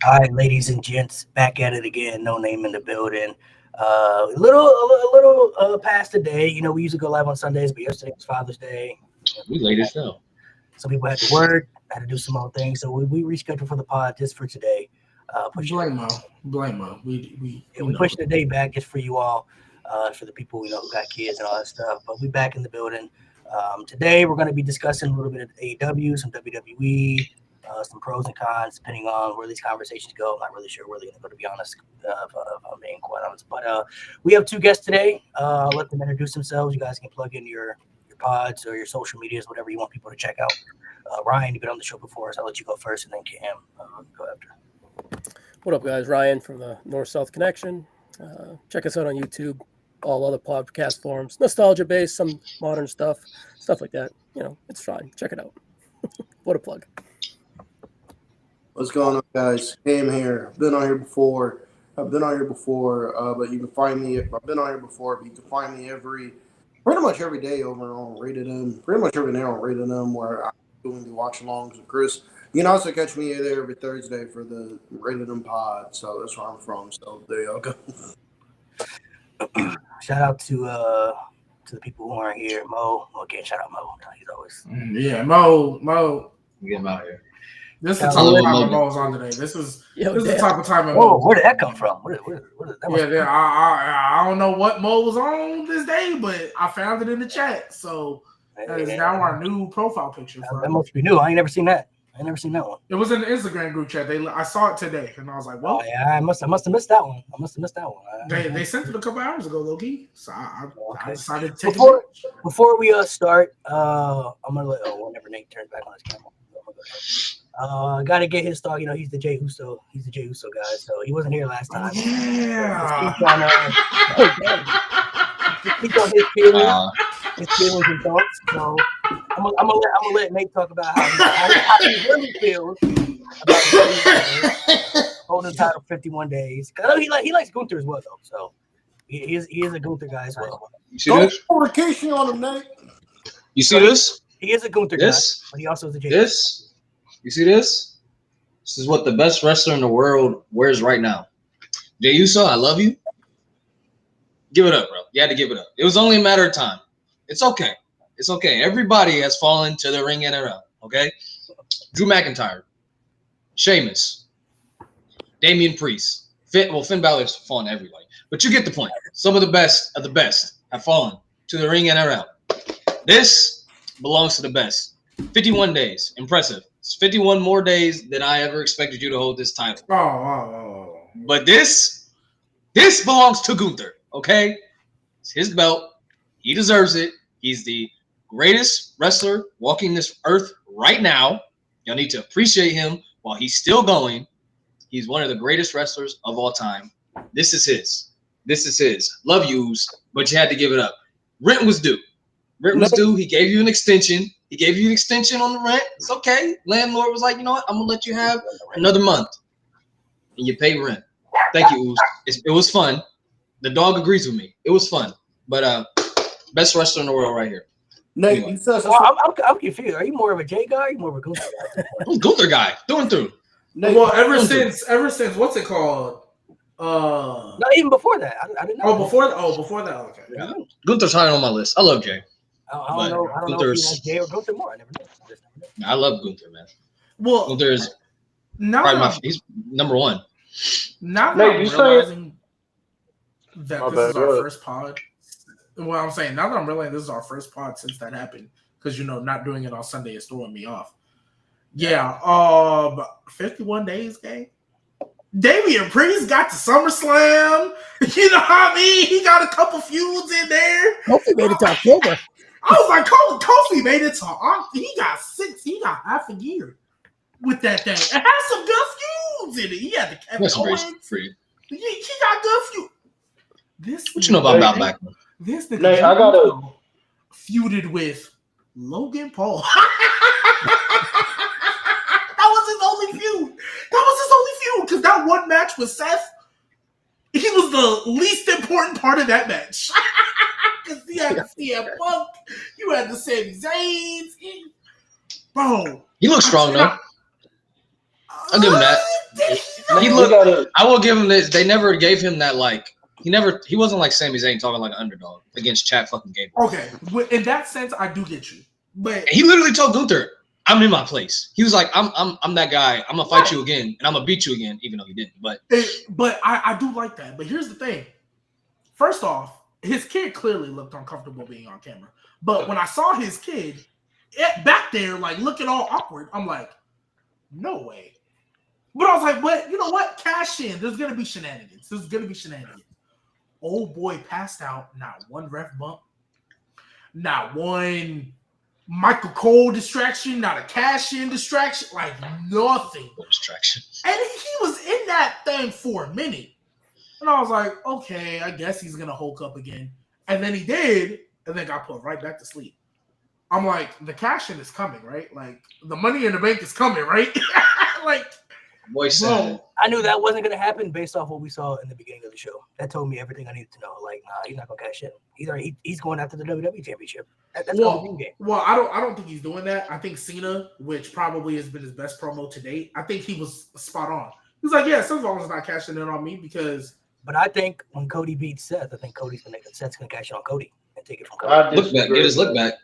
All right, ladies and gents, back at it again. No name in the building. A little past the day. You know, we usually go live on Sundays, but yesterday was Father's Day. We late as hell. Some people had to work, had to do some other things, so we rescheduled for the pod just for today. Blame Mo. We pushed the day back just for you all, for the people who got kids and all that stuff. But we back in the building. Today we're going to be discussing a little bit of AEW, some WWE. Some pros and cons, depending on where these conversations go. I'm not really sure where they're going to go, to be honest, if I'm being quite honest. But we have two guests today. I'll let them introduce themselves. You guys can plug in your pods or your social medias, whatever you want people to check out. Ryan, you've been on the show before, so I'll let you go first, and then Cam, go after. What up, guys? Ryan from the North-South Connection. Check us out on YouTube, all other podcast forums. Nostalgia-based, some modern stuff like that. It's fine. Check it out. What a plug. What's going on, guys? Cam here. I've been on here before, but you can find me. I've been on here before, but you can find me pretty much every day over on Rated M. Pretty much every day on Rated M, where I'm doing the watch-alongs with Chris. You can also catch me there every Thursday for the Rated M pod. So that's where I'm from. So there y'all go. Shout out to the people who aren't here. Mo. Again, shout out Mo. He's always Mo. Get him out here. This is the type of time Mo's on today. This is the type of time. Whoa, where did that come from? I don't know what Mo was on this day, but I found it in the chat. So that is now our new profile picture. That must be new. I ain't never seen that. One. It was in the Instagram group chat. I saw it today, and I was like, "Well, I must have missed that one. They sent it a couple hours ago, low key. So I decided to take it. Before we start, I'm gonna let whenever Nate turns back on his camera. Got to get his thought. He's the Jey Uso. He's the Jey Uso guy. So he wasn't here last time. Yeah. Speak on his feelings and thoughts. So I'm gonna let Nate talk about how he really feels about holding the title 51 days. I know he likes Gunther as well, though. So he is a Gunther guy as well. You see this? Vacation on him, Nate. You see this? He is a Gunther guy, but he also is a Jey. You see this? This is what the best wrestler in the world wears right now. Jey Uso, I love you. Give it up, bro. You had to give it up. It was only a matter of time. It's okay. It's okay. Everybody has fallen to the ring NRL, okay? Drew McIntyre, Sheamus, Damian Priest. Finn Balor's fallen to everybody. But you get the point. Some of the best have fallen to the ring NRL. This belongs to the best. 51 days. Impressive. It's 51 more days than I ever expected you to hold this title. Oh. But this belongs to Gunther, okay? It's his belt. He deserves it. He's the greatest wrestler walking this earth right now. Y'all need to appreciate him while he's still going. He's one of the greatest wrestlers of all time. This is his. Love yous, but you had to give it up. Rent was due. He gave you an extension. On the rent. It's okay. Landlord was like, you know what? I'm going to let you have another month. And you pay rent. Thank you, Oos. It was fun. The dog agrees with me. It was fun. But best wrestler in the world right here. Nate, anyway. I'm confused. Are you more of a Jey guy or are you more of a Gunther guy? I'm a Gunther guy. Through and through. Nate, well, ever since what's it called? Not even before that. I didn't know. Before that. Okay. Yeah. Gunther's high on my list. I love Jey. I don't know if you like Jey or Gunther more. I never know. I love Gunther, man. Well, Gunther is probably he's number one. Now that I'm realizing that this is our first pod. Well, I'm saying now that I'm realizing this is our first pod since that happened, because not doing it on Sunday is throwing me off. Yeah, 51 days, gang. Damian Priest got to SummerSlam. You know what I mean? He got a couple feuds in there. Kofi made it to October. I was like, Kofi made it to he got half a year with that thing. It has some good feuds in it. He had the Kevin Owens. He got good feuds. What you know about Black? This nigga feuded with Logan Paul. That was his only feud. Because that one match with Seth, he was the least important part of that match. Because he had the CM Punk, you had the Sami Zayn. Bro. He looks strong, though. I'll give him that. He looked. I will give him this. They never gave him that like. He wasn't like Sami Zayn talking like an underdog against Chad fucking Gable. Okay, in that sense, I do get you. But and he literally told Gunther, "I'm in my place." He was like, "I'm that guy. I'm gonna fight you again, and I'm gonna beat you again," even though he didn't. But I do like that. But here's the thing. First off, his kid clearly looked uncomfortable being on camera. But when I saw his kid back there, like looking all awkward, I'm like, no way. But I was like, but you know what? Cash in. There's gonna be shenanigans. Old boy passed out. Not one ref bump. Not one Michael Cole distraction. Not a cash-in distraction. Like nothing. No distraction. And he was in that thing for a minute. And I was like, okay, I guess he's going to Hulk up again. And then he did. And then got put right back to sleep. I'm like, the cash-in is coming, right? Like, the money in the bank is coming, right? Like, boy said, I knew that wasn't going to happen based off what we saw in the beginning of the show. That told me everything I needed to know. Like, nah, he's not going to cash in. He's going after the WWE Championship. That's the game. Well, I don't think he's doing that. I think Cena, which probably has been his best promo to date, I think he was spot on. He was like, yeah, Seth Rollins is not cashing in on me because. But I think when Cody beats Seth, I think Seth's going to cash in on Cody and take it from Cody. Look back, get his look back.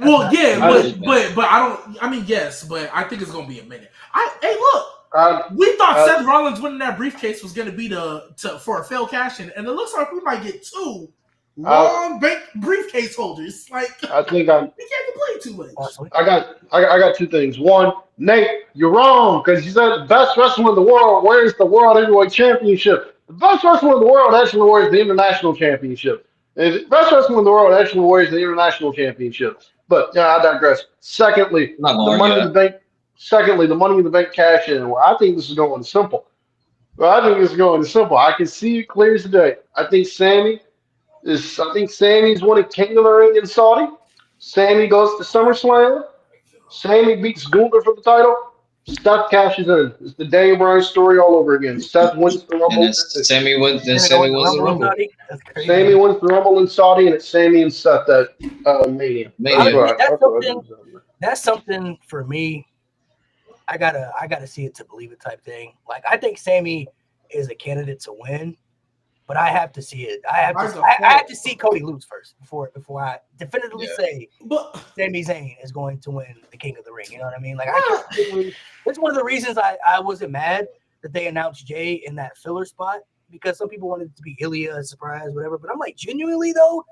Well, yeah, but I don't. I mean, yes, but I think it's going to be a minute. Hey, look. We thought Seth Rollins winning that briefcase was going to be for a failed cash in, and it looks like we might get two long briefcase holders. Like I think you can't complain too much. I got two things. One, Nate, you're wrong because you said the best wrestler in the world wears the World Heavyweight Championship. The best wrestler in the world actually wears the International Championship. And the best wrestler in the world actually wears the International Championship. But yeah, I digress. Secondly, the Money in the Bank. Secondly, the Money in the Bank cash in. Well, I think this is going simple. I can see it clear as day. I think Sammy's winning King of the Ring in Saudi. Sammy goes to SummerSlam. Sammy beats Gunther for the title. Seth cashes in. It's the Daniel Bryan story all over again. Seth wins the Rumble. Sammy wins the Rumble. Sammy wins the Rumble in Saudi, and it's Sammy and Seth at Mania. That's something for me. I gotta see it to believe it type thing. Like I think Sammy is a candidate to win, but I have to see it. I have to see Cody lose first before I definitively say Sami Zayn is going to win the King of the Ring. You know what I mean? Like it's one of the reasons I wasn't mad that they announced Jay in that filler spot because some people wanted it to be Ilya, a surprise, whatever. But I'm like, genuinely though,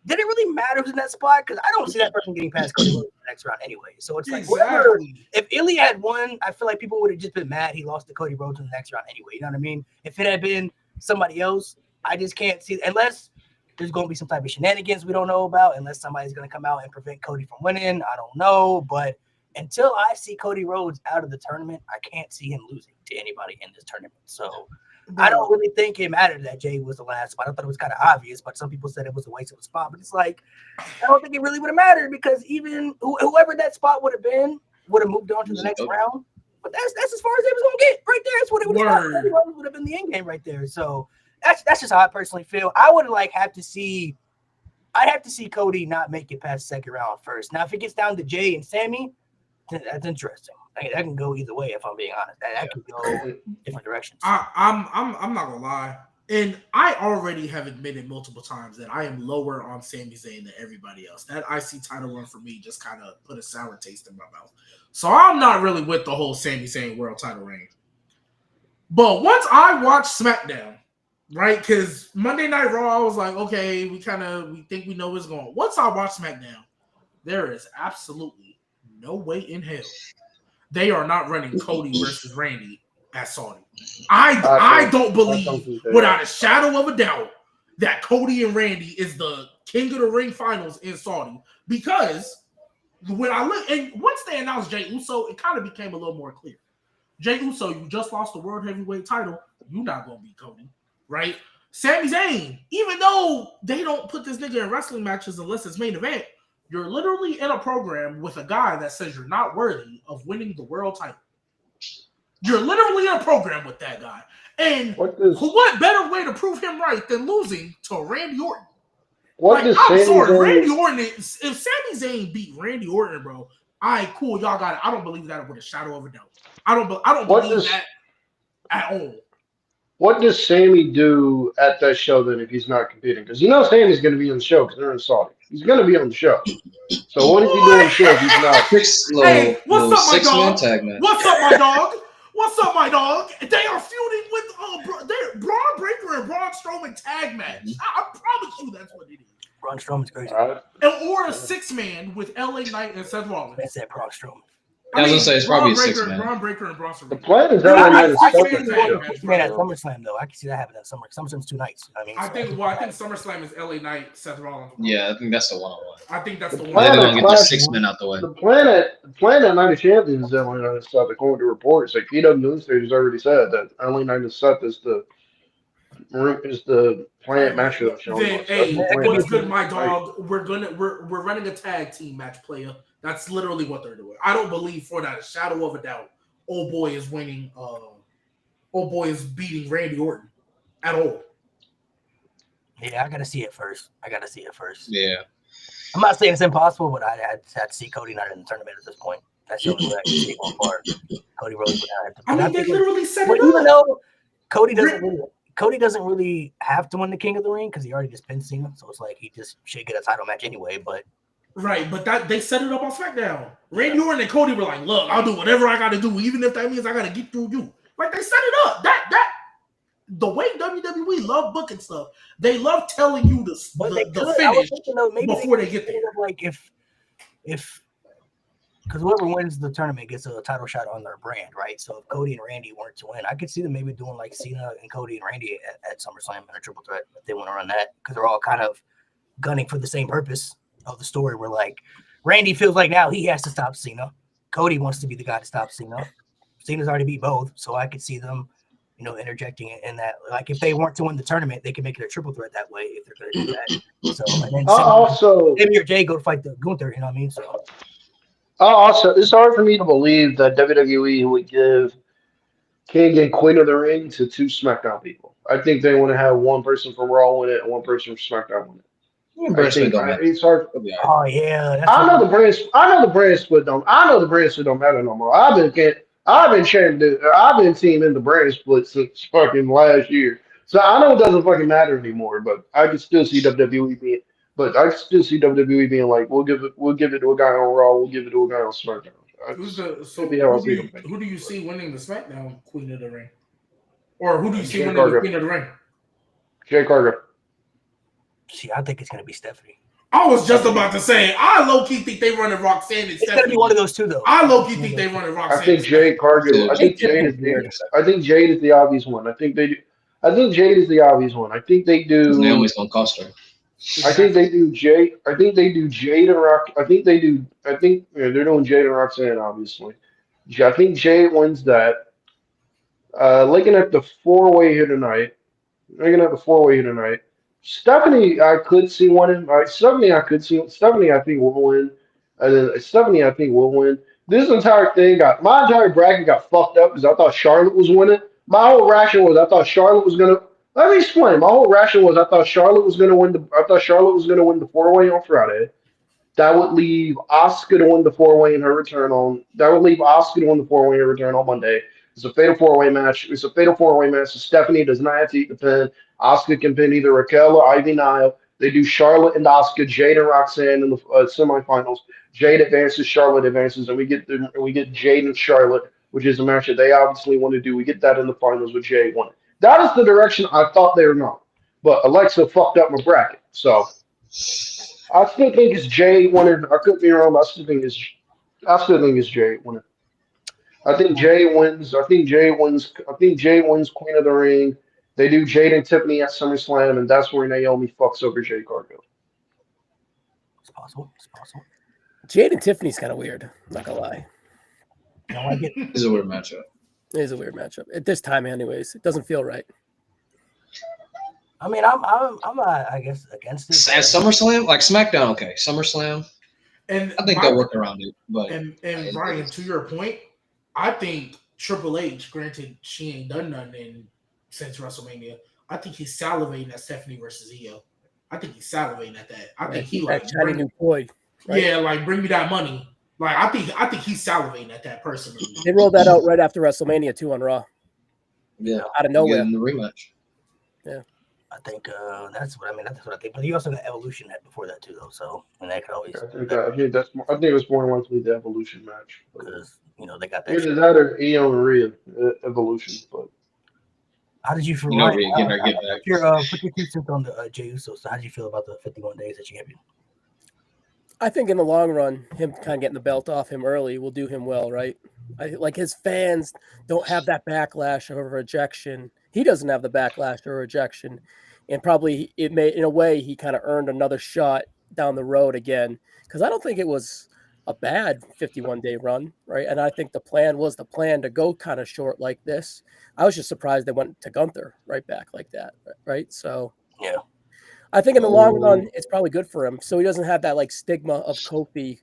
did it really matter who's in that spot? Because I don't see that person getting past Cody Rhodes in the next round anyway. So it's like, whatever. If Ilya had won, I feel like people would have just been mad he lost to Cody Rhodes in the next round anyway. You know what I mean? If it had been somebody else, I just can't see, unless there's going to be some type of shenanigans we don't know about, unless somebody's going to come out and prevent Cody from winning. I don't know. But until I see Cody Rhodes out of the tournament, I can't see him losing to anybody in this tournament. So I don't really think it mattered that Jay was the last spot. I thought it was kind of obvious, but some people said it was a waste of a spot. But it's like, I don't think it really would have mattered because even whoever that spot would have been would have moved on to the next round. But that's as far as it was going to get right there. That's what it would have would have been the end game right there. So that's just how I personally feel. I would have to see Cody not make it past the second round first. Now, if it gets down to Jay and Sammy, that's interesting. That can go either way, if I'm being honest. That could go different directions. I'm not gonna lie, and I already have admitted multiple times that I am lower on Sami Zayn than everybody else. That IC title run for me just kind of put a sour taste in my mouth. So I'm not really with the whole Sami Zayn world title reign. But once I watched SmackDown, right? Because Monday Night Raw, I was like, okay, we think we know what's going on. Once I watched SmackDown, there is absolutely no way in hell they are not running Cody versus Randy at Saudi. I don't believe without a shadow of a doubt that Cody and Randy is the King of the Ring finals in Saudi, because when I look, and once they announced Jey Uso, it kind of became a little more clear. Jey Uso, you just lost the World Heavyweight title. You're not going to beat Cody, right? Sami Zayn, even though they don't put this nigga in wrestling matches unless it's main event, you're literally in a program with a guy that says you're not worthy of winning the world title. You're literally in a program with that guy. And what better way to prove him right than losing to Randy Orton? I'm sorry, Randy Orton. If Sami Zayn beat Randy Orton, bro, all right, cool, y'all got it. I don't believe that with a shadow of a doubt. I don't believe that. at all. What does Sammy do at that show then if he's not competing? Because Sammy's going to be on the show because they're in Saudi. He's going to be on the show. So what is he doing on the show if he's not? Hey, what's up, my dog? Tag match. What's up, my dog? What's up, my dog? They are feuding with Braun Breaker and Braun Strowman tag match. I promise you that's what it is. Braun Strowman's crazy. Right. Or a 6-man with LA Knight and Seth Rollins. That's that Braun Strowman. I was gonna say it's probably a 6-man. Braun Breaker and Braun Strowman. The plan is LA Knight is Man, at SummerSlam though, I can see that happening at SummerSlam's 2 nights. I think SummerSlam is LA Knight, Seth Rollins. Yeah, I think that's the one-on-one. I think that's the one. They're gonna get the 6-man out the way. The plan at Night of Champions is LA Knight is Seth. According to reports, like PW Stage has already said that LA Knight is Seth is the planned match for the show. Hey, what's good, my dog? We're running a tag team match, player. That's literally what they're doing. I don't believe for that a shadow of a doubt. Old boy is winning. Old boy is beating Randy Orton at all. Yeah, I gotta see it first. Yeah. I'm not saying it's impossible, but I'd have to see Cody not in the tournament at this point. That's the only way I can see going forward. Cody Rhodes would have to. I mean, they literally set it up. Even though Cody doesn't really have to win the King of the Ring because he already just pinned Cena, so it's like he just should get a title match anyway. But that they set it up on SmackDown. Randy Orton and Cody were like, "Look, I'll do whatever I got to do, even if that means I got to get through you." Like they set it up. That the way WWE love booking stuff, they love telling you the finish before they get there. Like if because whoever wins the tournament gets a title shot on their brand, right? So if Cody and Randy weren't to win, I could see them maybe doing like Cena and Cody and Randy at SummerSlam in a triple threat if they want to run that, because they're all kind of gunning for the same purpose of the story. Where like Randy feels like now he has to stop Cena. Cody wants to be the guy to stop Cena. Cena's already beat both, so I could see them, interjecting it in that. Like if they weren't to win the tournament, they could make it a triple threat that way if they're going to do that. So and then also maybe or Jay go to fight the Gunther. You know what I mean? So. Also, it's hard for me to believe that WWE would give King and Queen of the Ring to 2 SmackDown people. I think they want to have one person from Raw win it and one person from SmackDown win it. It's hard. Oh yeah, I know the brand split don't. I know the brand split don't matter no more. I've been teaming in the brand split since fucking last year, so I know it doesn't fucking matter anymore. But I can still see WWE being. But I still see WWE being like, we'll give it to a guy on Raw, we'll give it to a guy on SmackDown. Who do you see winning the SmackDown Queen of the Ring? Or who do you see winning the Queen of the Ring? Jay Cargill. See, I think it's going to be Stephanie. I was just about to say, I low-key think they run Roxanne and Stephanie. It's going to be one of those two, though. I low-key think they run Roxanne. I think Jade Cargill. I think Jade is the obvious one. I think Jade is the obvious one. I think they do. Naomi's going to cost her. I think they do Jade. I think they do Jade and Rock. I think they're doing Jade and Roxanne, obviously. I think Jade wins that. Looking at the four-way here tonight. Stephanie, I could see winning. Stephanie, I think will win. Stephanie, I think will win. This entire thing my entire bracket got fucked up because I thought Charlotte was winning. My whole ration was I thought Charlotte was gonna. Let me explain. My whole ration was I thought Charlotte was gonna win the 4-way on Friday. That would leave Asuka to win the 4-way in her return on. Monday. It's a fatal 4-way match. So Stephanie does not have to eat the pin. Asuka can pin either Raquel or Ivy Nile. They do Charlotte and Asuka, Jade and Roxanne in the semifinals. Jade advances, Charlotte advances, and we get Jade and Charlotte, which is a match that they obviously want to do. We get that in the finals with Jade winning. That is the direction I thought they were going. But Alexa fucked up my bracket. So I still think it's Jade winning. I could be wrong, but I still think it's Jade winning. I think Jade wins Queen of the Ring. They do Jade and Tiffany at SummerSlam, and that's where Naomi fucks over Jade Cargill. It's possible. Jade and Tiffany's kind of weird. Not gonna lie. It's a weird matchup. It is a weird matchup at this time, anyways. It doesn't feel right. I mean, I'm I guess against it. At SummerSlam, like SmackDown, okay. SummerSlam, and I think they'll work around it. But and Ryan, to your point, I think Triple H, granted she ain't done nothing since WrestleMania, I think he's salivating at Stephanie versus Io. I think he's salivating at that. I think he like shiny new toy. Right? Yeah, like bring me that money. Like I think he's salivating at that personally. They rolled that out right after WrestleMania too on Raw. Yeah, out of nowhere in the rematch. Yeah, I think that's what I mean. That's what I think. But you also got Evolution before that too, though. So and that could always I think it's more likely the Evolution match. because they got that. Either that or Io and Rhea Evolution. But how did you feel? Rhea getting her get back. Put your 2 cents on the Jey Uso. So how did you feel about the 51 days as champion? I think in the long run, him kind of getting the belt off him early will do him well, right? Like his fans don't have that backlash or rejection. He doesn't have the backlash or rejection, and probably it may, in a way, he kind of earned another shot down the road again. Because I don't think it was a bad 51-day run, right? And I think the plan to go kind of short like this. I was just surprised they went to Gunther right back like that, right? So yeah. I think in the long run, it's probably good for him. So he doesn't have that like stigma of Kofi,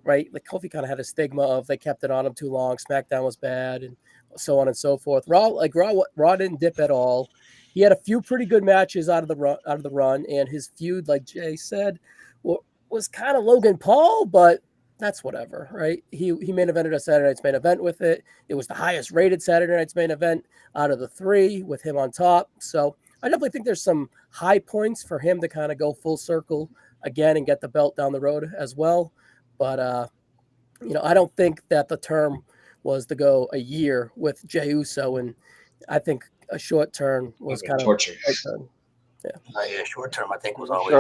right? Like Kofi kind of had a stigma of they kept it on him too long. SmackDown was bad and so on and so forth. Raw didn't dip at all. He had a few pretty good matches out of the run, and his feud, like Jay said, was kind of Logan Paul, but that's whatever, right? He main evented a Saturday Night's Main Event with it. It was the highest rated Saturday Night's Main Event out of the 3 with him on top. So I definitely think there's some high points for him to kind of go full circle again and get the belt down the road as well. But, I don't think that the term was to go a year with Jey Uso. And I think a short term was kind of torture. Yeah, short term, I think was always.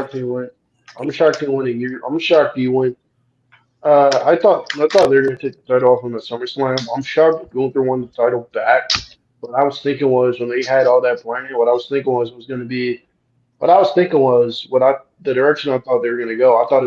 I'm shocked he went a year. I'm shocked he went. I thought they were going to take the title off him at SummerSlam. I'm shocked Gunther won the title back. What I was thinking was when they had all that planning, what I was thinking was going to be. What I was thinking was the direction I thought they were going to go. I thought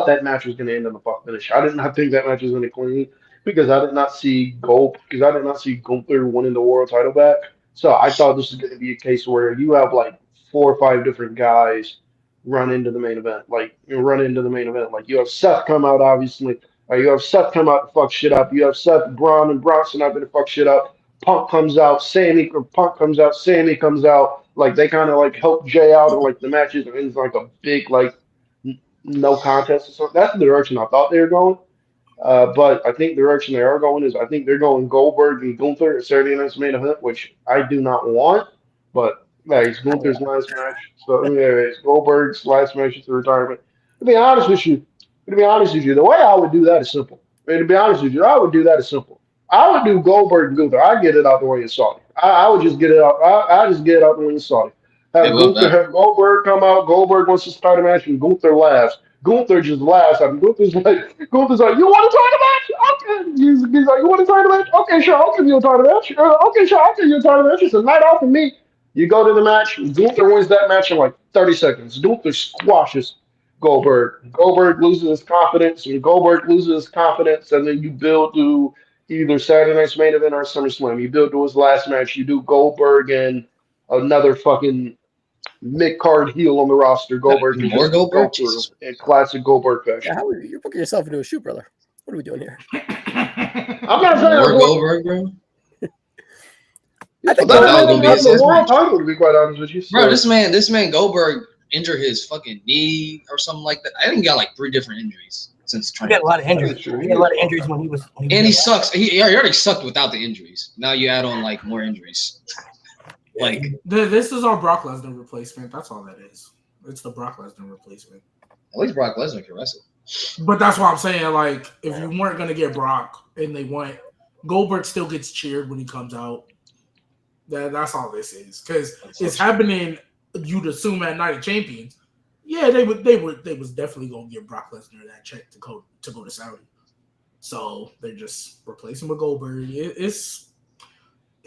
that match was going to end in a fuck finish. I did not think that match was going to clean because I did not see Gunther winning the world title back. So I thought this was going to be a case where you have like 4 or 5 different guys run into the main event. Like you have Seth come out, obviously. You have Seth come out to fuck shit up. You have Seth, Braun, and Bronson out there to fuck shit up. Punk comes out, Sammy comes out. Like they kind of like help Jay out, and like the matches ends like a big like no contest or something. That's the direction I thought they were going. But I think the direction they are going is I think they're going Goldberg and Gunther at Saturday Night's Main Event, which I do not want. But it's Gunther's last match. So it's Goldberg's last match to retirement. To be honest with you, the way I would do that is simple. To be honest with you, I would do that is simple. I would do Goldberg and Gunther. I'd get it out the way in Saudi. I would just get it out. I just get it out the way in Saudi. Have Goldberg come out. Goldberg wants to start a match, and Gunther laughs. Gunther just laughs. I mean, Gunther's like, you want to title match? Okay. He's like, you want a title match? Okay, sure, I'll give you a title match. Okay, sure, I'll give you a title match. It's a night off for me. You go to the match. Gunther wins that match in like 30 seconds. Gunther squashes Goldberg. Goldberg loses his confidence, and then you build to either Saturday Night's Main Event or SummerSlam. You build to his last match. You do Goldberg and another fucking mid-card heel on the roster. Goldberg can just go through in classic Goldberg fashion. Yeah, you're booking yourself into a shoot, brother. What are we doing here? I'm not saying more Goldberg, bro. I think that was going to be his world title, to be quite honest with you. So. Bro, this man Goldberg injured his fucking knee or something like that. I think he got like 3 different injuries since training. He had a lot of injuries. He had a lot of injuries when he was. And he sucks. He already sucked without the injuries. Now you add on like more injuries. Like this is our Brock Lesnar replacement. That's all that is. It's the Brock Lesnar replacement. At least Brock Lesnar can wrestle. But that's what I'm saying. Like, if you weren't gonna get Brock and they went, Goldberg still gets cheered when he comes out. That's all this is. Because it's happening. You'd assume at Night of Champions. Yeah, they was definitely gonna give Brock Lesnar that check to go to Saudi. So they're just replacing with Goldberg.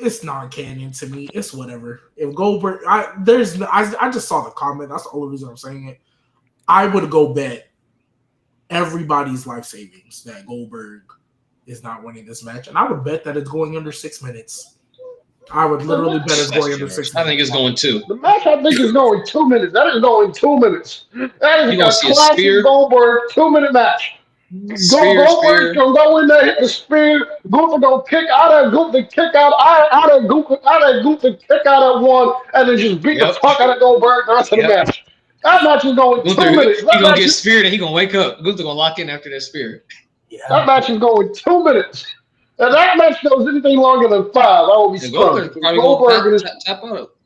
It's non-canon to me. It's whatever. If Goldberg, I just saw the comment. That's the only reason I'm saying it. I would go bet everybody's life savings that Goldberg is not winning this match, and I would bet that it's going under 6 minutes. I would literally bet it's going under 6 minutes. I think it's going 2. The match I think is going 2 minutes. That is going 2 minutes. That is a classic Goldberg 2-minute match. Goldberg can go in there, hit the spear. Gunther gonna kick out of Gunther, kick out of Gunther, kick out of one, and then just beat the fuck out of Goldberg the rest of the match. That match is going 2 minutes. He gonna get speared and he gonna wake up. Gunther gonna lock in after that spear. Yeah. That match is going 2 minutes. If that match goes anything longer than 5, I will be screwed. Goldberg tap out.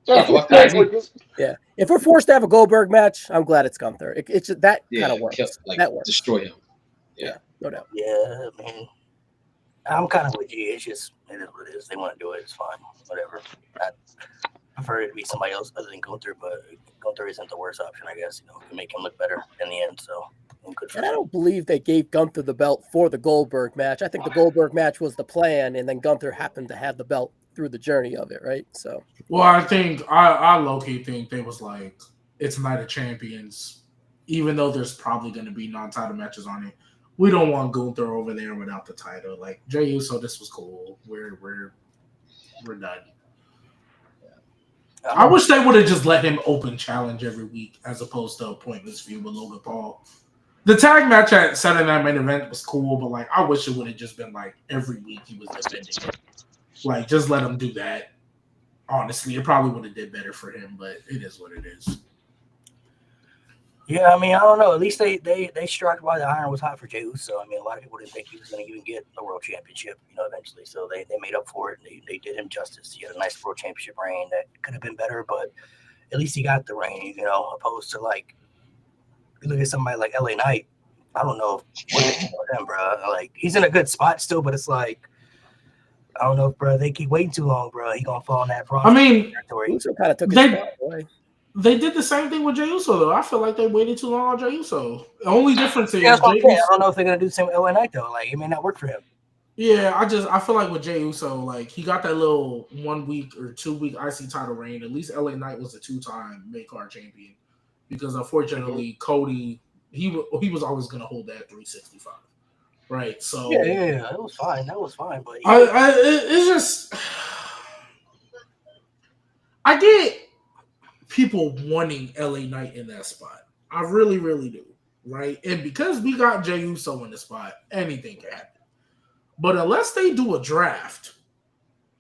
Yeah, if we're forced to have a Goldberg match, I'm glad it's Gunther. It's that kind of works. That works. Destroy him. Yeah, no doubt. Yeah, I mean, I'm kind of with you. It's just it is what it is. They want to do it. It's fine. Whatever. I prefer it to be somebody else other than Gunther, but Gunther isn't the worst option, I guess. It can make him look better in the end. So. And I don't believe they gave Gunther the belt for the Goldberg match. I think the Goldberg match was the plan, and then Gunther happened to have the belt through the journey of it, right? So, well, I think I low-key think they was like, it's Night of Champions, even though there's probably going to be non-title matches on it. We don't want Gunther over there without the title. Like Jey Uso, this was cool. We're done. I wish they would have just let him open challenge every week as opposed to a pointless feud with Logan Paul. The tag match at Saturday Night Main Event was cool, but like I wish it would have just been like every week he was defending it. Like just let him do that. Honestly, it probably would have did better for him, but it is what it is. Yeah, I mean, I don't know. At least they struck while the iron was hot for Jey Uso. I mean, a lot of people didn't think he was going to even get a world championship, eventually. So they made up for it. And they did him justice. He had a nice world championship reign that could have been better, but at least he got the reign, opposed to like, you look at somebody like LA Knight. I don't know what they do with him, bro. Like he's in a good spot still, but it's like I don't know, bro. They keep waiting too long, bro. He gonna fall in that problem. I mean, Uso kind of took his spot away. They did the same thing with Jey Uso, though. I feel like they waited too long on Jey Uso. The only difference is I don't know if they're gonna do the same with LA Knight though. Like it may not work for him. Yeah, I feel like with Jey Uso, like he got that little 1 week or 2 week IC title reign. At least LA Knight was a 2-time mid-card champion. Because unfortunately, Cody, he was always going to hold that 365, right? So yeah, that was fine. But it's just I get people wanting LA Knight in that spot. I really, really do, right? And because we got Jey Uso in the spot, anything can happen. But unless they do a draft,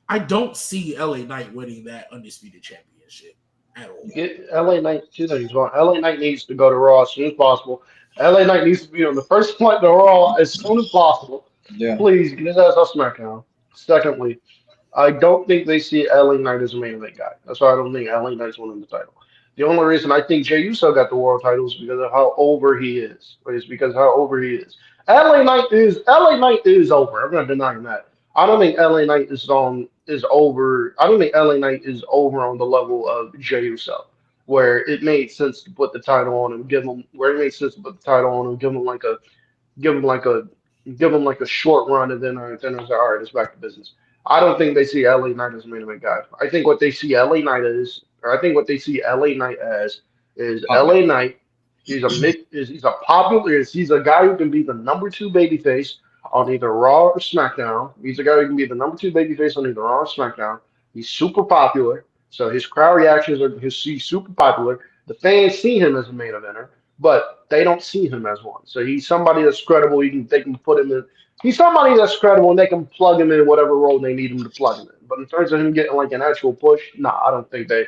I don't see LA Knight winning that Undisputed Championship. Get LA Knight 2 things going. LA Knight needs to go to Raw as soon as possible. LA Knight needs to be on the first flight to Raw as soon as possible. Yeah. Please get his ass off SmackDown. Secondly, I don't think they see LA Knight as a main event guy. That's why I don't think LA Knight's winning the title. The only reason I think Jey Uso got the world title is because of how over he is. It's because of how over he is. LA Knight is over. I'm not denying that. I don't think LA Knight is over. I don't think LA Knight is over on the level of Jey Uso, where it made sense to put the title on him, give him like a short run, and then it's like, all right, it's back to business. I don't think they see LA Knight as a main event guy. I think what they see LA Knight as is LA Knight. He's a guy who can be the number 2 babyface on either Raw or SmackDown. He's a guy who can be the number 2 babyface on either Raw or SmackDown. He's super popular, so his crowd reactions he's super popular. The fans see him as a main eventer, but they don't see him as one. So he's somebody that's credible. They can put him in. He's somebody that's credible, and they can plug him in whatever role they need him to plug him in. But in terms of him getting like an actual push, I don't think they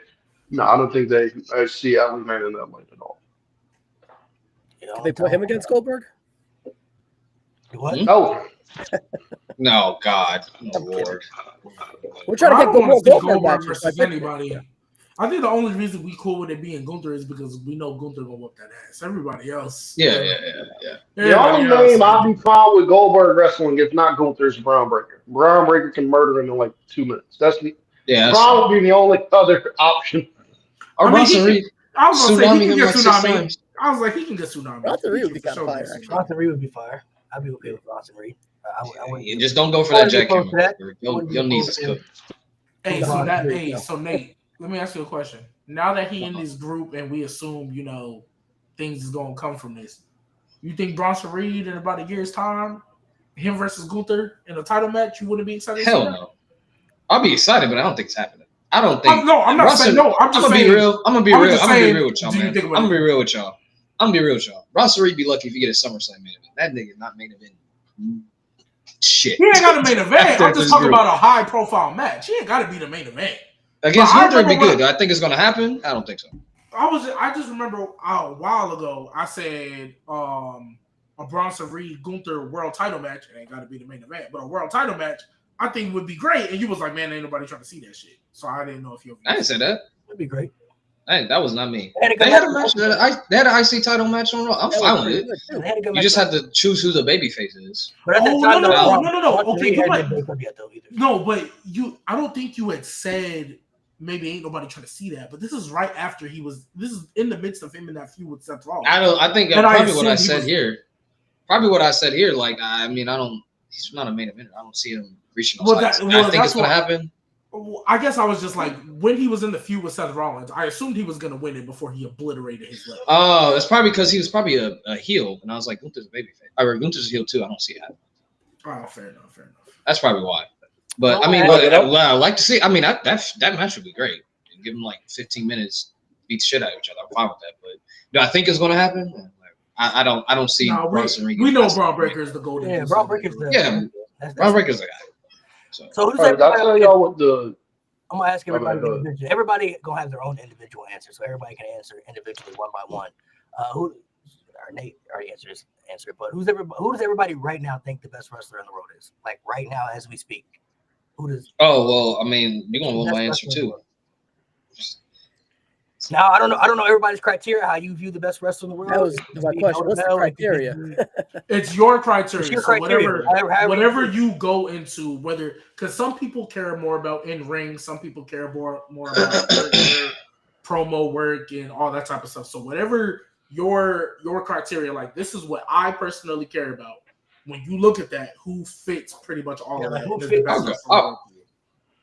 see LA Knight in that light at all. Did they put him against Goldberg? What? No. No, God. No, Lord. We're trying to get Goldberg versus anybody. I think the only reason we cool with it being Gunther is because we know Gunther gonna whoop that ass. Everybody else. Yeah. The only name I'll be fine with Goldberg wrestling if not Gunther's Braun Breaker. Braun Breaker can murder him in like 2 minutes. Braun would be the only other option. Or Bronson Reed. I was gonna say he can get like Tsunami. I was like, he can get Tsunami. Bronson Reed would be kind of fire. Bronson Reed would be fire. I'd be okay with Bronson Reed. You just don't go for that Jack Hammer. Your knees is cooked. So Nate, let me ask you a question. Now that he in this group and we assume, things is gonna come from this, you think Bronson Reed in about a year's time, him versus Gunther in a title match, you wouldn't be excited? Hell no. I'll be excited, but I don't think it's happening. I don't think. No, I'm not saying no. I'm just saying. I'm gonna be real with y'all, man. I'm gonna be real with y'all. Bronson Reed be lucky if he get a SummerSlam main event. That nigga not main event. Shit. He ain't got a main event. I'm just talking about a high profile match. He ain't got to be the main event. Against Gunther would be good. Do I think it's gonna happen? I don't think so. I just remember a while ago I said, are a Bronson Reed Gunther world title match, it ain't got to be the main event, but a world title match, I think would be great. And you was like, man, ain't nobody trying to see that shit. So I didn't know if you. I didn't say that. That'd be great. Hey, that was not me. They had a match. They had an IC title match on Raw. I'm fine with it. You just have to choose who the babyface is. But no. Okay, no, but I don't think you had said maybe ain't nobody trying to see that. But this is right after this is in the midst of him in that feud with Seth Rollins. I think probably what I said here. Probably what I said here. Like, I mean, he's not a main eventer. I don't see him reaching those heights. I think it's going to happen. I guess I was just like, when he was in the feud with Seth Rollins, I assumed he was going to win it before he obliterated his leg. Oh, that's probably because he was probably a heel, and I was like, Gunther's a babyface. Gunther's a heel too. I don't see that. Oh, fair enough. That's probably why. But I mean, what I like to see. I mean, that match would be great. Give him like 15 minutes, beat the shit out of each other. I'm fine with that. But do I think it's going to happen? I don't see. We know Braun Breaker is the golden. Yeah, Braun Breaker's the Braun Breaker's the guy. So who's that? I tell y'all what the. I'm gonna ask everybody individually. Everybody gonna have their own individual answer, so everybody can answer individually one by one. Nate already answered, but who does everybody right now think the best wrestler in the world is? Like right now, as we speak, who does? Oh well, I mean, you're gonna want my answer too. Now I don't know everybody's criteria, how you view the best wrestler in the world. That was my question. What's the criteria? It's your criteria. It's your criteria. So whatever you go into, because some people care more about in ring, some people care more about promo work and all that type of stuff. So whatever your criteria, like this is what I personally care about. When you look at that, who fits pretty much all of that?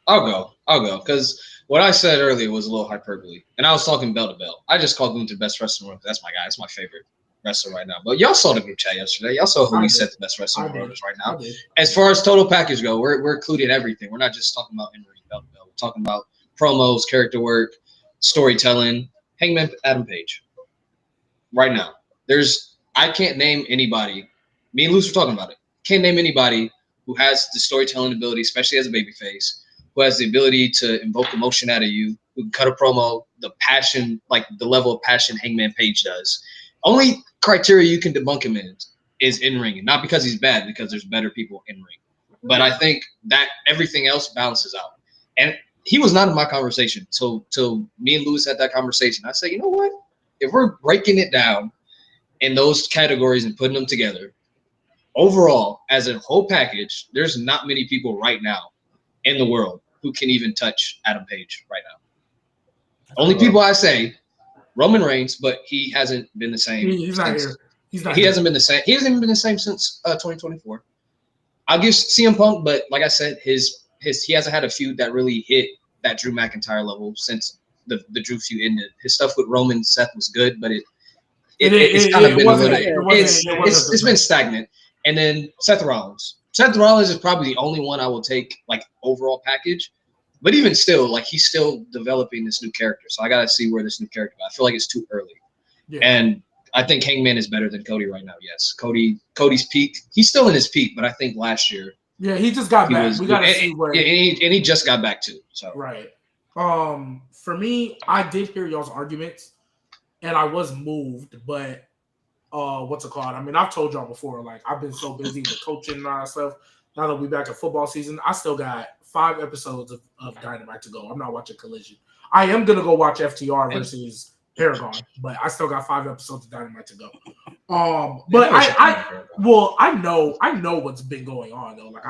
I'll go. Because what I said earlier was a little hyperbole. And I was talking bell to bell. I just called Gunther the best wrestler in the world. That's my guy. That's my favorite wrestler right now. But y'all saw the group chat yesterday. Y'all saw who we said the best wrestler in the world is right now. As far as total package go, we're including everything. We're not just talking about in-ring bell to bell. We're talking about promos, character work, storytelling. Hangman Adam Page. Right now. I can't name anybody. Me and Luce were talking about it. Can't name anybody who has the storytelling ability, especially as a babyface, who has the ability to invoke emotion out of you, who can cut a promo, the passion, like the level of passion Hangman Page does. Only criteria you can debunk him in is in-ring. Not because he's bad, because there's better people in-ring. But I think that everything else balances out. And he was not in my conversation till me and Lewis had that conversation. I said, you know what? If we're breaking it down in those categories and putting them together, overall, as a whole package, there's not many people right now in the world who can even touch Adam Page right now. Only people I say, Roman Reigns, but he hasn't been the same. He's not here. He hasn't been the same. He hasn't even been the same since 2024. I'll give CM Punk, but like I said, he hasn't had a feud that really hit that Drew McIntyre level since the Drew feud ended. His stuff with Roman Seth was good, but it's kind of been a little. It's been stagnant. And then Seth Rollins. Seth Rollins is probably the only one I will take like overall package, but even still, like he's still developing this new character. So I gotta see where this new character goes. I feel like it's too early. Yeah. And I think Hangman is better than Cody right now. Yes, Cody's peak. He's still in his peak, but I think last year. Yeah, he just got back. We gotta see where. Yeah, and he just got back too. So right. For me, I did hear y'all's arguments, and I was moved, but. What's it called? I mean, I've told y'all before, like I've been so busy with coaching and all that stuff. Now that we're back at football season, I still got 5 episodes of Dynamite to go. I'm not watching Collision. I am gonna go watch FTR versus Paragon, but I still got 5 episodes of Dynamite to go. But I know what's been going on though. Like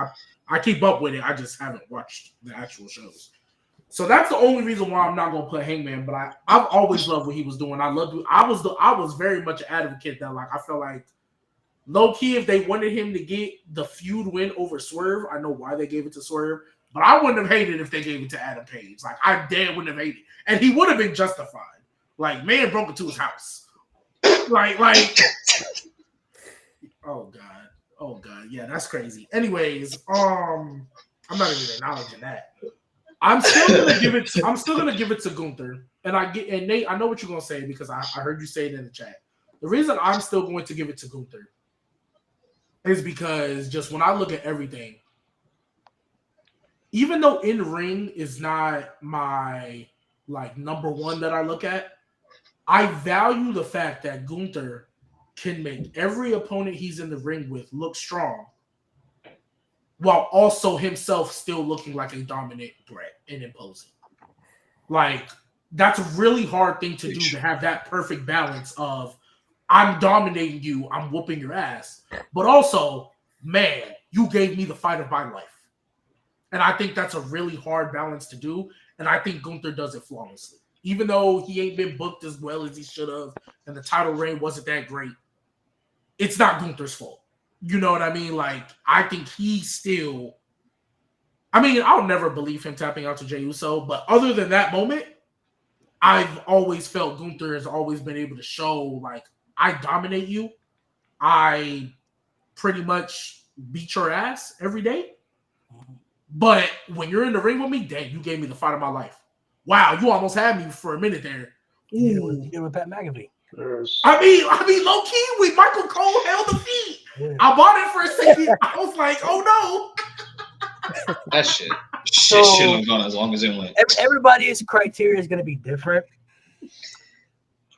I keep up with it. I just haven't watched the actual shows. So that's the only reason why I'm not gonna put Hangman. But I've always loved what he was doing. I was very much an advocate that like I felt like low key if they wanted him to get the feud win over Swerve, I know why they gave it to Swerve, but I wouldn't have hated if they gave it to Adam Page. Like I damn wouldn't have hated, and he would have been justified. Like man broke into his house. Like oh god, yeah, that's crazy. Anyways, I'm not even acknowledging that. I'm still gonna give it to Gunther, and Nate. I know what you're gonna say because I heard you say it in the chat. The reason I'm still going to give it to Gunther is because just when I look at everything, even though in ring is not my like number one that I look at, I value the fact that Gunther can make every opponent he's in the ring with look strong, while also himself still looking like a dominant threat and imposing. Like, that's a really hard thing to do, to have that perfect balance of I'm dominating you, I'm whooping your ass, but also, man, you gave me the fight of my life. And I think that's a really hard balance to do, and I think Gunther does it flawlessly. Even though he ain't been booked as well as he should have, and the title reign wasn't that great, it's not Gunther's fault. You know what I mean? Like, I think he still... I mean, I'll never believe him tapping out to Jey Uso, but other than that moment, I've always felt Gunther has always been able to show, like, I dominate you. I pretty much beat your ass every day. But when you're in the ring with me, dang, you gave me the fight of my life. Wow, you almost had me for a minute there. You did with Pat McAfee. I mean, low key, when Michael Cole held the feet, I bought it for a second. I was like, oh no. That shit should have gone as long as it went. Everybody's criteria is going to be different.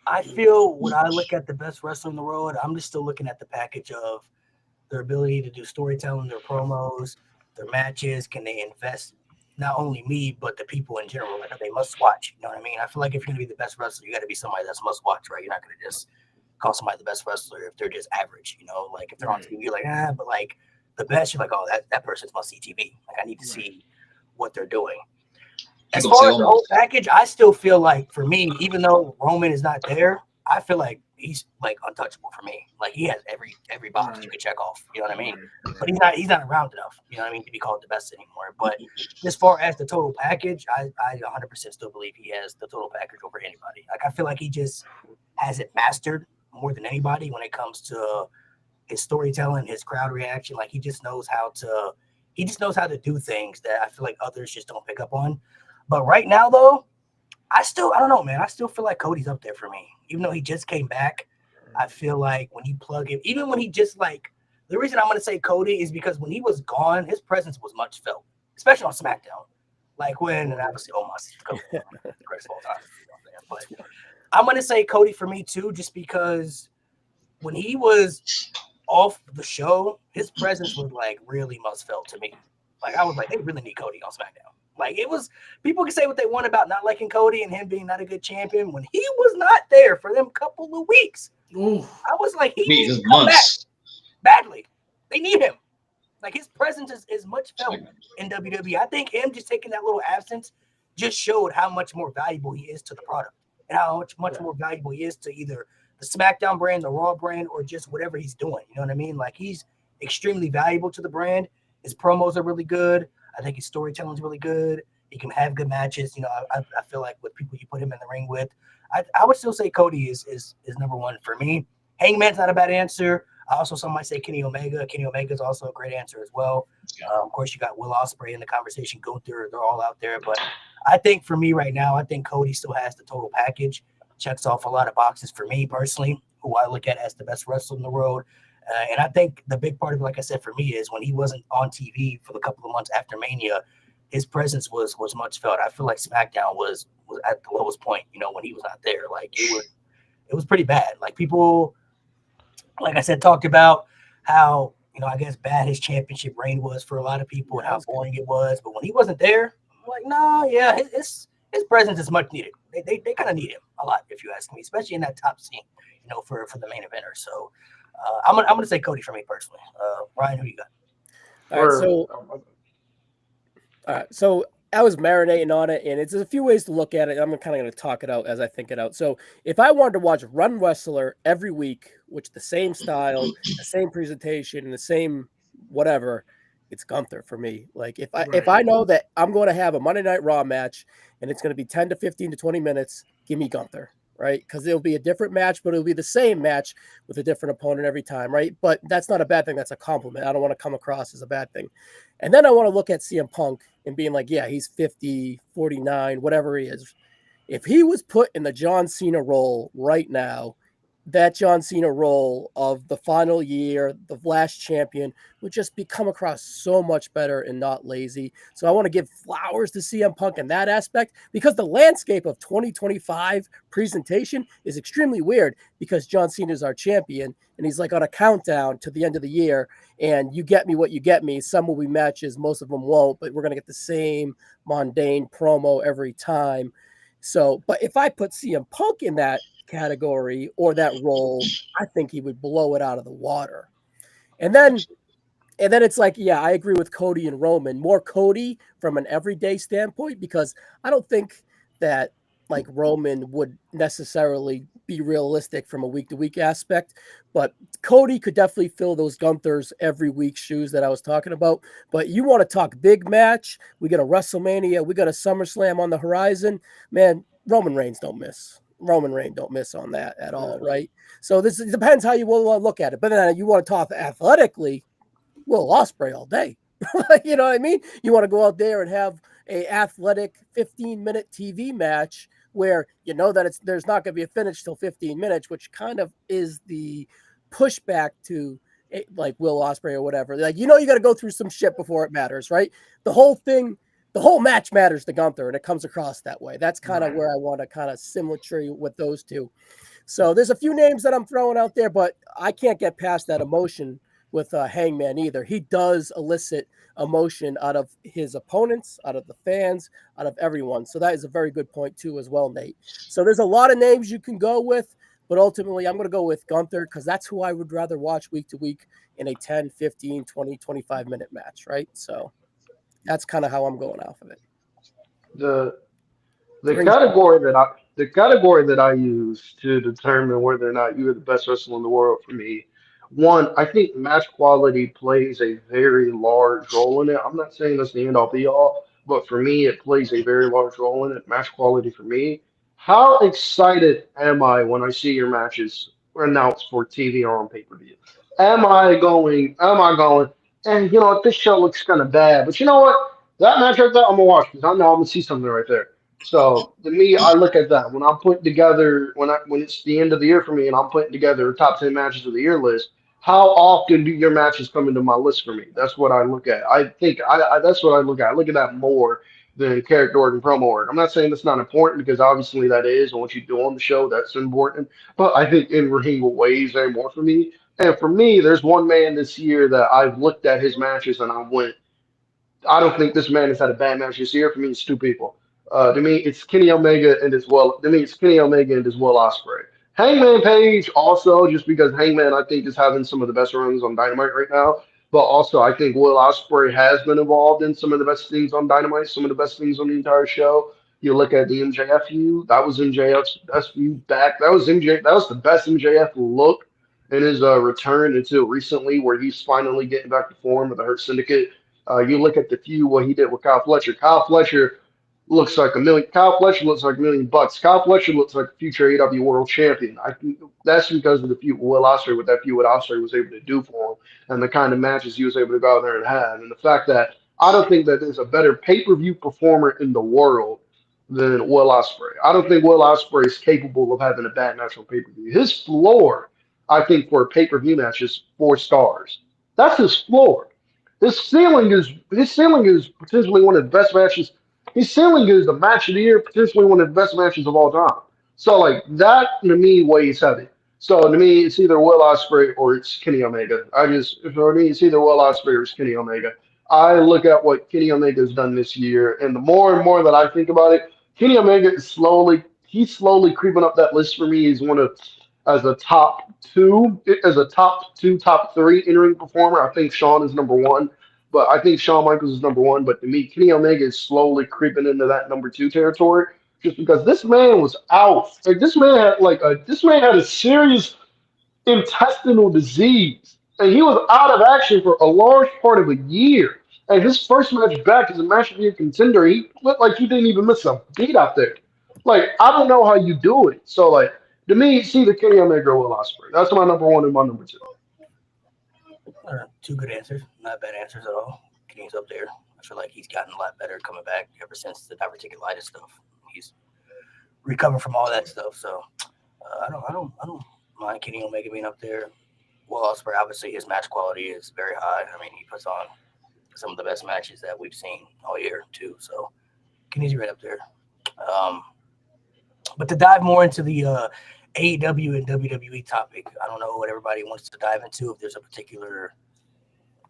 I feel when I look at the best wrestler in the world, I'm just still looking at the package of their ability to do storytelling, their promos, their matches. Can they invest not only me, but the people in general? Like, they must watch. You know what I mean? I feel like if you're going to be the best wrestler, you got to be somebody that's must watch, right? You're not going to just call somebody the best wrestler if they're just average, you know? Like, if they're on TV, you're like, but like the best, you're like, oh, that person's must see TV. Like, I need to see what they're doing. As far as the whole package, I still feel like, for me, even though Roman is not there, I feel like he's like untouchable for me. Like, he has every box you can check off. You know what I mean? But he's not around enough. You know what I mean, to be called the best anymore. But as far as the total package, I 100% still believe he has the total package over anybody. Like, I feel like he just has it mastered more than anybody when it comes to his storytelling, his crowd reaction. Like, he just knows how to do things that I feel like others just don't pick up on. But right now, though, I don't know, man. I still feel like Cody's up there for me. Even though he just came back, I feel like when you plug him, even when he just like, the reason I'm going to say Cody is because when he was gone, his presence was much felt, especially on SmackDown. Like when, and obviously, the greatest of all time. But I'm going to say Cody for me, too, just because when he was off the show, his presence was like really must felt to me. Like, I was like, they really need Cody on SmackDown. Like, it was, people can say what they want about not liking Cody and him being not a good champion. When he was not there for them couple of weeks, I was like, he needs to come back badly. They need him. Like, his presence is much felt in WWE. I think him just taking that little absence just showed how much more valuable he is to the product and how much more valuable he is to either the SmackDown brand, the Raw brand, or just whatever he's doing. You know what I mean? Like, he's extremely valuable to the brand. His promos are really good. I think his storytelling is really good. He can have good matches. You know, I feel like with people you put him in the ring with, I would still say Cody is number one for me. Hangman's not a bad answer. Also, some might say Kenny Omega. Kenny Omega is also a great answer as well. Of course, you got Will Ospreay in the conversation. Gunther, they're all out there. But I think for me right now, I think Cody still has the total package. Checks off a lot of boxes for me personally, who I look at as the best wrestler in the world. And I think the big part of it, like I said, for me, is when he wasn't on TV for the couple of months after Mania, his presence was much felt. I feel like SmackDown was at the lowest point, you know, when he was not there. Like, it was pretty bad. Like, people, like I said, talked about how, you know, I guess bad his championship reign was for a lot of people and how boring it was. But when he wasn't there, I'm like, no, yeah, his presence is much needed. They kind of need him a lot, if you ask me, especially in that top scene, you know, for the main eventer. So I'm gonna say Cody for me personally. Ryan, who you got? All right, so I was marinating on it, and it's a few ways to look at it. I'm kind of going to talk it out as I think it out. So if I wanted to watch one wrestler every week, which the same style, the same presentation, and the same whatever, it's Gunther for me. Like, if I know that I'm going to have a Monday Night Raw match and it's going to be 10 to 15 to 20 minutes, give me Gunther. Right? Because it'll be a different match, but it'll be the same match with a different opponent every time, right? But that's not a bad thing. That's a compliment. I don't want to come across as a bad thing. And then I want to look at CM Punk and being like, yeah, he's 50, 49, whatever he is. If he was put in the John Cena role right now, that John Cena role of the final year, the last champion, would just come across so much better and not lazy. So I want to give flowers to CM Punk in that aspect, because the landscape of 2025 presentation is extremely weird, because John Cena is our champion and he's like on a countdown to the end of the year, and you get me what you get me. Some will be matches, most of them won't, but we're going to get the same mundane promo every time. So, but if I put CM Punk in that category or that role, I think he would blow it out of the water. And then it's like, yeah, I agree with Cody and Roman. More Cody from an everyday standpoint, because I don't think that like Roman would necessarily be realistic from a week-to-week aspect, but Cody could definitely fill those Gunther's every week shoes that I was talking about. But you want to talk big match, we got a WrestleMania, we got a SummerSlam on the horizon, man, Roman Reigns don't miss. Roman Reigns don't miss on that at all, right? So this depends how you want to look at it. But then you want to talk athletically, Will Ospreay all day. You know what I mean? You want to go out there and have a athletic 15-minute TV match where you know that there's not going to be a finish till 15 minutes, which kind of is the pushback to like Will Ospreay or whatever. Like, you know, you got to go through some shit before it matters, right? The whole match matters to Gunther, and it comes across that way. That's kind of where I want to kind of symmetry with those two. So there's a few names that I'm throwing out there, but I can't get past that emotion with Hangman either. He does elicit emotion out of his opponents, out of the fans, out of everyone. So that is a very good point too as well, Nate. So there's a lot of names you can go with, but ultimately I'm going to go with Gunther, because that's who I would rather watch week to week in a 10, 15, 20, 25-minute match, right? So that's kind of how I'm going off of it. The category that I use to determine whether or not you're the best wrestler in the world, for me, one, I think match quality plays a very large role in it. I'm not saying that's the end all be all, but for me, it plays a very large role in it. Match quality for me. How excited am I when I see your matches announced for TV or on pay-per-view? Am I going, and you know what, this show looks kind of bad, but you know what? That match right there, I'm gonna watch because I know I'm gonna see something right there. So to me, I look at that when I'm putting together when it's the end of the year for me and I'm putting together a top 10 matches of the year list. How often do your matches come into my list for me? That's what I look at. I think that's what I look at. I look at that more than character work and promo work. I'm not saying that's not important, because obviously that is, and what you do on the show, that's important. But I think in ring weighs very more for me. And for me, there's one man this year that I've looked at his matches and I went, I don't think this man has had a bad match this year. For me, it's two people. To me, it's Kenny Omega and as well. To me, it's Kenny Omega and as well Ospreay. Hangman Page also, just because Hangman I think is having some of the best runs on Dynamite right now. But also, I think Will Ospreay has been involved in some of the best things on Dynamite, some of the best things on the entire show. You look at the MJF feud, that was MJF's best feud back. That was That was the best MJF look in his return until recently, where he's finally getting back to form with the Hurt Syndicate. You look at the feud what he did with Kyle Fletcher. Kyle Fletcher looks like $1 million. Kyle Fletcher looks like a future AW World Champion. I think that's because of the feud with Will Ospreay, what that feud with Ospreay was able to do for him, and the kind of matches he was able to go out there and have, and the fact that I don't think that there's a better pay-per-view performer in the world than Will Ospreay. I don't think Will Ospreay is capable of having a bad match on pay-per-view. His floor, I think, for a pay-per-view match is 4 stars. That's his floor. His ceiling is potentially one of the best matches. His ceiling is the match of the year, potentially one of the best matches of all time. So like that to me weighs heavy. So to me, it's either Will Ospreay or it's Kenny Omega. For me, it's either Will Ospreay or it's Kenny Omega. I look at what Kenny Omega has done this year, and the more and more that I think about it, Kenny Omega is he's slowly creeping up that list for me. He's one of top two, top three in-ring performer. I think Shawn is number one, but I think Shawn Michaels is number one. But to me, Kenny Omega is slowly creeping into that number two territory, just because this man was out. Like this man had a serious intestinal disease, and he was out of action for a large part of a year. And his first match back as a match of the year contender, he looked like he didn't even miss a beat out there. Like, I don't know how you do it. So, like, to me, it's either Kenny Omega or Will Ospreay. That's my number one and my number two. Two good answers, not bad answers at all. Kenny's up there. I feel like he's gotten a lot better coming back ever since the diverticulitis stuff. He's recovered from all that stuff. So I don't mind Kenny Omega being up there. Will Ospreay, obviously, his match quality is very high. I mean, he puts on some of the best matches that we've seen all year, too. So, Kenny's right up there. But to dive more into the AEW and WWE topic, I don't know what everybody wants to dive into. If there's a particular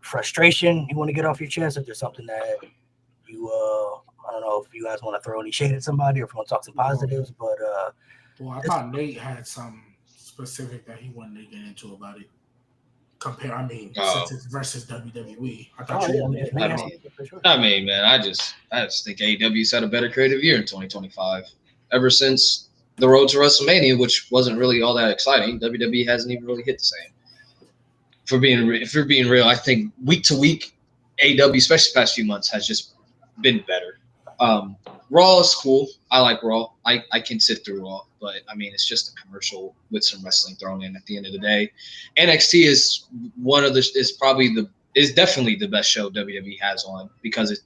frustration you want to get off your chest, if there's something that you, I don't know if you guys want to throw any shade at somebody or if you want to talk some positives. But well, I thought Nate had some specific that he wanted to get into about it. Since it's versus WWE, I thought I mean, man, I just think AEW's had a better creative year in 2025. Ever since the road to WrestleMania, which wasn't really all that exciting, WWE hasn't even really hit the same. If you're being real, I think week to week, AEW, especially the past few months, has just been better. Raw is cool. I like Raw. I can sit through Raw, but I mean, it's just a commercial with some wrestling thrown in at the end of the day. NXT is definitely the best show WWE has on because it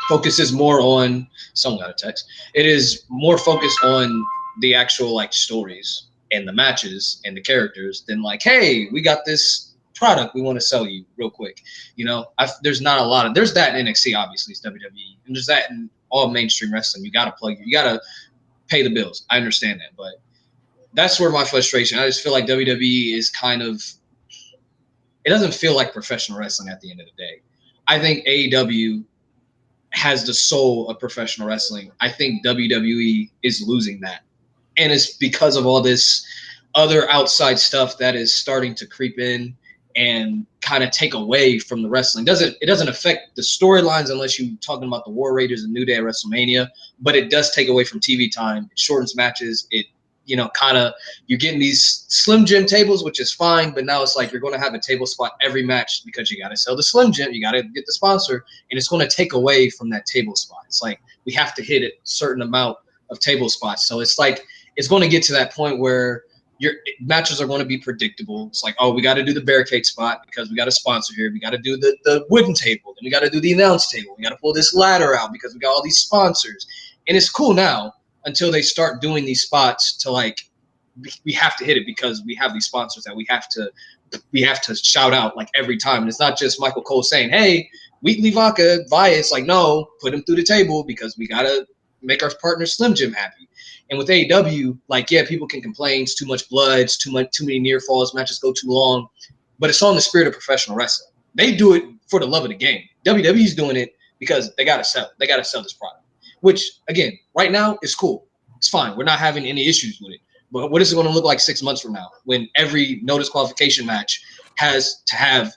focuses more on someone got a text. It is more focused on the actual like stories and the matches and the characters than like, hey, we got this product we want to sell you real quick. You know, there's not a lot of there's that in NXT, obviously, it's WWE, and there's that in all mainstream wrestling. You gotta pay the bills. I understand that, but that's where my frustration. I just feel like WWE is it doesn't feel like professional wrestling at the end of the day. I think AEW has the soul of professional wrestling. I think WWE is losing that. And it's because of all this other outside stuff that is starting to creep in and kind of take away from the wrestling. It doesn't affect the storylines unless you're talking about the War Raiders and New Day at WrestleMania, but it does take away from TV time. It shortens matches. It, you're getting these Slim Jim tables, which is fine, but now it's like you're going to have a table spot every match because you got to sell the Slim Jim, you got to get the sponsor, and it's going to take away from that table spot. It's like we have to hit a certain amount of table spots. So it's like it's going to get to that point where your matches are going to be predictable. It's like, oh, we got to do the barricade spot because we got a sponsor here. We got to do the wooden table. Then we got to do the announce table. We got to pull this ladder out because we got all these sponsors. And it's cool now until they start doing these spots to like, we have to hit it because we have these sponsors that we have to shout out like every time. And it's not just Michael Cole saying, hey, Wheatley Vodka, buy it. It's like, no, put him through the table because we got to make our partner Slim Jim happy. And with AEW, like, yeah, people can complain, it's too much blood, it's too many near falls, matches go too long, but it's all in the spirit of professional wrestling. They do it for the love of the game. WWE's doing it because they got to sell. They got to sell this product, which, again, right now is cool. It's fine. We're not having any issues with it. But what is it going to look like 6 months from now when every no disqualification match has to have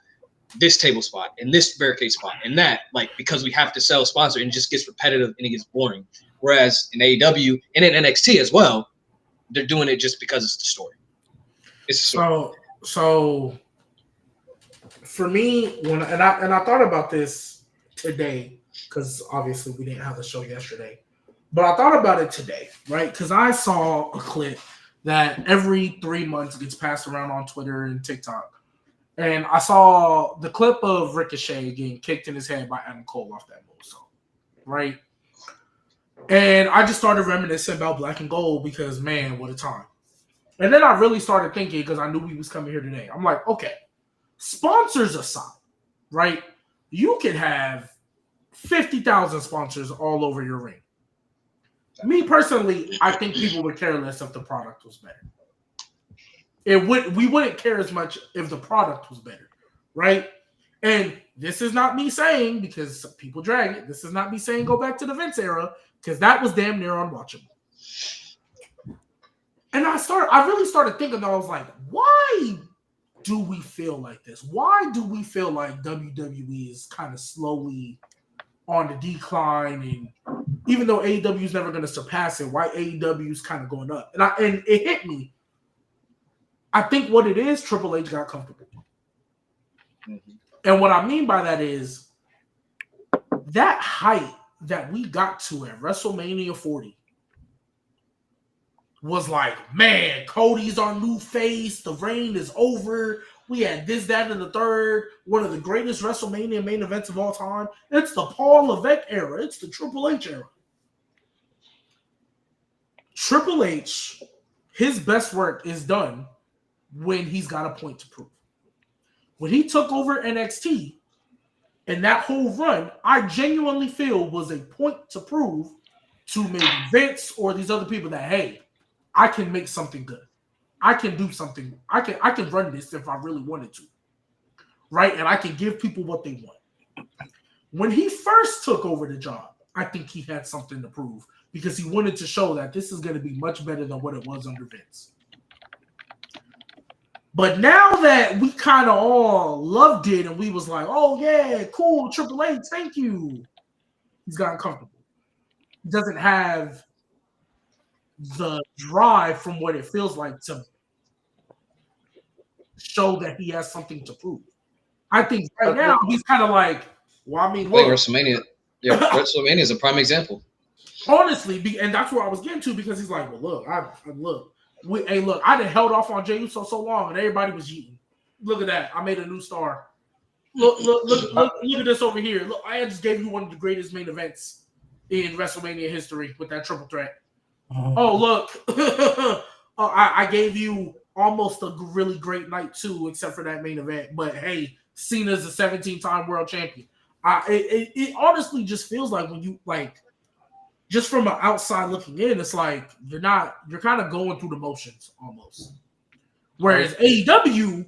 this table spot and this barricade spot and that, like, because we have to sell a sponsor and it just gets repetitive and it gets boring. Whereas in AEW and in NXT as well, they're doing it just because it's the story. It's the story. So for me, and I thought about this today because obviously we didn't have the show yesterday, but I thought about it today, right? Because I saw a clip that every 3 months gets passed around on Twitter and TikTok, and I saw the clip of Ricochet getting kicked in his head by Adam Cole off that moonsault, right? And I just started reminiscing about Black and Gold because, man, what a time. And then I really started thinking because I knew he was coming here today. I'm like, okay, sponsors aside, right? You could have 50,000 sponsors all over your ring. Me personally, I think people would care less if the product was better. We wouldn't care as much if the product was better, right? And this is not me saying, because people drag it, this is not me saying go back to the Vince era, because that was damn near unwatchable. And I really started thinking, I was like, why do we feel like this? Why do we feel like WWE is kind of slowly on the decline? And even though AEW is never going to surpass it, why AEW is kind of going up? And it hit me. I think what it is, Triple H got comfortable. Mm-hmm. And what I mean by that is that height that we got to at WrestleMania 40 was like, man, Cody's our new face. The reign is over. We had this, that, and the third. One of the greatest WrestleMania main events of all time. It's the Paul Levesque era. It's the Triple H era. Triple H, his best work is done when he's got a point to prove. When he took over NXT and that whole run, I genuinely feel was a point to prove to maybe Vince or these other people that, hey, I can make something good. I can do something. I can run this if I really wanted to. Right? And I can give people what they want. When he first took over the job, I think he had something to prove because he wanted to show that this is going to be much better than what it was under Vince. But now that we kind of all loved it and we was like, oh, yeah, cool, Triple H, thank you. He's gotten comfortable. He doesn't have the drive from what it feels like to show that he has something to prove. I think right now he's kind of like, well, I mean, look. WrestleMania. Yeah, WrestleMania is a prime example. Honestly, and that's where I was getting to because he's like, well, look, I done held off on Jey Uso so long and everybody was eating. Look at that. I made a new star. Look at this over here. Look, I just gave you one of the greatest main events in WrestleMania history with that triple threat. Oh, look. I gave you almost a really great night too, except for that main event. But hey, Cena's a 17-time world champion. It honestly just feels like when you like, just from an outside looking in, it's like you're kind of going through the motions almost. Whereas AEW,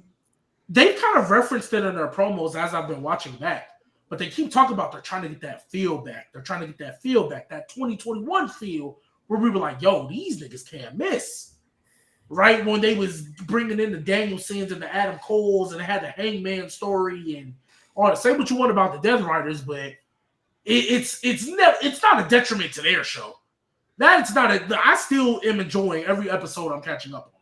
they've kind of referenced it in their promos as I've been watching back, but they keep talking about they're trying to get that feel back. They're trying to get that feel back, that 2021 feel where we were like, yo, these niggas can't miss. Right when they was bringing in the Danielsons and the Adam Coles and they had the Hangman story and all that. Say what you want about the Death Riders, but it's not a detriment to their show. That's not I still am enjoying every episode I'm catching up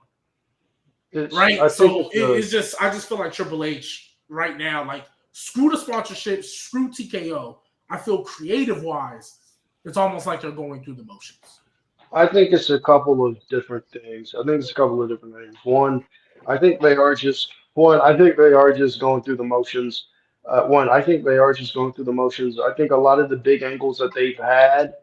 on. Right? I just feel like Triple H right now, like screw the sponsorship, screw TKO. I feel creative wise, it's almost like they're going through the motions. I think it's a couple of different things. One, I think they are just going through the motions. I think they are just going through the motions. I think a lot of the big angles that they've had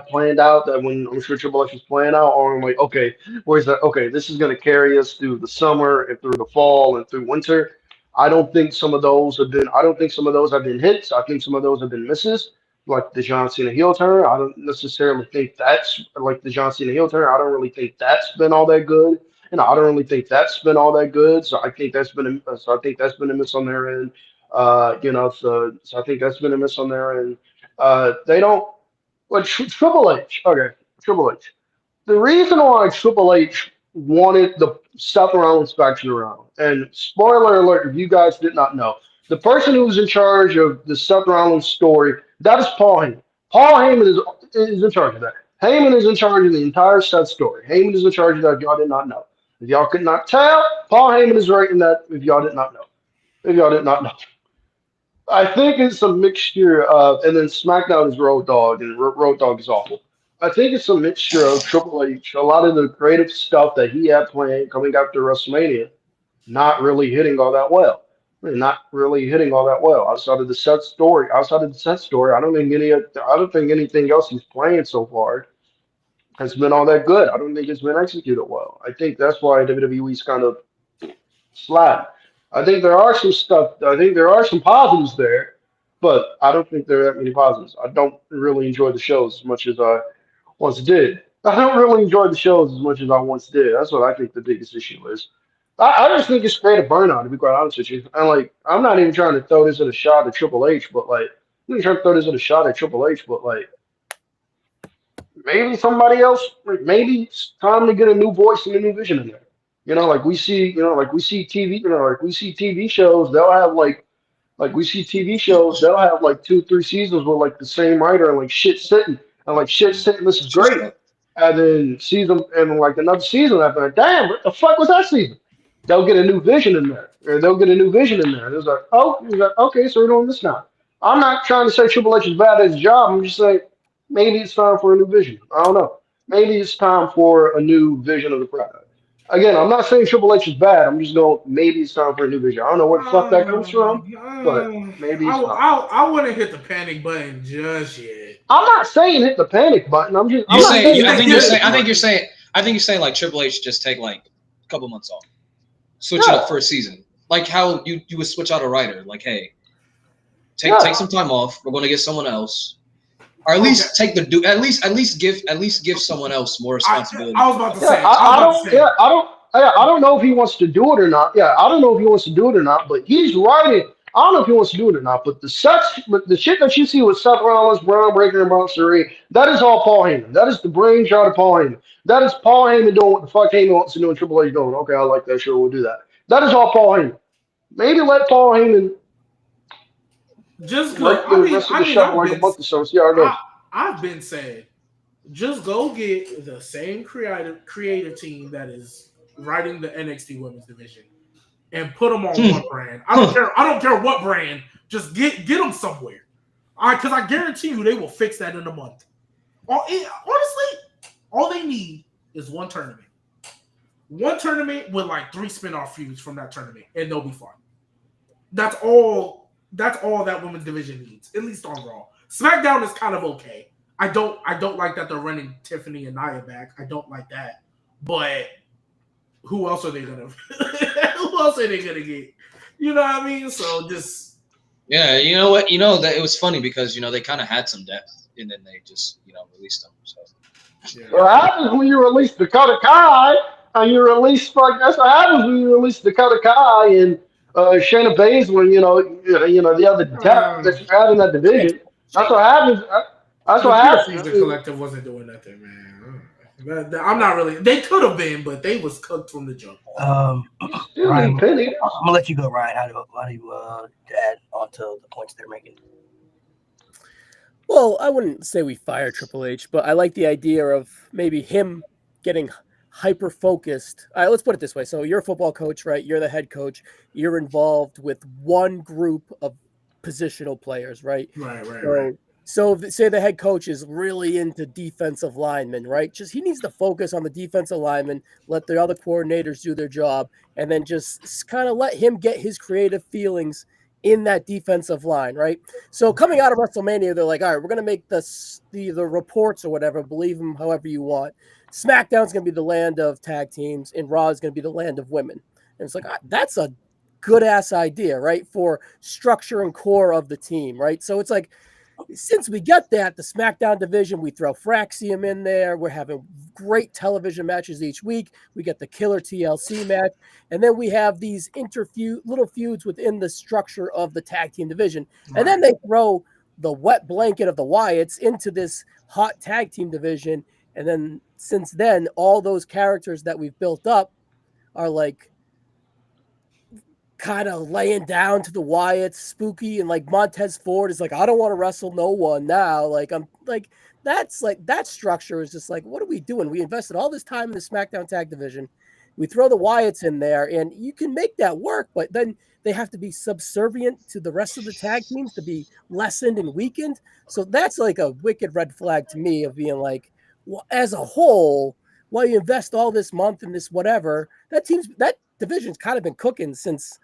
planned out, that when I'm sure Triple H was playing out, or I'm like, okay, where's that? Okay, this is going to carry us through the summer and through the fall and through winter. I don't think some of those have been hits. I think some of those have been misses, like the John Cena heel turn. I don't necessarily think that's like the John Cena heel turn. I don't really think that's been all that good. And I don't really think that's been all that good. So I think that's been a miss on their end. So I think that's been a miss on their end. They don't. But Triple H. The reason why Triple H wanted the Seth Rollins faction around, and spoiler alert, if you guys did not know, the person who was in charge of the Seth Rollins story, that is Paul Heyman. Paul Heyman is in charge of that. Heyman is in charge of the entire Seth story. Heyman is in charge of that if y'all did not know. If y'all could not tell, Paul Heyman is writing that if y'all did not know. I think it's a mixture of, and then SmackDown is Road Dogg, and Road Dogg is awful. I think it's a mixture of Triple H, a lot of the creative stuff that he had planned coming after WrestleMania, not really hitting all that well. Outside of the Seth story, I don't think anything else he's playing so far has been all that good. I don't think it's been executed well. I think that's why WWE's kind of flat. I think there are some positives there, but I don't think there are that many positives. I don't really enjoy the shows as much as I once did. That's what I think the biggest issue is. I just think it's creative burnout, to be quite honest with you. And I'm not even trying to throw this at a shot at Triple H, but maybe somebody else, maybe it's time to get a new voice and a new vision in there. We see TV shows, they'll have they'll have 2-3 seasons with the same writer and shit sitting. And shit sitting, this is great. And then another season after that, damn, what the fuck was that season? They'll get a new vision in there. Or they'll get a new vision in there. And it's okay, so we're doing this now. I'm not trying to say Triple H is bad at his job. I'm just saying maybe it's time for a new vision. I don't know. Maybe it's time for a new vision of the product. Again, I'm not saying Triple H is bad. I'm just going, maybe it's time for a new vision. I don't know where the fuck that comes from, but maybe it's time. I wouldn't hit the panic button just yet. I'm not saying hit the panic button. I think you're saying like Triple H just take a couple months off. Switch it up for a season. Like how you would switch out a writer. Like, hey, take some time off. We're going to get someone else. Or at least take the do. At least give someone else more responsibility. I was about to say. I don't know if he wants to do it or not. Yeah, I don't know if he wants to do it or not. But he's writing. I don't know if he wants to do it or not. But the shit that you see with Seth Rollins, Braun Breaker, and Braun Strowman, that is all Paul Heyman. That is the brainchild of Paul Heyman. That is Paul Heyman doing what the fuck Heyman wants to do, and Triple H going, okay, I like that. Sure, we'll do that. That is all Paul Heyman. Maybe let Paul Heyman. Just like I've been saying, just go get the same creative team that is writing the NXT Women's Division and put them on one brand. I don't care what brand. Just get them somewhere. Because I guarantee you they will fix that in a month. Honestly, all they need is one tournament. One tournament with like 3 spin-off feuds from that tournament, and they'll be fine. That's all that women's division needs, at least on Raw. SmackDown is kind of okay. I don't like that they're running Tiffany and Nia back. I don't like that. But who else are they gonna get? You know what I mean? So just you know what? You know that it was funny because they kind of had some depth and then they just released them. So what happens when you release Dakota Kai and you release that's what happens when you release Dakota Kai and Shayna Baszler, the other depth that you have in that division. That's what happens. That's what happens. The collective wasn't doing nothing, man. I'm not really. They could have been, but they was cooked from the jump. Ryan, I'm gonna let you go, Ryan. How do you add onto the points they're making? Well, I wouldn't say we fire Triple H, but I like the idea of maybe him getting hyper focused. All right, let's put it this way. So you're a football coach, right? You're the head coach. You're involved with one group of positional players, right? Right. So say the head coach is really into defensive linemen, right? Just he needs to focus on the defensive linemen, let the other coordinators do their job, and then just kind of let him get his creative feelings in that defensive line, right? So coming out of WrestleMania, they're like, all right, we're going to make the reports or whatever, believe them however you want. SmackDown's going to be the land of tag teams, and Raw is going to be the land of women. And it's like, that's a good-ass idea, right, for structure and core of the team, right? So it's like, since we get that, the SmackDown division, we throw Fraxium in there. We're having great television matches each week. We get the killer TLC match. And then we have these little feuds within the structure of the tag team division. Right. And then they throw the wet blanket of the Wyatts into this hot tag team division. And then since then, all those characters that we've built up are like kind of laying down to the Wyatts, spooky, and like Montez Ford is like, I don't want to wrestle no one now. Like I'm like that's like that structure is just like, what are we doing? We invested all this time in the SmackDown tag division. We throw the Wyatts in there, and you can make that work, but then they have to be subservient to the rest of the tag teams to be lessened and weakened. So that's like a wicked red flag to me of being like, well, as a whole, while you invest all this month in this whatever, that division's kind of been cooking since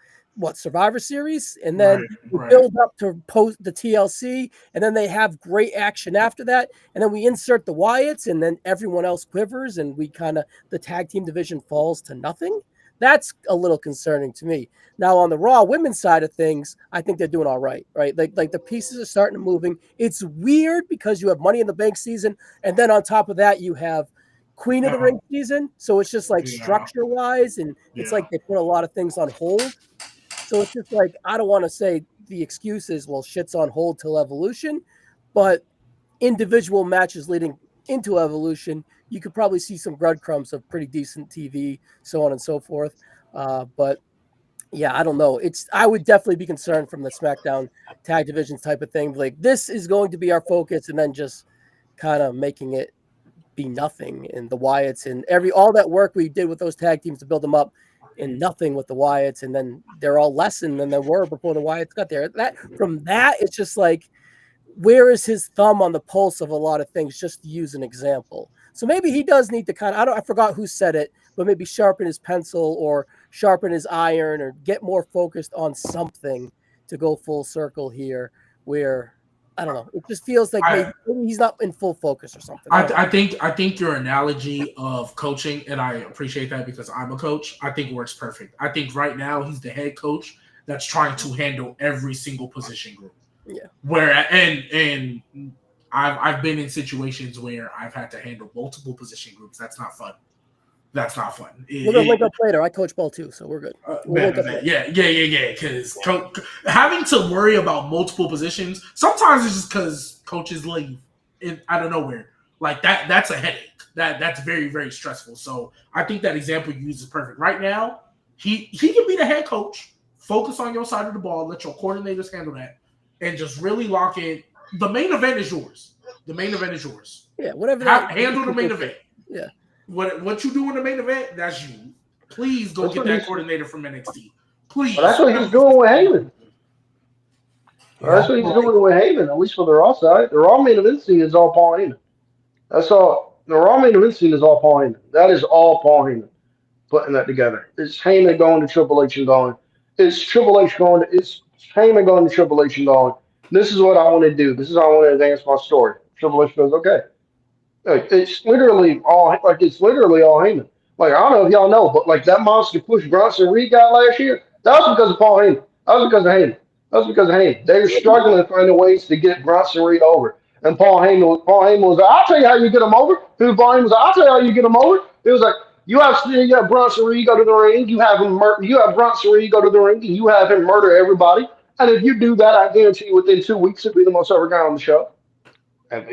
Survivor Series, and then we build up to post the TLC, and then they have great action after that, and then we insert the Wyatts, and then everyone else quivers, and the tag team division falls to nothing. That's a little concerning to me. Now on the Raw women's side of things, I think they're doing all right, right? Like the pieces are starting to moving. It's weird because you have Money in the Bank season, and then on top of that you have Queen of the Ring season, so it's just like structure wise, and it's like they put a lot of things on hold. So it's just like, I don't want to say the excuse is, well, shit's on hold till Evolution, but individual matches leading into Evolution, you could probably see some breadcrumbs of pretty decent TV, so on and so forth. But yeah, I don't know. I would definitely be concerned from the SmackDown tag divisions type of thing. Like, this is going to be our focus, and then just kind of making it be nothing. And the Wyatts and all that work we did with those tag teams to build them up, and nothing with the Wyatts, and then they're all lessened than they were before the Wyatts got there. From that, it's just like, where is his thumb on the pulse of a lot of things, just to use an example. So maybe he does need to I forgot who said it, but maybe sharpen his pencil or sharpen his iron or get more focused on something to go full circle here, where I don't know. It just feels like maybe he's not in full focus or something. I think your analogy of coaching, and I appreciate that because I'm a coach, I think works perfect. I think right now he's the head coach that's trying to handle every single position group. Yeah. Where and I've been in situations where I've had to handle multiple position groups. That's not fun. That's not fun. We're gonna link up later. I coach ball too, so we're good. Yeah. Because having to worry about multiple positions sometimes it's just because coaches leave out of nowhere. Like that's a headache. That's very, very stressful. So I think that example you use is perfect. Right now, he can be the head coach. Focus on your side of the ball. Let your coordinators handle that, and just really lock in. The main event is yours. Yeah, whatever. Handle the main event. Yeah. What you do in the main event, that's you. Please go get that coordinator from NXT. Please. Well, that's what he's doing with Heyman. That's what he's doing with Heyman, at least for the Raw side. The Raw main event scene is all Paul Heyman. That's all. The Raw main event scene is all Paul Heyman. That is all Paul Heyman putting that together. It's Heyman going to Triple H and going. It's Heyman going to Triple H and going. This is what I want to do. This is how I want to advance my story. Triple H goes, okay. It's literally all Heyman. Like, I don't know if y'all know, but like that monster push Bronson Reed got last year, that was because of Paul Heyman. That was because of Heyman. They were struggling to find ways to get Bronson Reed over. And Paul Heyman was like, I'll tell you how you get him over. Paul Heyman was like, I'll tell you how you get him over. It was like, you have Bronson Reed go to the ring, you have Bronson Reed go to the ring, and you have him murder everybody. And if you do that, I guarantee you within 2 weeks he'll be the most over guy on the show. And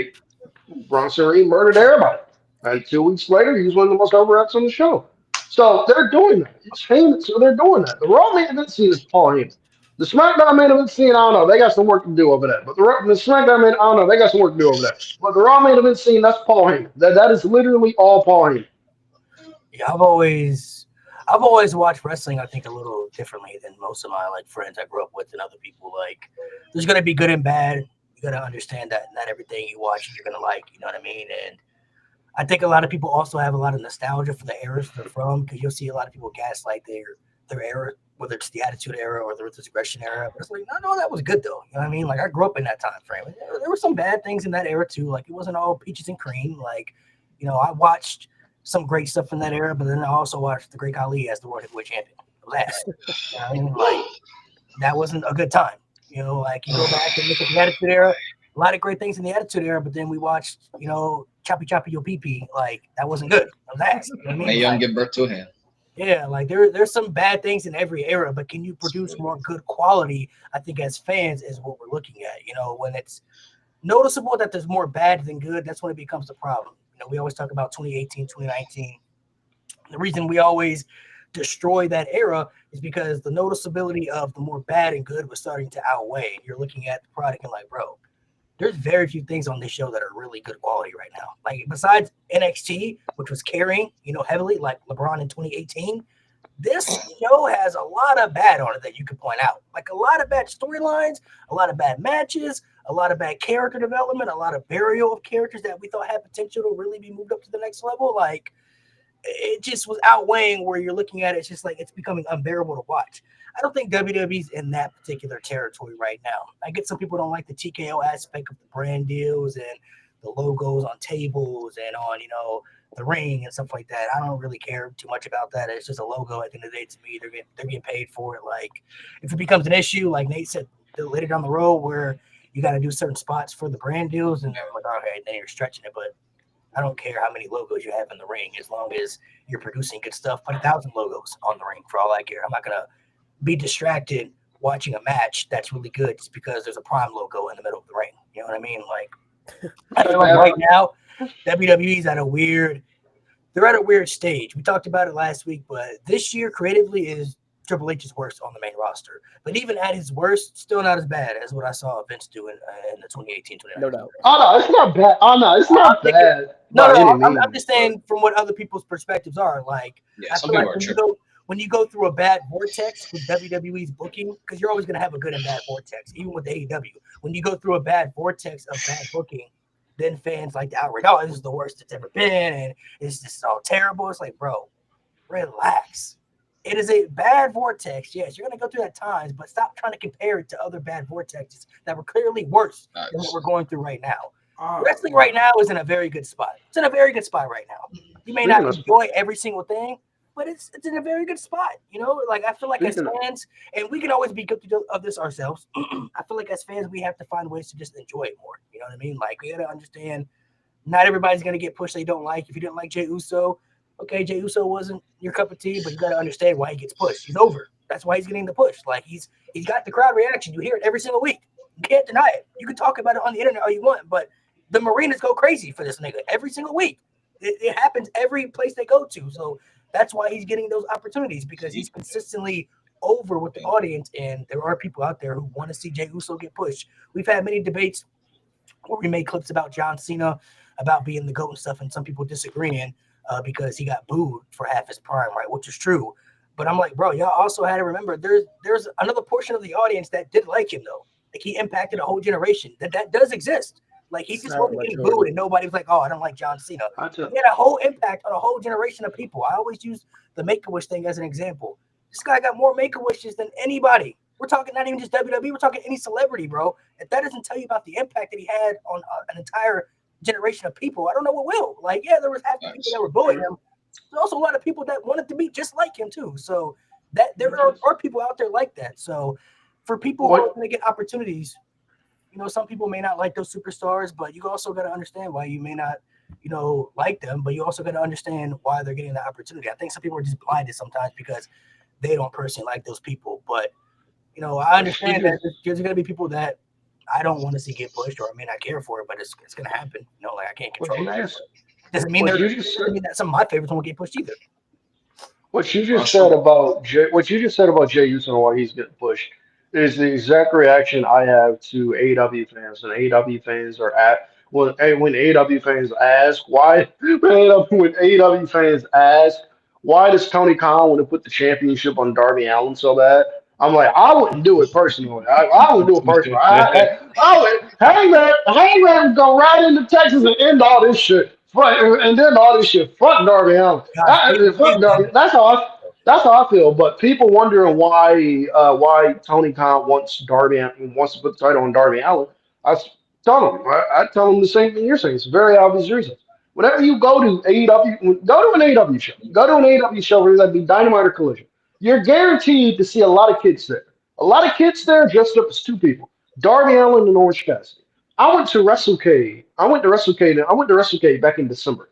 Bronson Reed murdered everybody. And 2 weeks later, he was one of the most overacts on the show. So they're doing that. It's Heyman, so they're doing that. The Raw main event scene is Paul Heyman. The SmackDown main event scene, I don't know. They got some work to do over that. But the SmackDown main, I don't know. They got some work to do over that. But the Raw main event scene, that's Paul Heyman. That is literally all Paul Heyman. Yeah, I've always watched wrestling, I think, a little differently than most of my friends I grew up with and other people. Like, there's gonna be good and bad. You gotta understand that not everything you watch you're gonna like. You know what I mean? And I think a lot of people also have a lot of nostalgia for the eras they're from, because you'll see a lot of people gaslight their era, whether it's the Attitude Era or the Ruthless Aggression Era. But it's like, no, that was good though. You know what I mean? Like, I grew up in that time frame. There were some bad things in that era too. Like, it wasn't all peaches and cream. Like, I watched some great stuff in that era, but then I also watched the Great Khali as the World Heavyweight Champion. You know what I mean? Like, that wasn't a good time. Like, you go back and look at the Attitude Era, a lot of great things in the Attitude Era, but then we watched, Choppy Choppy Yo Pee Pee. Like, that wasn't good. That was ass. You know what I mean? May Young give birth to a hand. Yeah, like there's some bad things in every era, but can you produce more good quality? I think as fans is what we're looking at. When it's noticeable that there's more bad than good, that's when it becomes a problem. We always talk about 2018, 2019. The reason we always destroy that era is because the noticeability of the more bad and good was starting to outweigh. You're looking at the product and like, bro, there's very few things on this show that are really good quality right now. Like, besides NXT, which was carrying, heavily, like LeBron in 2018, this show has a lot of bad on it that you can point out. Like, a lot of bad storylines, a lot of bad matches, a lot of bad character development, a lot of burial of characters that we thought had potential to really be moved up to the next level. Like, it just was outweighing where you're looking at it. It's just like, it's becoming unbearable to watch. I don't think WWE's in that particular territory right now. I get some people don't like the TKO aspect of the brand deals and the logos on tables and on, the ring and stuff like that. I don't really care too much about that. It's just a logo at the end of the day to me. They're getting paid for it. Like, if it becomes an issue, like Nate said later down the road, where you got to do certain spots for the brand deals, and I'm like, okay, then you're stretching it. But I don't care how many logos you have in the ring, as long as you're producing good stuff. Put 1,000 logos on the ring for all I care. I'm not gonna be distracted watching a match that's really good just because there's a Prime logo in the middle of the ring. You know what I mean? Like, I feel like right now, WWE's at a weird stage. We talked about it last week, but this year creatively is Triple H's worst on the main roster. But even at his worst, still not as bad as what I saw Vince do in the 2018-2019. No doubt. Oh, no, it's not bad. Oh, no, it's not bad. I'm just saying from what other people's perspectives are. Like, Yeah, I some feel people like are when you go through a bad vortex with WWE's booking, because you're always going to have a good and bad vortex, even with AEW. When you go through a bad vortex of bad booking, then fans like the outrage, oh, this is the worst it's ever been, and this is all terrible. It's like, bro, relax. It is a bad vortex. Yes, you're going to go through that times, but stop trying to compare it to other bad vortexes that were clearly worse than what we're going through right now. Wrestling right now is in a very good spot. It's in a very good spot right now. You may not enjoy every single thing, but it's in a very good spot. You know, like I feel like as fans, and we can always be guilty of this ourselves. I feel like as fans, we have to find ways to just enjoy it more. You know what I mean? Like we got to understand not everybody's going to get pushed they don't like. If you didn't like Jey Uso, okay, Jey Uso wasn't your cup of tea, but you got to understand why he gets pushed. He's over. That's why he's getting the push. Like he's got the crowd reaction. You hear it every single week. You can't deny it. You can talk about it on the internet all you want, but the marinas go crazy for this nigga every single week. It happens every place they go to. So that's why he's getting those opportunities because he's consistently over with the audience. And there are people out there who want to see Jey Uso get pushed. We've had many debates where we made clips about John Cena, about being the GOAT and stuff, and some people disagreeing because he got booed for half his prime, right? Which is true. But I'm like, bro, y'all also had to remember there's another portion of the audience that did like him though. Like he impacted a whole generation. That does exist. Like he just wasn't getting booed and nobody was like, oh, I don't like John Cena. He had a whole impact on a whole generation of people. I always use the Make-A-Wish thing as an example. This guy got more Make-A-Wishes than anybody. We're talking not even just WWE, we're talking any celebrity, bro. If that doesn't tell you about the impact that he had on an entire generation of people, I don't know what will. Like, yeah, there was half the people that were booing him. There's also a lot of people that wanted to be just like him too. So that there are people out there like that. So for people who are going to get opportunities, you know, some people may not like those superstars, but you also got to understand why you may not, you know, like them, but you also got to understand why they're getting the opportunity. I think some people are just blinded sometimes because they don't personally like those people. But, you know, I understand that there's going to be people that I don't want to see get pushed or I may not care for it, but it's going to happen. You know, like I can't control that. Doesn't mean that some of my favorites won't get pushed either. What you just said about Jey Uso and why he's getting pushed is the exact reaction I have to AEW fans. And AEW fans are when AEW fans ask why does Tony Khan want to put the championship on Darby Allin so bad? I'm like, I wouldn't do it personally. I wouldn't do it personally. Hangman would go right into Texas and end all this shit. And then all this shit. Fuck Darby Allin. Fuck Darby. That's how I feel. But people wondering why Tony Khan wants to put the title on Darby Allin. I tell them the same thing you're saying. It's a very obvious reason. Whenever you go to AEW, go to an AEW show. Go to an AEW show, whether that be Dynamite or Collision. You're guaranteed to see a lot of kids there. A lot of kids there dressed up as two people: Darby Allin and Orange Cassidy. I went to WrestleCade back in December.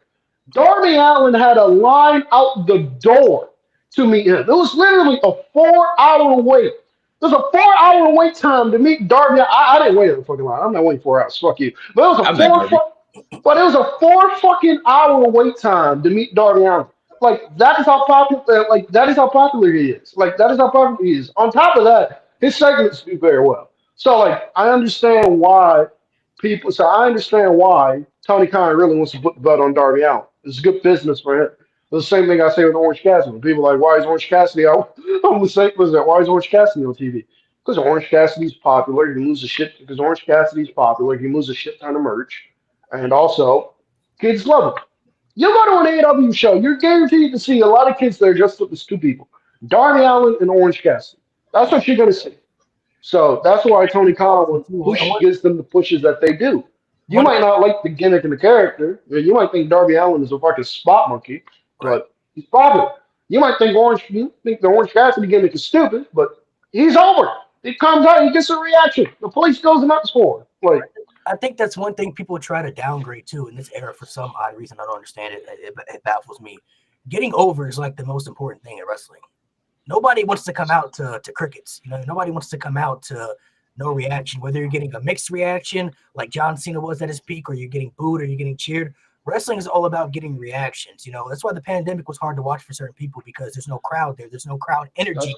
Darby Allin had a line out the door to meet him. It was literally a 4-hour wait. There's a 4-hour wait time to meet Darby. I didn't wait in the fucking line. I'm not waiting 4 hours. Fuck you. But it was a 4 fucking hour wait time to meet Darby Allin. Like that is how popular. That is how popular he is. On top of that, his segments do very well. So I understand why Tony Khan really wants to put the belt on Darby Allin. It's good business for him. The same thing I say with Orange Cassidy. When people are like, why is Orange Cassidy out? I'm the same. Why is Orange Cassidy on TV? Because Orange Cassidy's popular. He moves a shit. Because Orange Cassidy's popular. He moves a shit ton of merch, and also kids love him. You go to an AEW show, you're guaranteed to see a lot of kids there dressed up as two people: Darby Allin and Orange Cassidy. That's what you're going to see. So that's why Tony Khan gives them the pushes that they do. You might not like the gimmick and the character. You might think Darby Allin is a fucking spot monkey, but he's popular. You might think the Orange Cassidy gimmick is stupid, but he's over. It comes out, he gets a reaction. The place goes nuts for him. I think that's one thing people try to downgrade too in this era for some odd reason. I don't understand it. It baffles me. Getting over is like the most important thing in wrestling. Nobody wants to come out to crickets. You know, nobody wants to come out to no reaction, whether you're getting a mixed reaction like John Cena was at his peak, or you're getting booed or you're getting cheered. Wrestling is all about getting reactions. You know, that's why the pandemic was hard to watch for certain people, because there's no crowd there. There's no crowd energy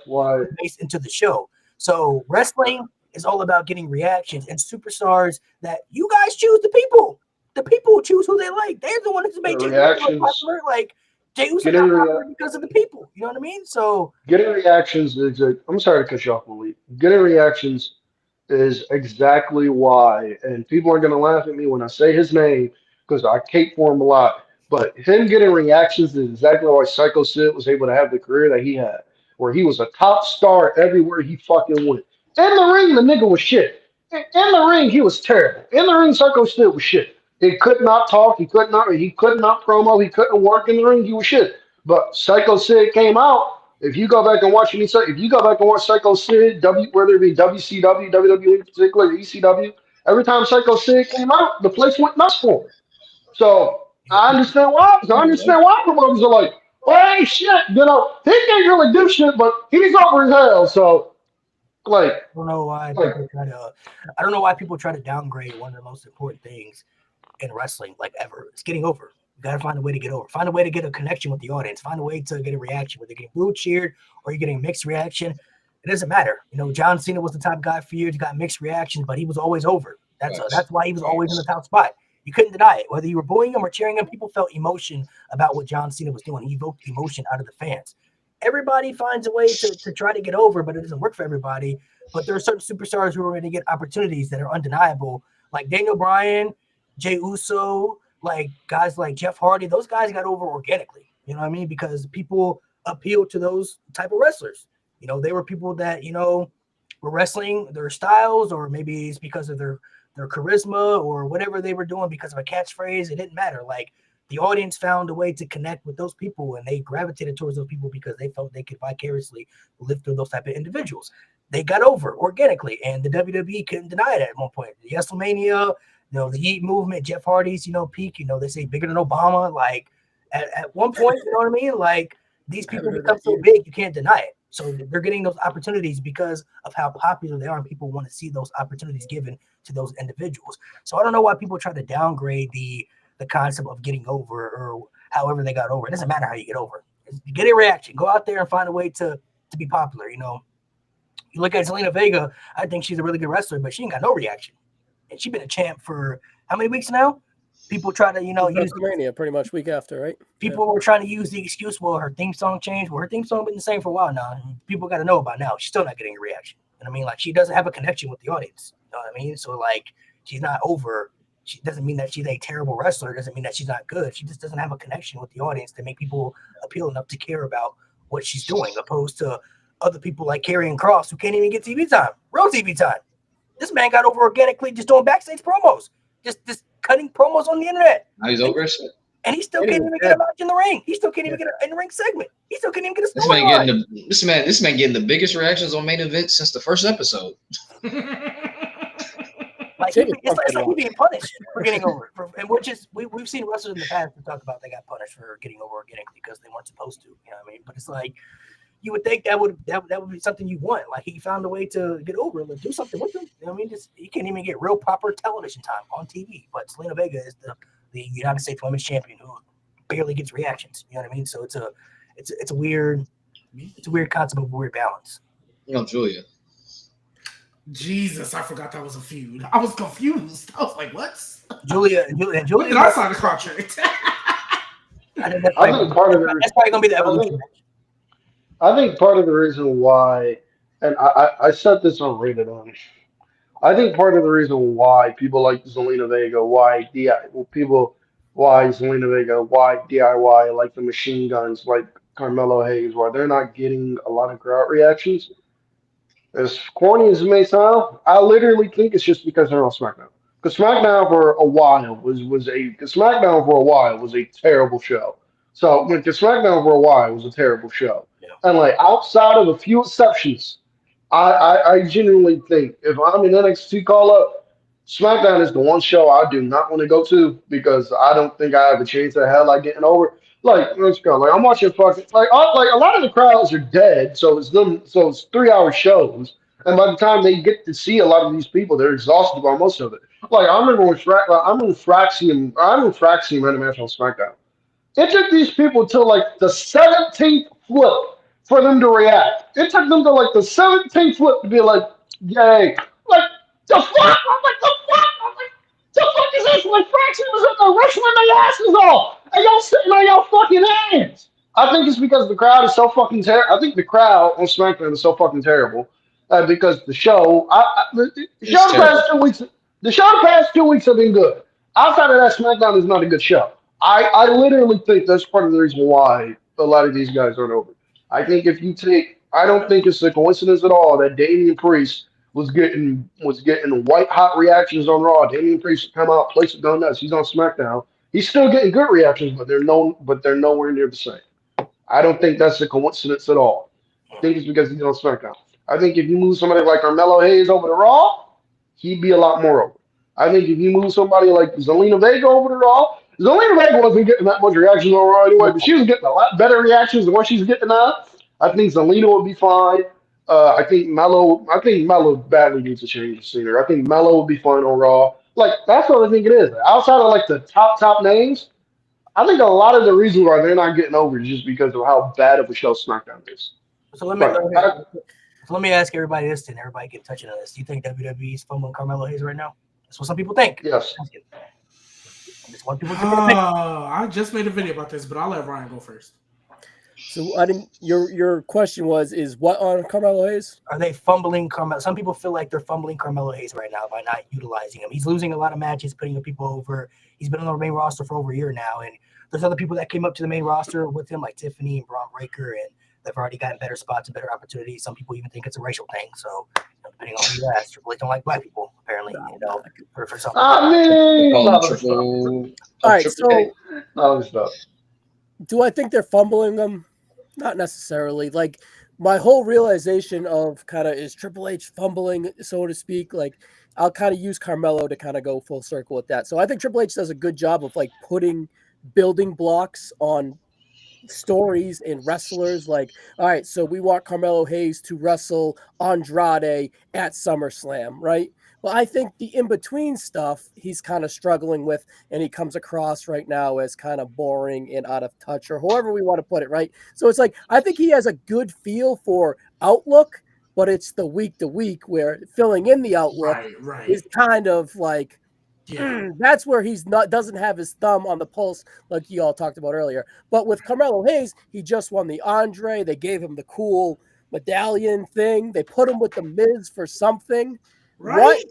based into the show. So wrestling is all about getting reactions and superstars that you guys choose. The people who choose who they like. They're the ones that make it popular. Like Jey Uso got popular because of the people. You know what I mean? So getting reactions is I'm sorry to cut you off, Malik. Getting reactions is exactly why, and people are going to laugh at me when I say his name because I cape for him a lot. But him getting reactions is exactly why Psycho Sid was able to have the career that he had. where he was a top star everywhere he fucking went. In the ring, the nigga was shit. In the ring, he was terrible. In the ring, Psycho Sid was shit. He could not talk. He could not promo. He couldn't work in the ring. He was shit. But Psycho Sid came out. If you go back and watch Psycho Sid, whether it be WCW, WWE in particular, ECW, every time Psycho Sid came out, the place went nuts for him. So I understand why. Promoters are like, well, hey, shit, he can't really do shit, but he's over as hell. So, like, I don't know why people try to downgrade one of the most important things in wrestling, like ever. It's getting over. You got to find a way to get over. Find a way to get a connection with the audience. Find a way to get a reaction, whether you're getting booed, cheered, or you're getting a mixed reaction. It doesn't matter. John Cena was the top guy for years. He got mixed reactions, but he was always over. That's why he was always in the top spot. You couldn't deny it. Whether you were booing him or cheering him, people felt emotion about what John Cena was doing. He evoked emotion out of the fans. Everybody finds a way to try to get over, but it doesn't work for everybody. But there are certain superstars who are going to get opportunities that are undeniable, like Daniel Bryan, Jey Uso, like guys like Jeff Hardy. Those guys got over organically. You know what I mean? Because people appeal to those type of wrestlers. They were people that, were wrestling their styles, or maybe it's because of their charisma or whatever they were doing because of a catchphrase. It didn't matter. Like, the audience found a way to connect with those people, and they gravitated towards those people because they felt they could vicariously live through those type of individuals. They got over organically, and the WWE couldn't deny it at one point. The Wrestlemania, the Yeet movement, Jeff Hardy's, peak, they say bigger than Obama. Like, at one point, you know what I mean? Like, these people become so big, you can't deny it. So they're getting those opportunities because of how popular they are, and people want to see those opportunities given to those individuals. So I don't know why people try to downgrade the concept of getting over, or however they got over. It doesn't matter how you get over. You get a reaction. Go out there and find a way to be popular. You look at Zelina Vega. I think she's a really good wrestler, but she ain't got no reaction. And she's been a champ for how many weeks now? People try to, use Wrestlemania pretty much week after, right? People were trying to use the excuse, well, her theme song changed. Well, her theme song been the same for a while now. People got to know about now. She's still not getting a reaction. You know what I mean? Like, she doesn't have a connection with the audience. You know what I mean? So, like, she's not over. She doesn't mean that she's a terrible wrestler. Doesn't mean that she's not good. She just doesn't have a connection with the audience to make people appeal enough to care about what she's doing, opposed to other people like Karrion Kross who can't even get TV time, real TV time. This man got over organically just doing backstage promos, just cutting promos on the internet. Now he's over shit. And he still can't even get a match in the ring. He still can't even get an in-ring segment. He still can't even get a storyline. This man getting the biggest reactions on main events since the first episode. Like, it's like he's being punished for getting over. And we've seen wrestlers in the past who talk about they got punished for getting over organically because they weren't supposed to. You know what I mean? But it's like, you would think that would be something you want. Like, he found a way to get over and do something with him. You know what I mean? He can't even get real proper television time on TV. But Zelina Vega is the United States Women's Champion who barely gets reactions. You know what I mean? So it's a weird concept of weird balance. Julia. Jesus, I forgot that was a feud. I was confused. I was like, what? Julia. When did I sign a contract? I think part of that's probably gonna be the evolution. I think part of the reason why, and I said this on Rated On, I think part of the reason why people like Zelina Vega, why Zelina Vega, why DIY, like the Machine Guns, like Carmelo Hayes, why they're not getting a lot of crowd reactions, as corny as it may sound, I literally think it's just because they're on SmackDown. Because SmackDown for a while was a terrible show. So SmackDown for a while was a terrible show. Yeah. And like, outside of a few exceptions, I genuinely think if I'm an NXT call up, SmackDown is the one show I do not want to go to because I don't think I have a chance of hell like getting over. Like, let's go. Like, I'm watching fucking like a lot of the crowds are dead, so it's 3-hour shows. And by the time they get to see a lot of these people, they're exhausted by most of it. Like, I remember when Fraxium had a match on SmackDown. It took these people till like the 17th flip for them to react. It took them to like the 17th flip to be like, yay. Like, the fuck? I'm like, the fuck? I'm like, the fuck is this? Like, Fraxium was up there wrestling their asses off. And y'all sitting on y'all fucking hands. I think it's because the crowd is so fucking terrible. I think the crowd on SmackDown is so fucking terrible. Because the show, the past 2 weeks have been good. Outside of that, SmackDown is not a good show. I literally think that's part of the reason why a lot of these guys aren't over. I think if you take I don't think it's a coincidence at all that Damian Priest was getting white hot reactions on Raw. Damian Priest come out, place it, go nuts. He's on SmackDown. He's still getting good reactions, but they're nowhere near the same. I don't think that's a coincidence at all. I think it's because he's on SmackDown. I think if you move somebody like Carmelo Hayes over to Raw, he'd be a lot more over. I think if you move somebody like Zelina Vega over to Raw, Zelina Vega wasn't getting that much reaction on Raw anyway, but she was getting a lot better reactions than what she's getting now. I think Zelina would be fine. I think Melo badly needs to change the scenery. I think Melo would be fine on Raw. Like that's what I think it is. Outside of like the top names, I think a lot of the reason why they're not getting over is just because of how bad of a show SmackDown is. So let me ask everybody this, and everybody can touch on this. Do you think WWE is fumbling Carmelo Hayes right now? That's what some people think. Yes. That's what people I just made a video about this, but I'll let Ryan go first. So I didn't. Your question is what on Carmelo Hayes? Are they fumbling Carmelo? Some people feel like they're fumbling Carmelo Hayes right now by not utilizing him. He's losing a lot of matches, putting people over. He's been on the main roster for over a year now, and there's other people that came up to the main roster with him, like Tiffany and Braun Breaker, and they've already gotten better spots and better opportunities. Some people even think it's a racial thing. So depending on who you ask, Triple H don't like black people apparently. For something. All right, so do I think they're fumbling them? Not necessarily. Like my whole realization of kind of is Triple H fumbling, so to speak. Like I'll kind of use Carmelo to kind of go full circle with that. So I think Triple H does a good job of like putting building blocks on stories and wrestlers. Like, all right, so we want Carmelo Hayes to wrestle Andrade at SummerSlam, right? Well, I think the in-between stuff he's kind of struggling with, and he comes across right now as kind of boring and out of touch, or however we want to put it, right? So it's like, I think he has a good feel for Outlook, but it's the week-to-week where filling in the Outlook is kind of like, that's where doesn't have his thumb on the pulse like you all talked about earlier. But with Carmelo Hayes, he just won the Andre. They gave him the cool medallion thing. They put him with the Miz for something. Right? What?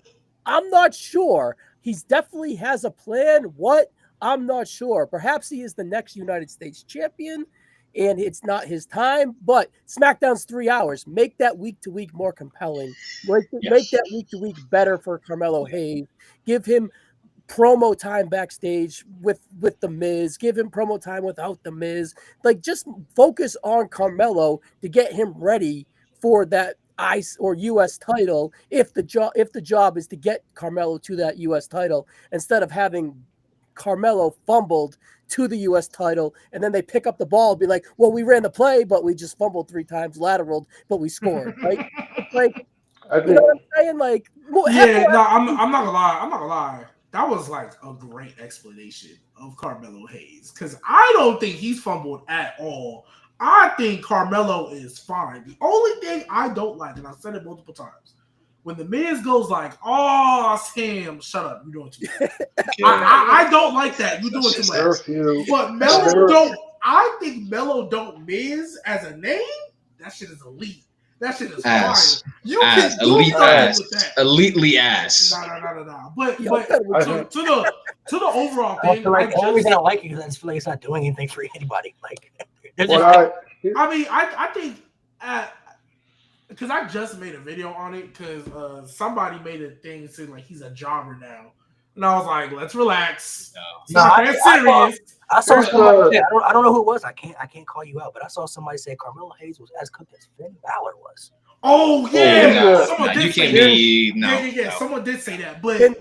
I'm not sure. He's definitely has a plan. What? I'm not sure. Perhaps he is the next United States champion, and it's not his time. But SmackDown's 3 hours. Make that week-to-week more compelling. Make that week-to-week better for Carmelo Hayes. Give him promo time backstage with the Miz. Give him promo time without the Miz. Like, just focus on Carmelo to get him ready for that ICE or US title if the job is to get Carmelo to that US title, instead of having Carmelo fumbled to the US title and then they pick up the ball and be like, well, we ran the play, but we just fumbled 3 times, lateraled, but we scored, right? It's like, you know what I'm saying? Like, I'm not gonna lie. That was like a great explanation of Carmelo Hayes, because I don't think he's fumbled at all. I think Carmelo is fine. The only thing I don't like, and I've said it multiple times, when the Miz goes like, "Oh, Sam, shut up, you're doing too much." I don't like that. You're doing too much. But Melo don't. I think Melo don't Miz as a name. That shit is elite. That shit is fire. You can do elite something with that. Elitely ass. No. But to the overall thing, the only reason I like it is I just feel like it's not doing anything for anybody. Like, I think because I just made a video on it because somebody made a thing saying like he's a jobber now, and I was like, let's relax. Serious. I saw somebody say, I don't know who it was. I can't call you out, but I saw somebody say Carmelo Hayes was as cooked as Finn Balor was. Oh yeah, someone did say that. Yeah. Someone did say that, but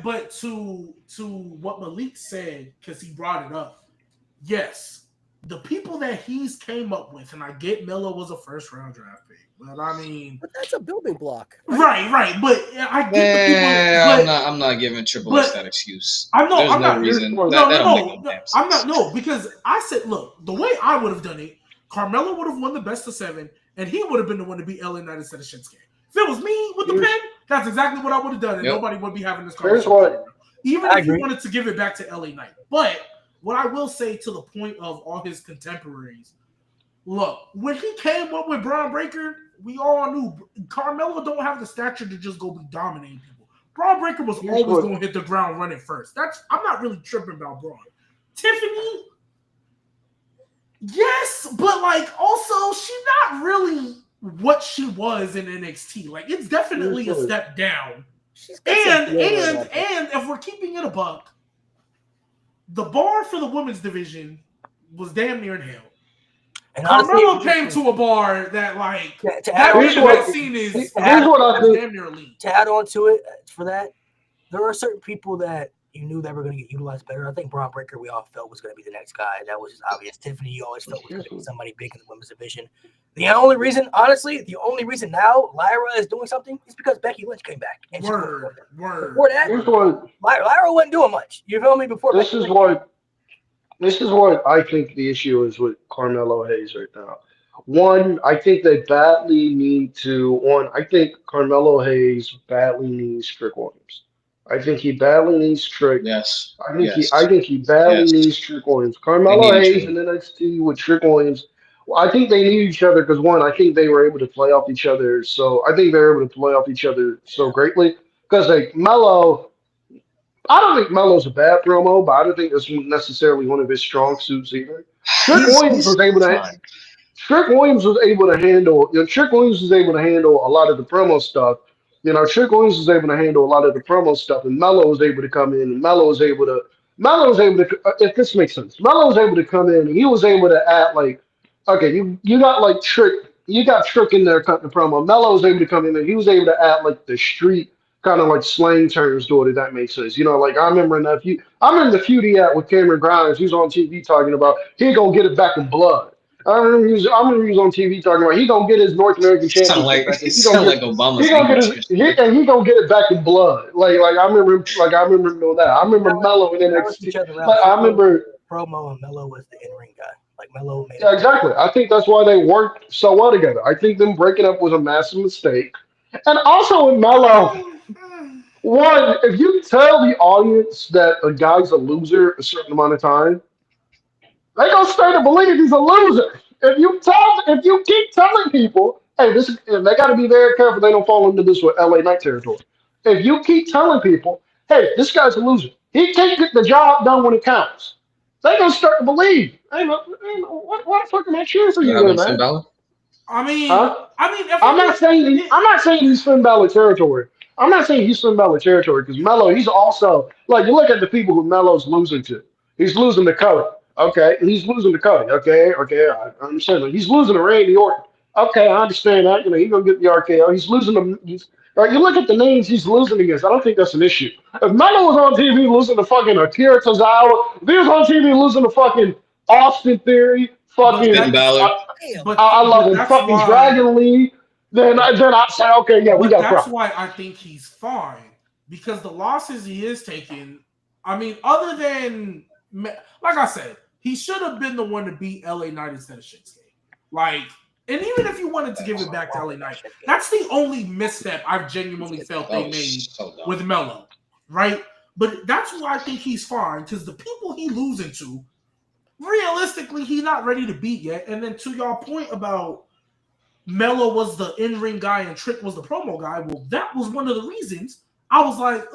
but to what Malik said, because he brought it up. Yes, the people that he's came up with, and I get Melo was a first round draft pick, but I mean, but that's a building block. Right. But I get the people. I'm not giving Triple H that excuse. I'm not. Because I said, look, the way I would have done it, Carmelo would have won the best of 7, and he would have been the one to beat LA Knight instead of Shinsuke. If it was me with the pen, that's exactly what I would have done, and nobody would be having this conversation. Even if you wanted to give it back to LA Knight. But what I will say, to the point of all his contemporaries, look, when he came up with Braun Breaker, we all knew Carmelo don't have the stature to just go be dominating people. Braun Breaker was always going to hit the ground running first. I'm not really tripping about Braun. Tiffany, Yes, but like also she's not really what she was in NXT. Like it's definitely a step down. And if we're keeping it a buck, the bar for the women's division was damn near in hell. And Carmelo came to a bar that like that scene is damn near elite. To add on to it for that, there are certain people that you knew that were going to get utilized better. I think Braun Breaker, we all felt was going to be the next guy. That was just obvious. Tiffany, you always felt was going to be somebody big in the women's division. The only reason now Lyra is doing something is because Becky Lynch came back. And word. Before that, Lyra wasn't doing much. You feel me? Before this is what I think the issue is with Carmelo Hayes right now. One, I think they badly need to. I think Carmelo Hayes badly needs Trick Williams. I think he badly needs Trick. Yes. I think he badly needs Trick Williams. Carmelo Hayes in NXT with Trick Williams. Well, I think they need each other because one, I think they were able to play off each other. So I think they were able to play off each other so greatly because like Melo. I don't think Melo's a bad promo, but I don't think it's necessarily one of his strong suits either. Trick Williams was able to handle. Trick Williams was able to handle a lot of the promo stuff. Trick Williams was able to handle a lot of the promo stuff, and Melo was able to come in, and Melo was able to. If this makes sense, Melo was able to come in, and he was able to act like, okay, you got like Trick, you got Trick in there cutting the promo. Melo was able to come in, and he was able to act like the street kind of like slang terms to it, if that makes sense. Like I remember the feud he had with Cameron Grimes. He was on TV talking about he gonna get it back in blood. I remember he was on TV talking about he gonna get his North American championship back. He gonna get it back in blood. Like I remember doing that. I remember Melo in NXT. I remember promo and Melo was the in-ring guy. Like Melo made exactly. I think that's why they worked so well together. I think them breaking up was a massive mistake. And also with Melo, one, if you tell the audience that a guy's a loser a certain amount of time, they gonna start to believe he's a loser. If you keep telling people, hey, they gotta be very careful they don't fall into this with LA Knight territory. If you keep telling people, hey, this guy's a loser, he can't get the job done when it counts, they gonna start to believe. Hey, what the fuck am I cheering for you, man? I'm not saying he's Finn Balor territory. I'm not saying he's Finn Balor territory because Melo, he's also like you look at the people who Melo's losing to. He's losing to Cody. Okay, he's losing to Cody. Okay, I understand. He's losing to Randy Orton. Okay, I understand that. He's gonna get the RKO. He's losing to. Right, you look at the names he's losing against. I don't think that's an issue. If Melo was on TV losing to fucking Akira Tozawa, if he was on TV losing to fucking Austin Theory, fucking Finn Balor. I love him. Fucking Dragon Lee. Then I say, okay, yeah, we got. That's why I think he's fine because the losses he is taking. I mean, other than like I said, he should have been the one to beat LA Knight instead of Shinsuke. Like, and even if you wanted to give it back to LA Knight, that's the only misstep I've genuinely felt they made with Melo, right? But that's why I think he's fine because the people he losing to, realistically, he's not ready to beat yet. And then to your point about Melo was the in-ring guy and Trick was the promo guy. Well, that was one of the reasons I was like,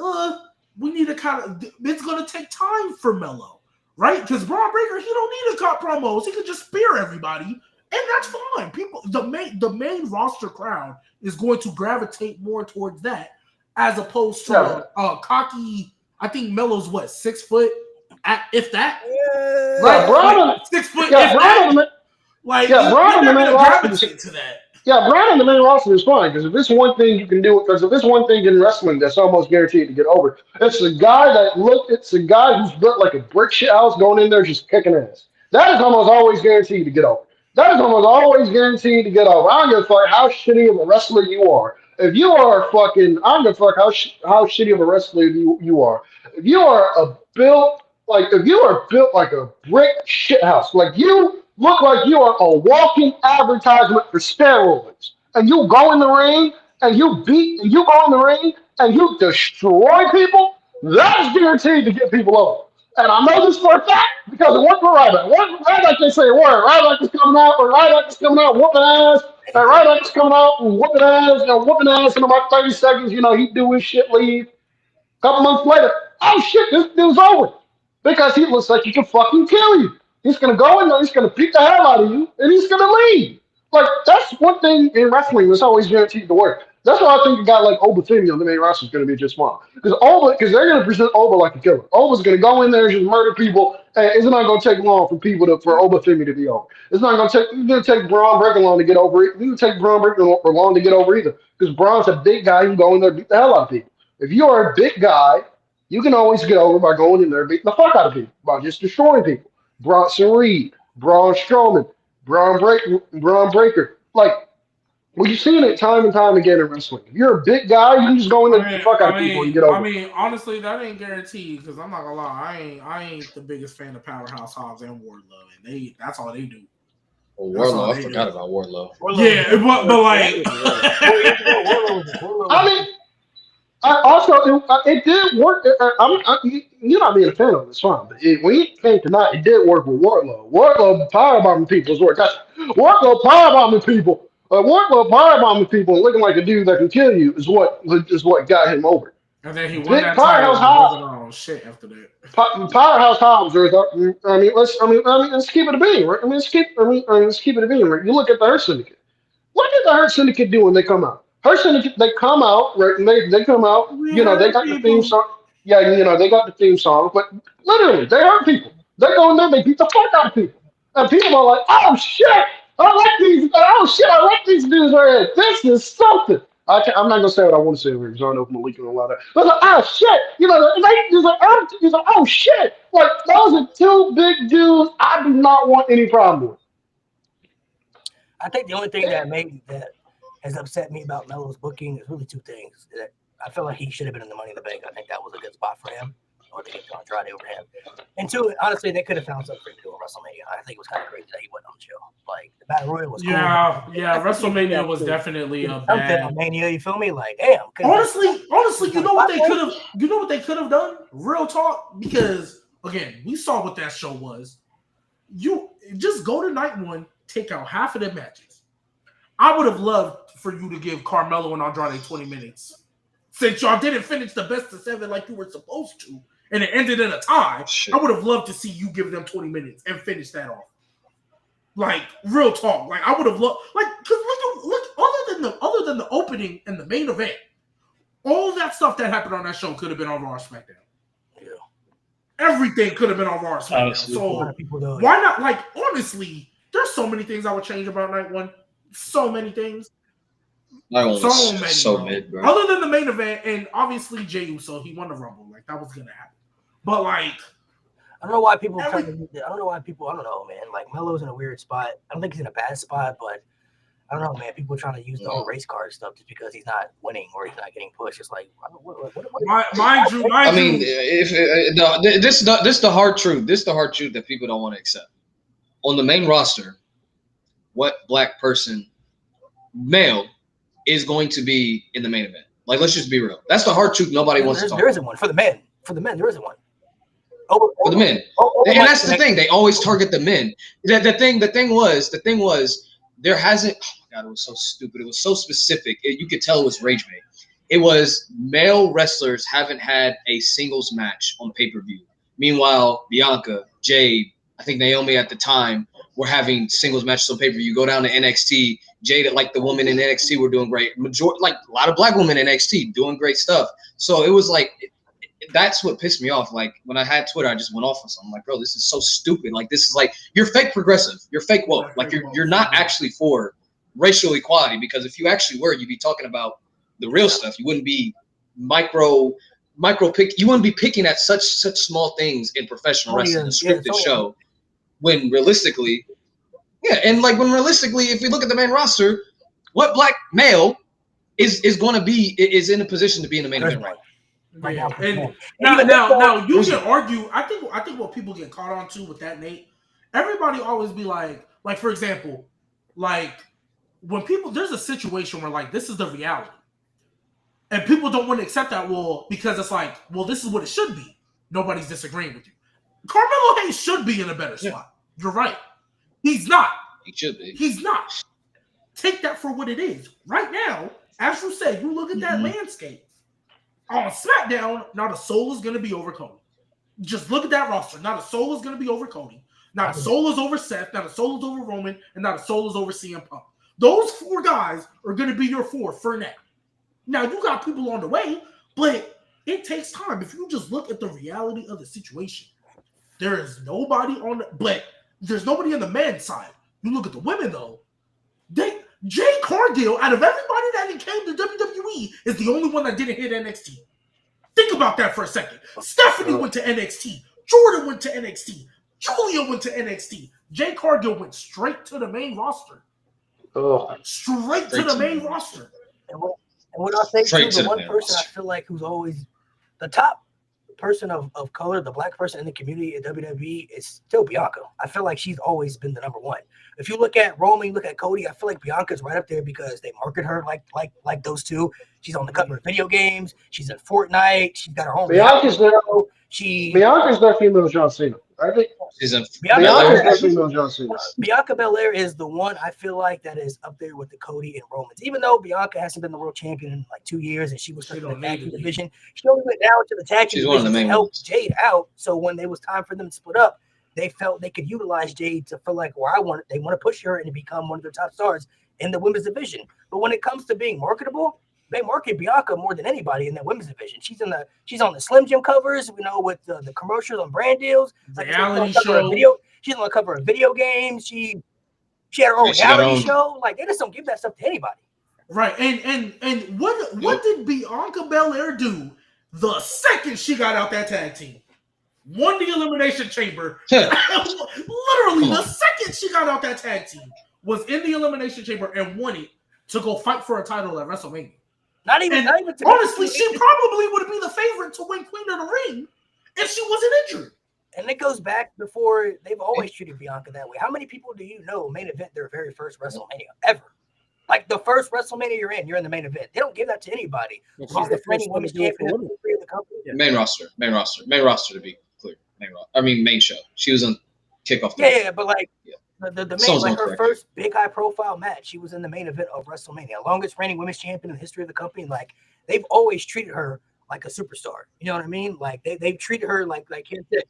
we need to it's going to take time for Melo, right? Because Braun Breaker, he don't need to cut promos. He could just spear everybody, and that's fine. The main roster crowd is going to gravitate more towards that as opposed to a cocky, I think Melo's 6 foot, if that? Right, Braun, 6 foot, Braun, Braun in the main roster to that. Yeah, Braun in the main roster is fine because if it's one thing you can do, because if it's one thing in wrestling that's almost guaranteed to get over, it's a guy who's built like a brick shit house going in there just kicking ass. That is almost always guaranteed to get over. I don't give a fuck how shitty of a wrestler you are. If you are fucking, I don't give a fuck how shitty of a wrestler you are. If you are built like a brick shit house, like you look like you are a walking advertisement for steroids, and you go in the ring and you destroy people, that's guaranteed to get people over. And I know this for a fact because it worked for Ryback. Ryback can say a word. Ryback is coming out whooping ass. And Ryback is coming out and whooping ass in about 30 seconds. He'd do his shit, leave. A couple months later, oh shit, this dude's over. Because he looks like he can fucking kill you. He's going to go in there, he's going to beat the hell out of you, and he's going to leave. Like, that's one thing in wrestling that's always guaranteed to work. That's why I think a guy like Oba Femi on the main roster is going to be just fine. Because they're going to present Oba like a killer. Oba's going to go in there and just murder people, and it's not going to take long for Oba Femi to be over. It's going to take Braun Breaker long to get over it. It's going to take Braun Breaker long to get over either. Because Braun's a big guy who can go in there and beat the hell out of people. If you are a big guy, you can always get over by going in there and beating the fuck out of people, by just destroying people. Bronson Reed, Braun Strowman, Braun Breaker. Like, well, you've seen it time and time again in wrestling. If you're a big guy, you can just go in there and beat the fuck out of people and get over. I mean, honestly, that ain't guaranteed because I'm not gonna lie, I ain't the biggest fan of Powerhouse Hobbs and Wardlow, and that's all they do. Well, Wardlow, I forgot about Wardlow. Yeah, but like, I mean. It did work. You're not being a fan of it, it's fine. But when it came tonight, it did work with Wardlow. Wardlow powerbombing people is what got you. Wardlow powerbombing people. Wardlow powerbombing people and looking like a dude that can kill you is what got him over. And then he won that Powerhouse Hobbs. Shit after that. Powerhouse Hobbs. Let's keep it a bean, right? Let's keep it a bean, right? You look at the Hurt Syndicate. What did the Hurt Syndicate do when they come out? Hurt Syndicate, they come out, right? And they come out, they got the theme song. Yeah, they got the theme song, but literally, they hurt people. They go in there, they beat the fuck out of people. And people are like, oh shit, I like these dudes right here. This is something. I'm not gonna say what I want to say because I don't know if Malik can allow that. But like, oh shit, he's like, oh shit. Like, those are two big dudes I do not want any problem with. I think the only thing that has upset me about Melo's booking is really two things. That I feel like he should have been in the Money in the Bank. I think that was a good spot for him, or they get Andrade over him. And two, honestly, they could have found something for him to do in WrestleMania. I think it was kind of crazy that he wasn't on the show. Like the Battle Royal was cool. Yeah, WrestleMania was definitely a bad Mania. You feel me? Like, damn. Honestly, you know what they could have done? Real talk, because again, we saw what that show was. You just go to night one, take out half of the matches. I would have loved for you to give Carmelo and Andrade 20 minutes. Since y'all didn't finish the best of 7 like you were supposed to, and it ended in a tie, I would have loved to see you give them 20 minutes and finish that off. Like, real talk. Like, I would have loved, like, because look, other than the opening and the main event, all that stuff that happened on that show could have been on Raw or SmackDown. Yeah. Everything could have been on Raw or SmackDown. So, why not, like, honestly, there's so many things I would change about night one. So many things. So many, bro. Other than the main event, and obviously Jey Uso, he won the Rumble. Like, that was gonna happen. But like, I don't know why people. I don't know, man. Like, Melo's in a weird spot. I don't think he's in a bad spot, but I don't know, man. People trying to use the whole race card stuff just because he's not winning or he's not getting pushed. It's like, mind you. I mean, this is the hard truth. This is the hard truth that people don't want to accept. On the main roster, what black person, male, is going to be in the main event? Like, let's just be real. That's the hard truth nobody wants to talk about. There isn't one. For the men, there isn't one. For the men. And that's the thing. They always target the men. The thing was, there hasn't, oh my God, it was so stupid. It was so specific. You could tell it was rage bait. It was male wrestlers haven't had a singles match on pay-per-view. Meanwhile, Bianca, Jade, I think Naomi at the time, were having singles matches on pay-per-view. Go down to NXT. Jade, like the women in NXT, were doing great. Like a lot of black women in NXT doing great stuff. So it was like, that's what pissed me off. Like, when I had Twitter, I just went off on something. I'm like, bro, this is so stupid. Like, this is like, you're fake progressive. You're fake woke. Like, you're not actually for racial equality, because if you actually were, you'd be talking about the real stuff. You wouldn't be micro pick. You wouldn't be picking at such small things in professional wrestling, a scripted show. When realistically, if you look at the main roster, what black male is going to be in a position to be in the main event right now? And now you can argue. I think what people get caught on too with that, Nate. Everybody always be like for example, like when there's a situation where like this is the reality, and people don't want to accept that. Well, because it's like, well, this is what it should be. Nobody's disagreeing with you. Carmelo Hayes should be in a better spot. You're right. He's not. He should be. He's not. Take that for what it is. Right now, as you said, you look at that landscape. On SmackDown, not a soul is going to be over Cody. Just look at that roster. Not a soul is going to be over Cody. Not a soul is over Seth, not a soul is over Roman, and not a soul is over CM Punk. Those 4 guys are going to be your 4 for now. Now, you got people on the way, but it takes time. If you just look at the reality of the situation, there is nobody but there's nobody on the men's side. You look at the women, though. Jay Cargill, out of everybody that came to WWE, is the only one that didn't hit NXT. Think about that for a second. Stephanie went to NXT. Jordan went to NXT. Julia went to NXT. Jay Cargill went straight to the main roster. Straight to the main roster. And what I'll say too, the one person I feel like who's always the top person of color, the black person in the community at WWE is still Bianca. I feel like she's always been the number one. If you look at Roman, you look at Cody, I feel like Bianca's right up there because they market her like those two. She's on the cover of video games. She's in Fortnite. She's got her own. Bianca's their female John Cena. I think she's in Bianca's their female John Cena. Bianca Belair is the one I feel like that is up there with the Cody and Romans. Even though Bianca hasn't been the world champion in like 2 years and she was stuck in the tag team division, she only went down to the tag team division to help Jade out. So when it was time for them to split up, they felt they could utilize Jade to feel like, they want to push her and to become one of their top stars in the women's division. But when it comes to being marketable, they market Bianca more than anybody in that women's division. She's on the Slim Jim covers, with the commercials on brand deals. Reality show. She's on the cover of video games. She had her own reality show. Like, they just don't give that stuff to anybody. Right. And what did Bianca Belair do the second she got out that tag team? Won the Elimination Chamber. Literally, the second she got out that tag team was in the Elimination Chamber and won it to go fight for a title at WrestleMania. Not even honestly, she probably would be the favorite to win Queen of the Ring if she wasn't injured. And it goes back before. They've always treated Bianca that way. How many people do you know main event their very first WrestleMania ever? Like the first WrestleMania you're in the main event. They don't give that to anybody. Well, she's the first women's champion in the history of the company. Yeah. Main roster to be clear. Main show. She was on kickoff. Yeah, but like the main, like her first big high profile match, she was in the main event of WrestleMania, longest reigning women's champion in the history of the company. Like they've always treated her like a superstar. You know what I mean? Like they've treated her like Cam said.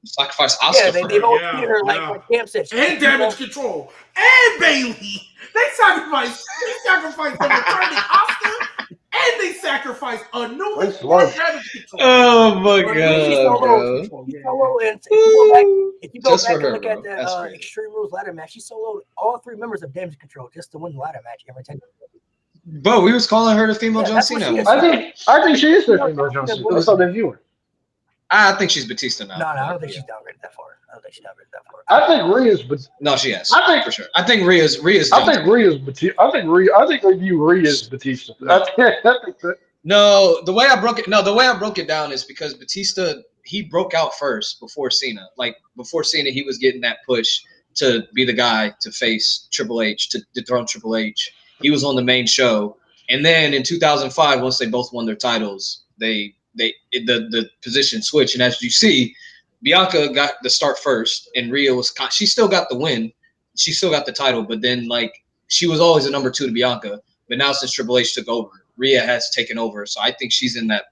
Sacrifice Oscar. Yeah, they've always treated her like Cam said. And Damage Control and Bailey. They sacrificed them returning Oscar. And they sacrificed a new Damage Control. Oh my god! If you go back and look at the Extreme Rules ladder match, she soloed all 3 members of Damage Control just to win the ladder match every time. Bro, we was calling her the female John Cena. I think she is the female John Cena. That's how they view her. I think she's Batista now. No, I don't think she's downgraded that far. I think Rhea's. No, she has. I think for sure. I think Rhea's. I think Rhea's Batista. I think they view Rhea as Batista. I think that. No, the way I broke it down is because Batista, he broke out first before Cena. Like before Cena, he was getting that push to be the guy to face Triple H, to dethrone Triple H. He was on the main show, and then in 2005, once they both won their titles, the position switched, and as you see, Bianca got the start first, and Rhea she still got the win, she still got the title, but then like she was always a number 2 to Bianca, but now since Triple H took over, Rhea has taken over, so I think she's in that.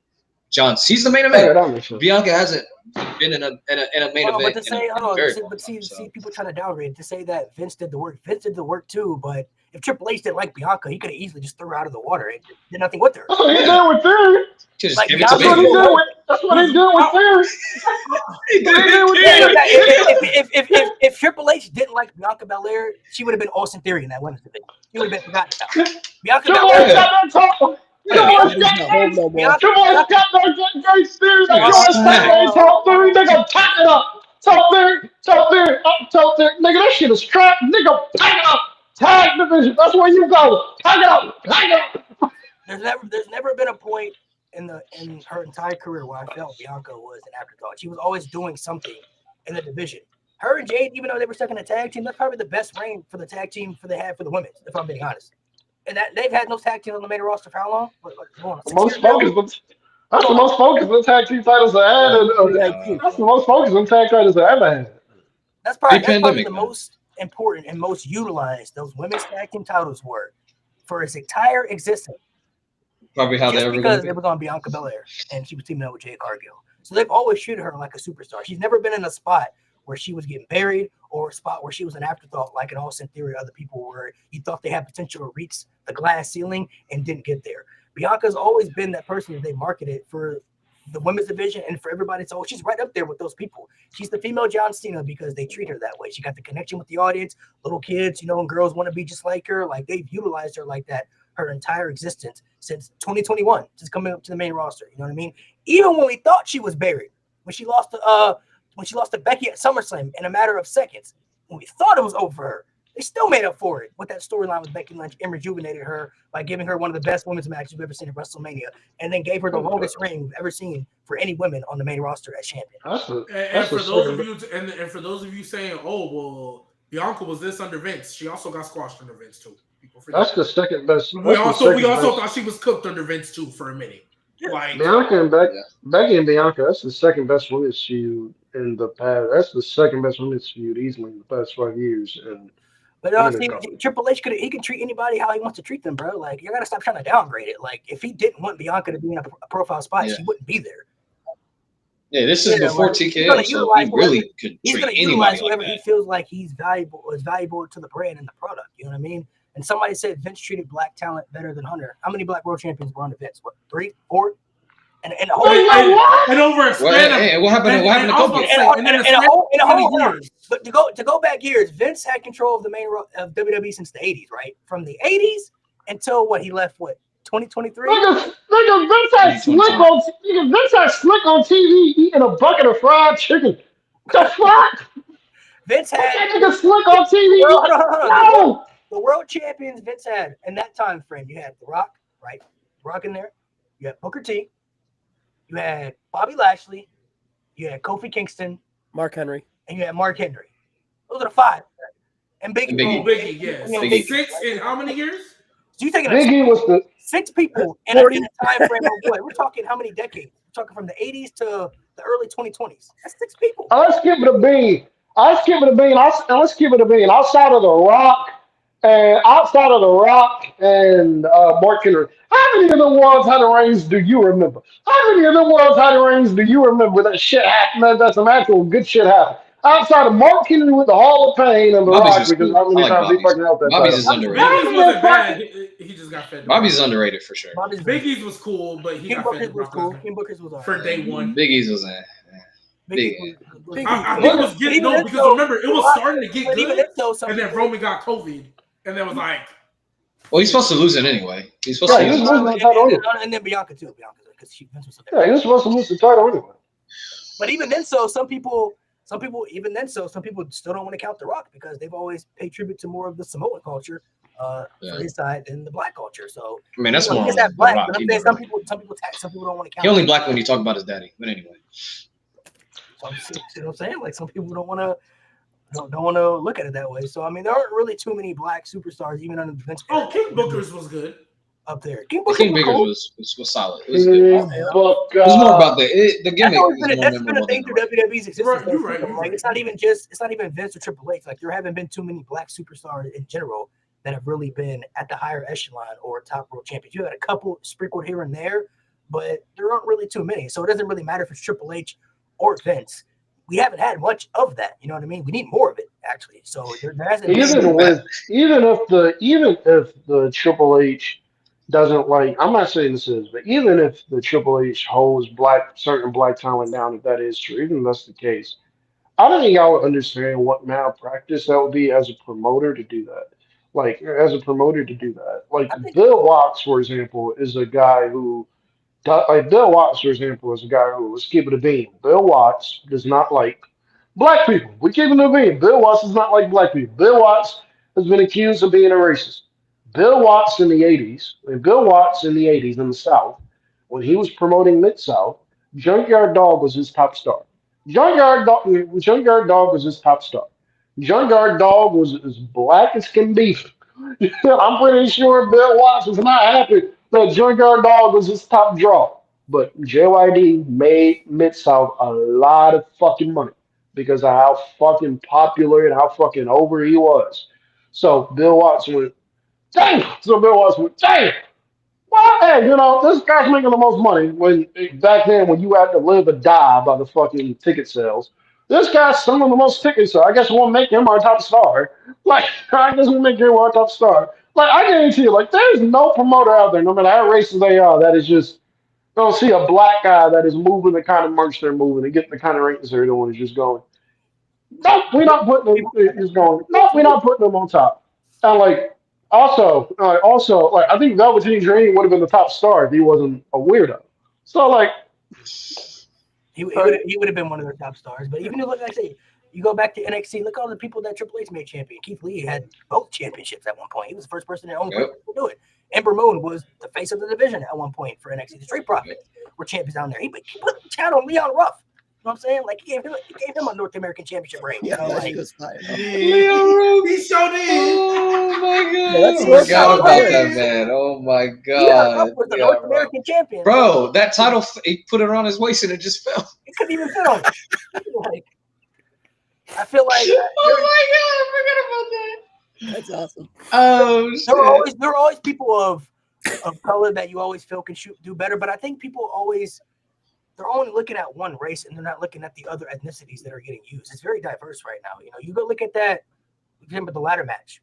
She's the main event. Bianca hasn't been in a main event. But to say, see, people trying to downgrade to say that Vince did the work. Vince did the work too, but if Triple H didn't like Bianca, he could have easily just threw her out of the water. It did nothing with her. That's what he did with Theory. Like, that's what he did with Theory. If Triple H didn't like Bianca Belair, she would have been Austin Theory in that women's division. He would have been forgotten about. Bianca Belair. Triple H got that great Theory. They gonna pack it up. Talk Theory. Nigga, that shit is crap. Nigga, pack it up. Tag division. That's where you go. Pack it up. There's never been a point in her entire career where I felt Bianca was an afterthought. She was always doing something in the division. Her and Jade, even though they were stuck in a tag team, that's probably the best reign for the tag team they had for the women, if I'm being honest. And that they've had no tag teams on the main roster for how long? That's the most focused on tag team titles I had. That's the most focused on tag titles I ever had. That's probably the most important and most utilized those women's tag team titles were for its entire existence. Probably how they ever because it was on Bianca Belair and she was teaming up with Jade Cargill. So they've always treated her like a superstar. She's never been in a spot where she was getting buried, or a spot where she was an afterthought, like in Austin Theory, other people where you thought they had potential to reach the glass ceiling and didn't get there. Bianca's always been that person that they marketed for the women's division and for everybody. So she's right up there with those people. She's the female John Cena because they treat her that way. She got the connection with the audience, little kids, and girls want to be just like her. Like, they've utilized her like that her entire existence since 2021, since coming up to the main roster. You know what I mean? Even when we thought she was buried, when she lost to Becky at SummerSlam in a matter of seconds, when we thought it was over for her, they still made up for it with that storyline with Becky Lynch and rejuvenated her by giving her one of the best women's matches we've ever seen at WrestleMania, and then gave her the longest reign we've ever seen for any women on the main roster as champion. And for those of you saying, "Oh, well, Bianca was this under Vince," she also got squashed under Vince too. That's the second best. We also thought she was cooked under Vince too for a minute. Like Bianca and Becky and Bianca, that's the second best women's feud in the past. That's the second best women's feud easily in the past 5 years. But Triple H he can treat anybody how he wants to treat them, bro. Like, you gotta stop trying to downgrade it. Like, if he didn't want Bianca to be in a profile spot, she wouldn't be there. Yeah, this is before TKO, so he really could treat anybody whoever like he feels like is valuable to the brand and the product. You know what I mean? And somebody said Vince treated black talent better than Hunter. How many black world champions were on the Vince? What, 3, 4? And the whole and over a span what happened to Kobe? In a whole years. But to go back years, Vince had control of the main of WWE since the 80s, right? From the 80s until he left 2023. Vince had Slick on TV eating a bucket of fried chicken. The fuck? Vince had that Slick on TV. No. The world champions Vince had in that time frame, you had The Rock, right? The Rock in there. You had Booker T. You had Bobby Lashley. You had Kofi Kingston. Mark Henry. And you had Mark Henry. Those are the 5. And Biggie. Biggie, yes. 6 in how many years? So you're taking Biggie was the 6 people in a time frame of what? We're talking how many decades? We're talking from the 80s to the early 2020s. That's 6 people. Let's give it a bean. Let's give it a bean. Outside of The Rock and Mark Henry, how many of the world title reigns do you remember? How many of the world title reigns do you remember that shit happened? That's some actual good shit happened. Outside of Mark Henry with the Hall of Pain and The Rock, because how many times he fucking helped that? Bobby's is underrated. Bobby's wasn't bad. He just got fed. Bobby's underrated for sure. Biggie's was cool, but he got fed. King Booker's was for day one. Biggie's was I think it was getting because remember it was starting to get good, and then Roman got COVID, and then was like, well, he's supposed to lose it anyway. He's supposed to lose it. And then Bianca too, because he was supposed to lose the title anyway. But even then, some people still don't want to count The Rock because they've always paid tribute to more of the Samoan culture for his side than the black culture. So I mean, that's more that black. But I'm saying some people don't want to count. He only black when you talk about his daddy. But anyway. So you know what I'm saying? Like, some people don't want to look at it that way. So I mean, there aren't really too many black superstars even under the Vince. Oh, King Booker's was good up there. King Booker's was solid. It was good. It was more about the gimmick. That's been a thing through WWE's existence. You're right. Like, it's not even Vince or Triple H. Like, there haven't been too many black superstars in general that have really been at the higher echelon or top world champions. You had a couple sprinkled here and there, but there aren't really too many. So it doesn't really matter if it's Triple H or Vince. We haven't had much of that. You know what I mean? We need more of it, actually. So there hasn't even if the Triple H doesn't like, I'm not saying this is, but even if the Triple H holds certain black talent down, if that is true, even if that's the case, I don't think y'all would understand what malpractice that would be as a promoter to do that. Like, Bill Watts, for example, is a guy who. Bill Watts, for example, is a guy who was keeping a beam. Bill Watts does not like black people. We keep it a beam. Bill Watts does not like black people. Bill Watts has been accused of being a racist. Bill Watts in the 80s in the South, when he was promoting Mid-South, Junkyard Dog was his top star. Junkyard Dog was his top star. Junkyard Dog was as black as can be. I'm pretty sure Bill Watts was not happy that Junkyard Dog was his top draw. But JYD made Mid-South a lot of fucking money because of how fucking popular and how fucking over he was. So Bill Watts went, dang! Well, hey, this guy's making the most money back then when you had to live or die by the fucking ticket sales. This guy's selling the most tickets, so I guess we'll make him our top star. Like, I guess we'll make him our top star. Like, I guarantee you, like, there's no promoter out there, no matter how racist they are, that is just don't see a black guy that is moving the kind of merch they're moving and getting the kind of ratings they're doing is just going. Nope, we're not putting them. Is going. Nope, we're not putting them on top. And like, also, like, I think Velveteen Dream would have been the top star if he wasn't a weirdo. So like, he would have been one of their top stars. But even if, like I say, you go back to NXT, look at all the people that Triple H made champion. Keith Lee had both championships at one point. He was the first person to do it. Ember Moon was the face of the division at one point for NXT. The Street Profits were champions down there. He put the chat on Leon Ruff. You know what I'm saying? Like, he gave him a North American Championship reign. You know, like, he showed in. Oh my god! Yeah, I forgot about that, man. Oh my god! Ruff was the North American champion. Bro, that title, he put it on his waist and it just fell. It couldn't even fit on him. Like, I feel like oh my god! I forgot about that. That's awesome. Oh shit! There are always people of color that you always feel can do better, but I think people they're only looking at one race and they're not looking at the other ethnicities that are getting used. It's very diverse right now. You know, you go look at that. Remember the ladder match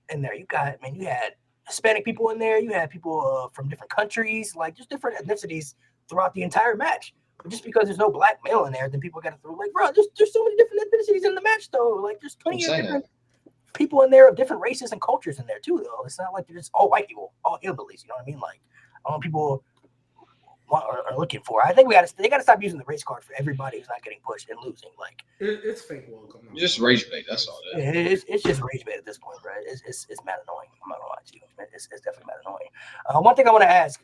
in there. You had Hispanic people in there. You had people from different countries, like just different ethnicities throughout the entire match. But just because there's no black male in there, then people got to throw like, bro, there's so many different ethnicities in the match though. Like there's plenty of different people in there of different races and cultures in there too, though. It's not like they're just all white people, all hillbillies. You know what I mean? Like, I don't know people are looking for. I think they got to stop using the race card for everybody who's not getting pushed and losing. Like, it's fake welcome. Just rage bait. That's all. It's just rage bait at this point, right? It's mad annoying. I'm not gonna lie to you. It's definitely mad annoying. One thing I want to ask: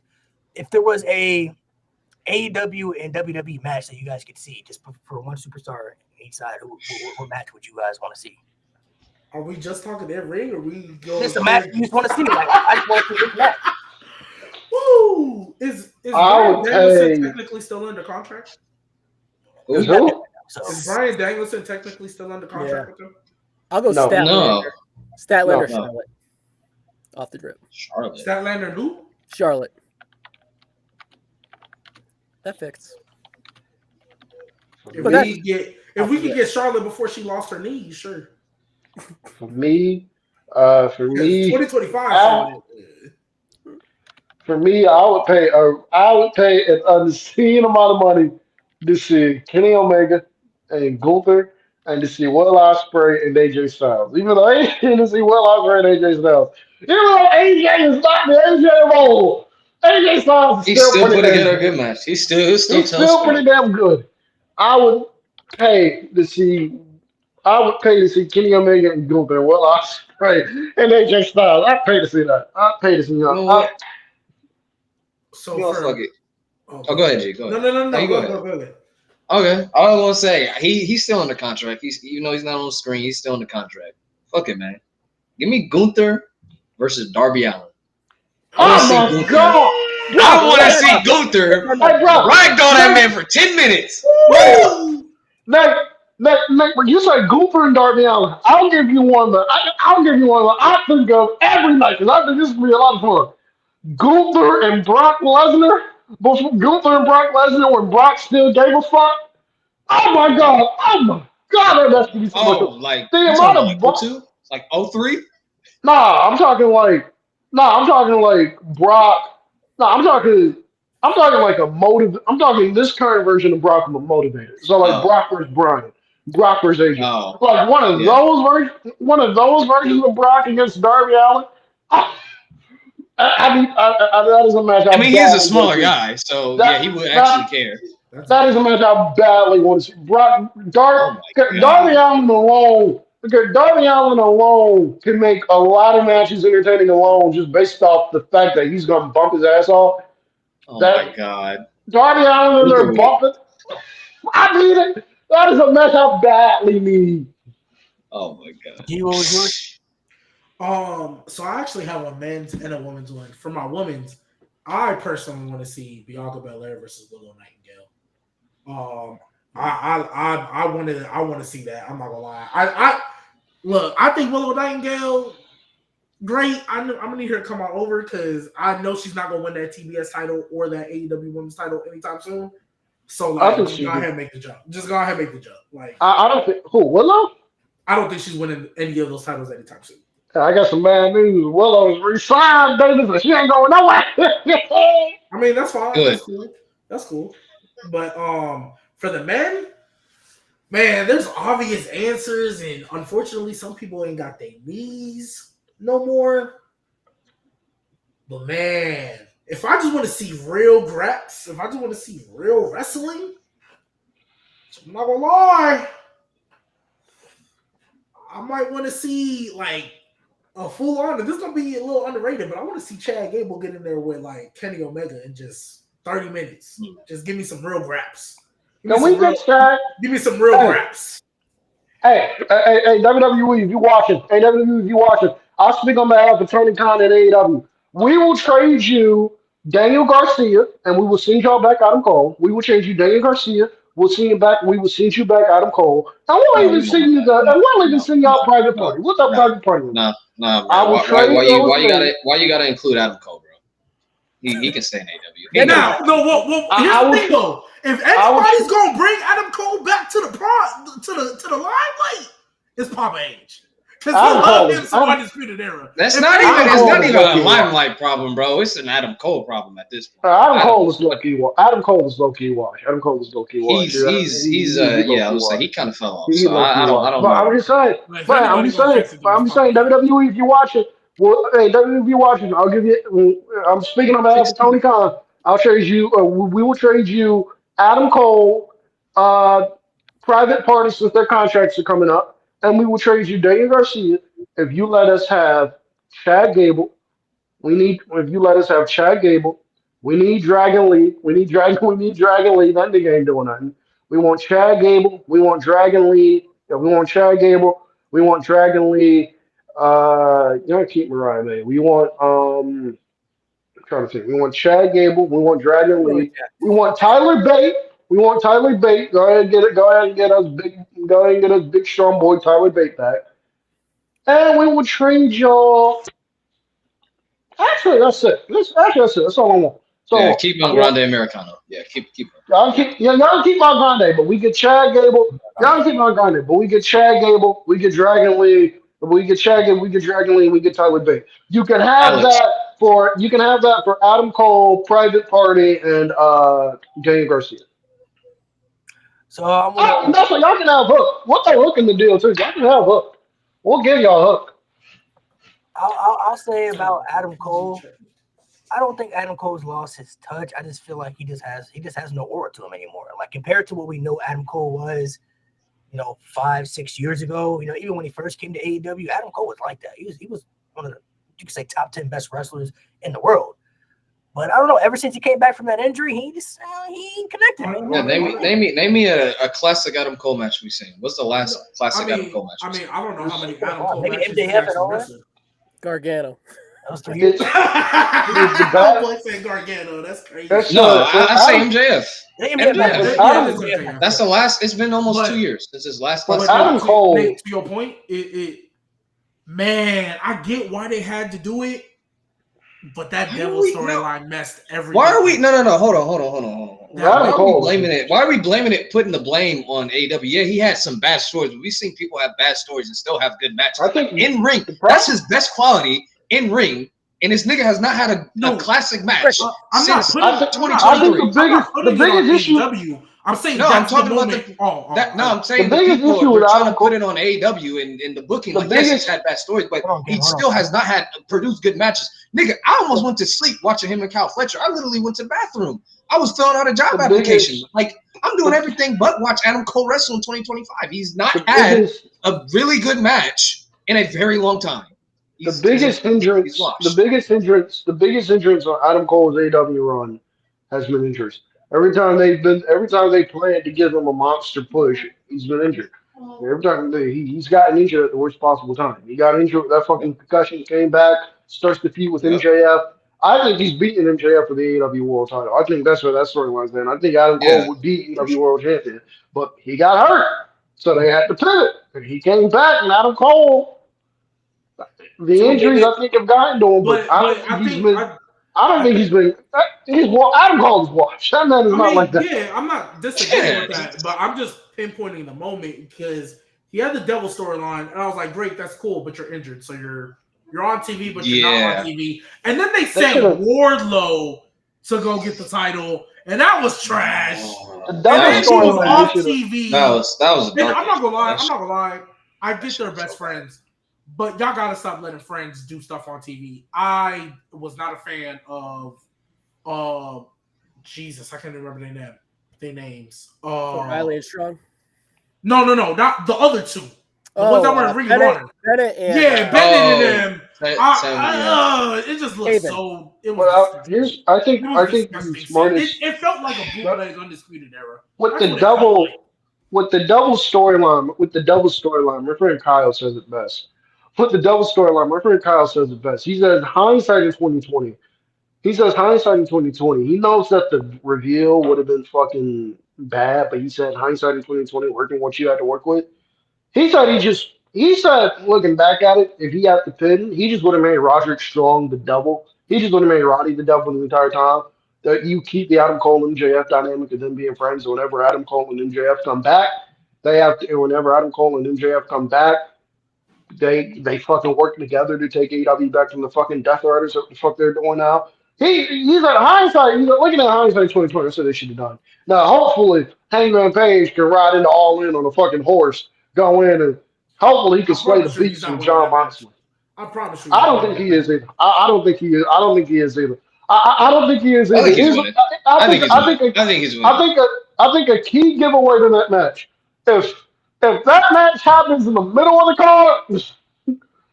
if there was a AEW and WWE match that you guys could see, just for one superstar on each side, what match would you guys want to see? Are we just talking that ring, or we go? Just a match you just want to see. Like, I just want to see this match. Woo! Is Bryan Danielson technically still under contract? Is who? Is Bryan Danielson technically still under contract with him? I'll go Statlander. No. Statlander, Charlotte. Off the drip. Charlotte. Statlander who? Charlotte. That fits. If we could get Charlotte before she lost her knee, sure. For me, 2025. For me, I would pay an obscene amount of money to see Kenny Omega and Gunther and to see Will Ospreay and AJ Styles. Even though I ain't to see Will Ospreay and AJ Styles. Even though AJ is not the AJ role. AJ Styles is still put together a good match. He's still pretty damn good. I would pay to see Kenny Omega and Gunther and Will Ospreay and AJ Styles. I'd pay to see that. I'd pay to see that. So go ahead, G. Go ahead. No. Go ahead. Okay. All I want to say, he's still under contract. Even though he's not on the screen, he's still under contract. Fuck it, man. Give me Gunther versus Darby Allin. Oh my god! I want to see Gunther ragdoll that man for 10 minutes. When you say Gunther and Darby Allin, I'll give you one that I think of every night because I think this would be a lot of fun. Gunther and Brock Lesnar, when Brock still gave a fuck. Oh my god, that has to be so much. Like the amount of 02? Like 03? I'm talking like Brock. I'm talking like a motive. I'm talking this current version of Brock, I'm a motivator. So like Brock versus Brian, Brock versus AJ. Like one of those versions of Brock against Darby Allin. That is a match. He is a smaller guy, so he would actually care. That is a match I badly want to see. Darby Allin alone. Because Darby Allin alone can make a lot of matches entertaining alone, just based off the fact that he's gonna bump his ass off. My god, Darby Allin in there bumping. I need it. That is a match I badly need. Oh my god. What was yours? So I actually have a men's and a women's one. For my women's, I personally want to see Bianca Belair versus Willow Nightingale. I want to see that. I'm not gonna lie. I think Willow Nightingale, great. I'm gonna need her to come on over because I know she's not gonna win that TBS title or that AEW Women's title anytime soon. So like, just go ahead and make the jump. Just go ahead and make the jump. Like, I don't think Willow. I don't think she's winning any of those titles anytime soon. I got some bad news. Willow's resigned, baby, so she ain't going nowhere. I mean, that's fine. Good. That's cool. That's cool. But for the men, man, there's obvious answers, and unfortunately, some people ain't got their knees no more. But man, if I just want to see real graps, if I just want to see real wrestling, I'm not gonna lie, I might want to see like a full on. This is gonna be a little underrated, but I want to see Chad Gable get in there with like Kenny Omega in just 30 minutes. Just give me some real graps. Can we get Chad? Give me some real graps. Hey, WWE, if you watching, I'll speak on behalf of Tony Khan at AEW. We will trade you Daniel Garcia, and we will send y'all back Adam Cole. We will trade you Daniel Garcia. We'll send you back. We will send you back Adam Cole. And we'll even send you y'all private party. What's up, private party? Nah, bro. Why you gotta include Adam Cole, bro? He can stay in AEW. Now, here's the thing though. If anybody's gonna bring Adam Cole back to the limelight, it's Papa H. Because he loved him so Undisputed Era. It's not even a limelight problem, bro. It's an Adam Cole problem at this point. Adam Cole is low key wash. I was like, he kind of fell off. So I don't know. I'm just saying, WWE, if you watch it, well, hey, WWE, if you watching, I'll give you. I'm speaking on behalf of Tony Khan. I'll trade you. We will trade you Adam Cole, private parties since their contracts are coming up. And we will trade you Daniel Garcia if you let us have Chad Gable. If you let us have Chad Gable. We need Dragon Lee. We need Dragon Lee. That nigga ain't doing nothing. We want Chad Gable. We want Dragon Lee. Yeah, we want Chad Gable. We want Dragon Lee. You don't keep Mariah May. We want I'm trying to think. We want Chad Gable. We want Dragon Lee. We want Tyler Bate. Go ahead and get it. Go ahead and get us big strong boy Tyler Bate back. And we will trade y'all. Actually, that's it. That's all I want. So keep Grande Americano. Yeah, keep. Y'all keep my Grande, but we get Chad Gable. Y'all keep my Grande, but we get Chad Gable. We get Dragon Lee. We get Chad Gable. We get Dragon Lee. We get Tyler Bate. You can have that for Adam Cole, Private Party, and Daniel Garcia. So that's what y'all can have Hook. What's the Hook in the deal too? Y'all can have Hook. We'll give y'all Hook. I'll say about Adam Cole. I don't think Adam Cole's lost his touch. I just feel like he just has no aura to him anymore. Like compared to what we know Adam Cole was, 5-6 years ago. Even when he first came to AEW, Adam Cole was like that. He was one of the, you could say, top 10 best wrestlers in the world. But I don't know. Ever since he came back from that injury, he ain't connected. Yeah, name me a classic Adam Cole match we've seen. What's the last classic Adam Cole match? I don't know how many Adam Cole maybe matches MJF and all that. Gargano. That was 3 years. I say Gargano. That's crazy. I say MJF. MJF. That's the last. It's been almost 2 years since his last. Adam Cole. To your point, man, I get why they had to do it. But that devil storyline messed everything. Why are we? No. Hold on. Why are we blaming it? Putting the blame on AEW? Yeah, he had some bad stories. But we've seen people have bad stories and still have good matches. I think in ring, that's his best quality in ring. And this nigga has not had a classic match since 2023. The biggest issue. I'm saying no. I'm talking about I'm saying the biggest issue with trying to put it on AEW and the booking. Yes, he's had bad stories, but he still has not had produced good matches. Nigga, I almost went to sleep watching him and Kyle Fletcher. I literally went to the bathroom. I was filling out a job application. I'm doing everything but watch Adam Cole wrestle in 2025. He's not had a really good match in a very long time. The biggest hindrance on Adam Cole's AEW run has been injuries. Every time they planned to give him a monster push, he's been injured. Every time he's gotten injured at the worst possible time. He got injured with that fucking concussion, came back, starts the feud with MJF. I think he's beating MJF for the AEW World Title. I think that's where that storyline's been. I think Adam Cole would be AEW World Champion, but he got hurt, so they had to pivot. And he came back, and Adam Cole. The injuries I think have gotten to him, but I think I don't think he's been. Adam Cole is washed. That man is not like that. Yeah, I'm not disagreeing with that, but I'm just pinpointing the moment because he had the devil storyline, and I was like, great, that's cool, but you're injured, so you're on TV, but you're not on TV. And then they sent Wardlow to go get the title, and that was trash. The devil storyline was off TV. That was. I'm not gonna lie. I get they're best friends, but y'all gotta stop letting friends do stuff on TV. I was not a fan of Jesus, I can't remember their names. Riley and Strong. No, not the other two. The ones that were in Ring of Honor. Bennett and Bennett and them. It just looked so. It was. I think the smartest. It felt like a bootleg Undisputed Era. With the double storyline, my friend Kyle says it best. With the double storyline, my friend Kyle says it best. He says hindsight is 2020. He says hindsight in 2020. He knows that the reveal would have been fucking bad, but he said hindsight in 2020, working what you had to work with. He said looking back at it, if he had to pin, he just would have made Roderick Strong the double. He just would have made Roddy the double the entire time. That you keep the Adam Cole and MJF dynamic of them being friends. Whenever Adam Cole and MJF come back, whenever Adam Cole and MJF come back, they fucking work together to take AEW back from the fucking Death Riders. What the fuck they're doing now? He's at hindsight. He's looking at hindsight 2020. That's what they should have done. Now, hopefully, Hangman Page can ride into All In on a fucking horse, go in, and hopefully he can slay the beast from John Moxley. I promise you. I don't think he is either. I don't think he is either. I don't think he is either. I think a key giveaway to that match. If that match happens in the middle of the card,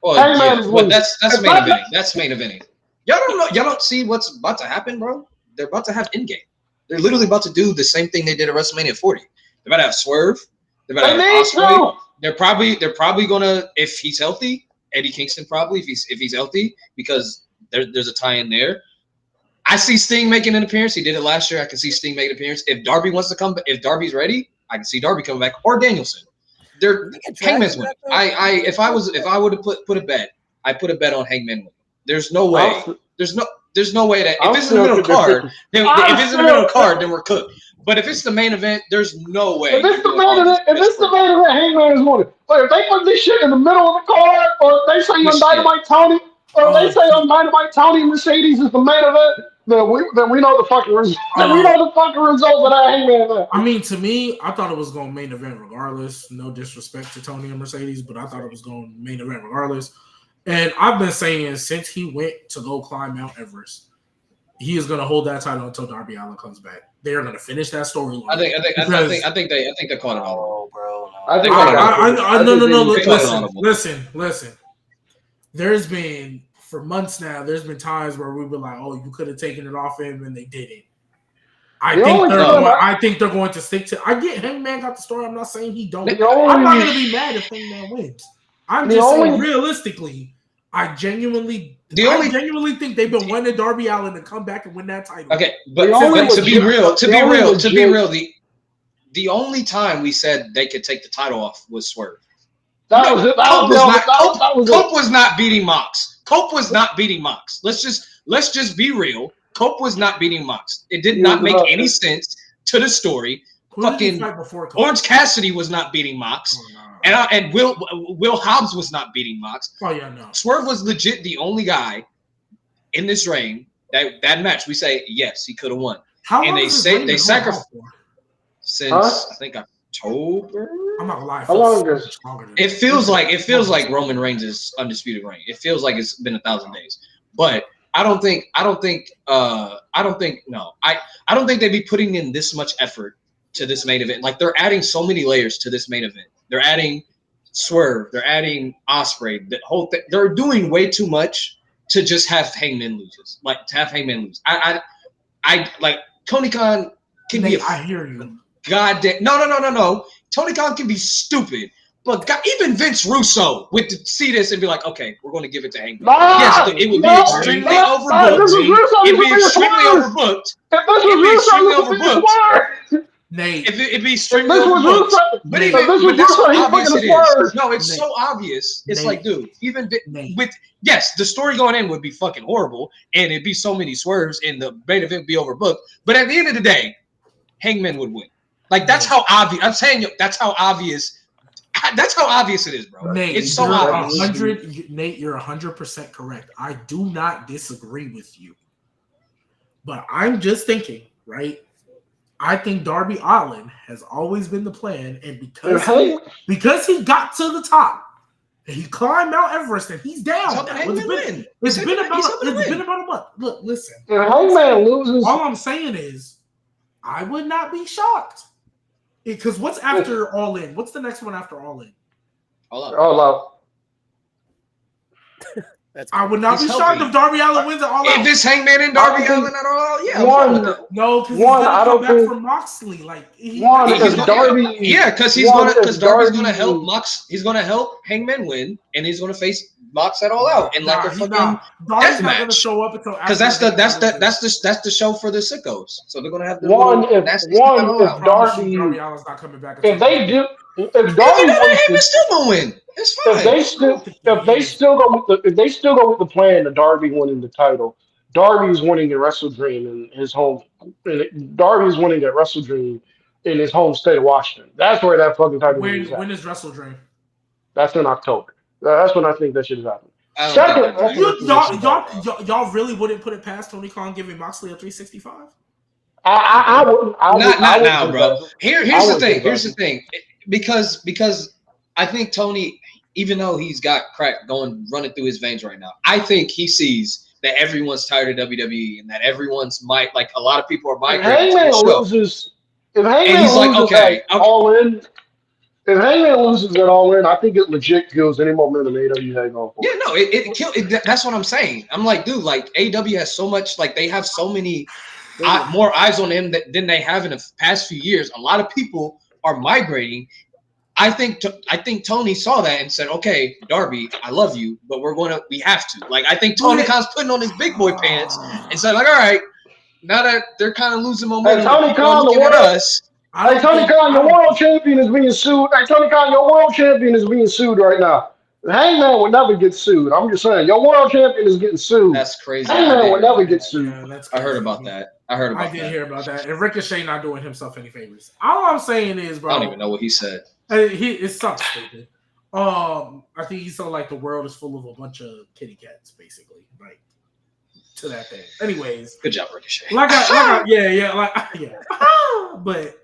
Hangman is losing. That's main eventing. That's main eventing. Y'all don't know. Y'all don't see what's about to happen, bro. They're about to have in-game. They're literally about to do the same thing they did at WrestleMania 40. They're about to have Swerve. They're about to have Ospreay. They're probably gonna, if he's healthy, Eddie Kingston probably if he's healthy, because there's a tie-in there. I see Sting making an appearance. He did it last year. I can see Sting making an appearance. If Darby wants to come, if Darby's ready, I can see Darby coming back, or Danielson. Hangman's winning. If I would have put a bet, I put a bet on Hangman winning. There's no way. There's no way that if it's in the middle card, then we're cooked. But if it's the main event, there's no way. If it's the main event, Hangman is winning. But if they put this shit in the middle of the card, or they say on Dynamite Tony, or they say on Dynamite Tony Mercedes is the main event, then we know the fucking result. We know the fucking result of that Hangman event. I mean, to me, I thought it was going main event regardless. No disrespect to Tony and Mercedes, but I thought it was going main event regardless. And I've been saying since he went to go climb Mount Everest, he is going to hold that title until Darby Allin comes back. They are going to finish that storyline. I think they caught it all. Bro. No. Listen. There's been for months now. There's been times where we were like, "Oh, you could have taken it off him," and they didn't. I think they're going to stick to. I get Hangman got the story. I'm not saying he don't. I'm not going to be mad if Hangman wins. I'm just saying realistically. I genuinely think they've been wanting Darby Allin to come back and win that title. Okay, but to be real, the only time we said they could take the title off was Swerve. Cope was not beating Mox. Cope was not beating Mox. Let's just be real. Cope was not beating Mox. It did not make any sense to the story. Fucking Orange Cassidy was not beating Mox. Oh, no. And Will Hobbs was not beating Mox. Oh yeah, no. Swerve was legit the only guy in this reign that match. We say yes, he could have won. How long they sacrificed since I think October. I'm not gonna lie. How long is it? Feels like Roman Reigns' undisputed reign. It feels like it's been 1,000 days. But I don't think they'd be putting in this much effort to this main event. Like they're adding so many layers to this main event. They're adding Swerve. They're adding Ospreay. The whole thing. They're doing way too much to just have Hangman lose. Like to have Hangman lose. I like Tony Khan can be. I hear you. Goddamn. No. Tony Khan can be stupid. But even Vince Russo would see this and be like, okay, we're going to give it to Hangman. Yes, it would be extremely overbooked. It'd be extremely overbooked. Nate, if it'd be strictly This was books. But Nate, even this but was that's how Russo, he's obvious fucking it is. Spurs. No, it's Nate. so obvious. It's Nate. like, dude, even Nate. with yes, the story going in would be fucking horrible, and it'd be so many swerves, and the main event would be overbooked. But at the end of the day, Hangman would win. Like that's how obvious. I'm saying that's how obvious. That's how obvious it is, bro. Nate, It's so you're obvious. 100. Nate, you're 100% correct. I do not disagree with you, but I'm just thinking, right? I think Darby Allin has always been the plan, and because he got to the top and he climbed Mount Everest and he's down. It's been about a month. Look, listen. If Hangman loses, all I'm saying is, I would not be shocked. Because what's after All In? What's the next one after All In? All out. I would not be shocked if Darby Allin wins at All Out. If it's Hangman and Darby Allin at All Out, yeah. No, because he's gonna come back from Moxley. Like because Darby's gonna help Mox. He's gonna help Hangman win, and he's gonna face Mox at All Out in like a fucking Darby's not gonna show up until because that's the show for the sickos. So they're gonna have the if Darby Allin's not coming back. If Darby wins, still gonna win. It's fine. If they still go with the plan of Darby winning the title, Darby's winning at Wrestle Dream in his home. Darby's winning at Wrestle Dream in his home state of Washington. That's where that fucking title is. When is Wrestle Dream? That's in October. That's when I think that should happen. Y'all really wouldn't put it past Tony Khan giving Moxley a 365? I wouldn't. Not now, bro. Here's the thing. Because I think Tony, even though he's got crack running through his veins right now, I think he sees that everyone's tired of WWE and that everyone's like a lot of people are migrating to the show. If Hangman loses All In, if Hangman loses at All In, I think it legit kills any momentum AEW hang on for. Yeah, no, it kills. That's what I'm saying. I'm like, dude, like AEW has so much, like they have so many more eyes on him than they have in the past few years. A lot of people are migrating. I think Tony saw that and said, "Okay, Darby, I love you, but we have to." Like, I think Tony Khan's putting on his big boy pants and said, "Like, all right, now that they're kind of losing momentum, Tony Khan, looking at us." Tony Khan, your world champion is being sued. Hey, Tony Khan, your world champion is being sued right now. Hangman would never get sued. I'm just saying, your world champion is getting sued. That's crazy. Hangman would never get sued. Yeah, I heard about that. I did hear about that. And Ricochet not doing himself any favors. All I'm saying is, bro. I don't even know what he said. It's something stupid. I think he said like the world is full of a bunch of kitty cats, basically, like to that thing. Anyways, good job, Ricochet. Yeah. But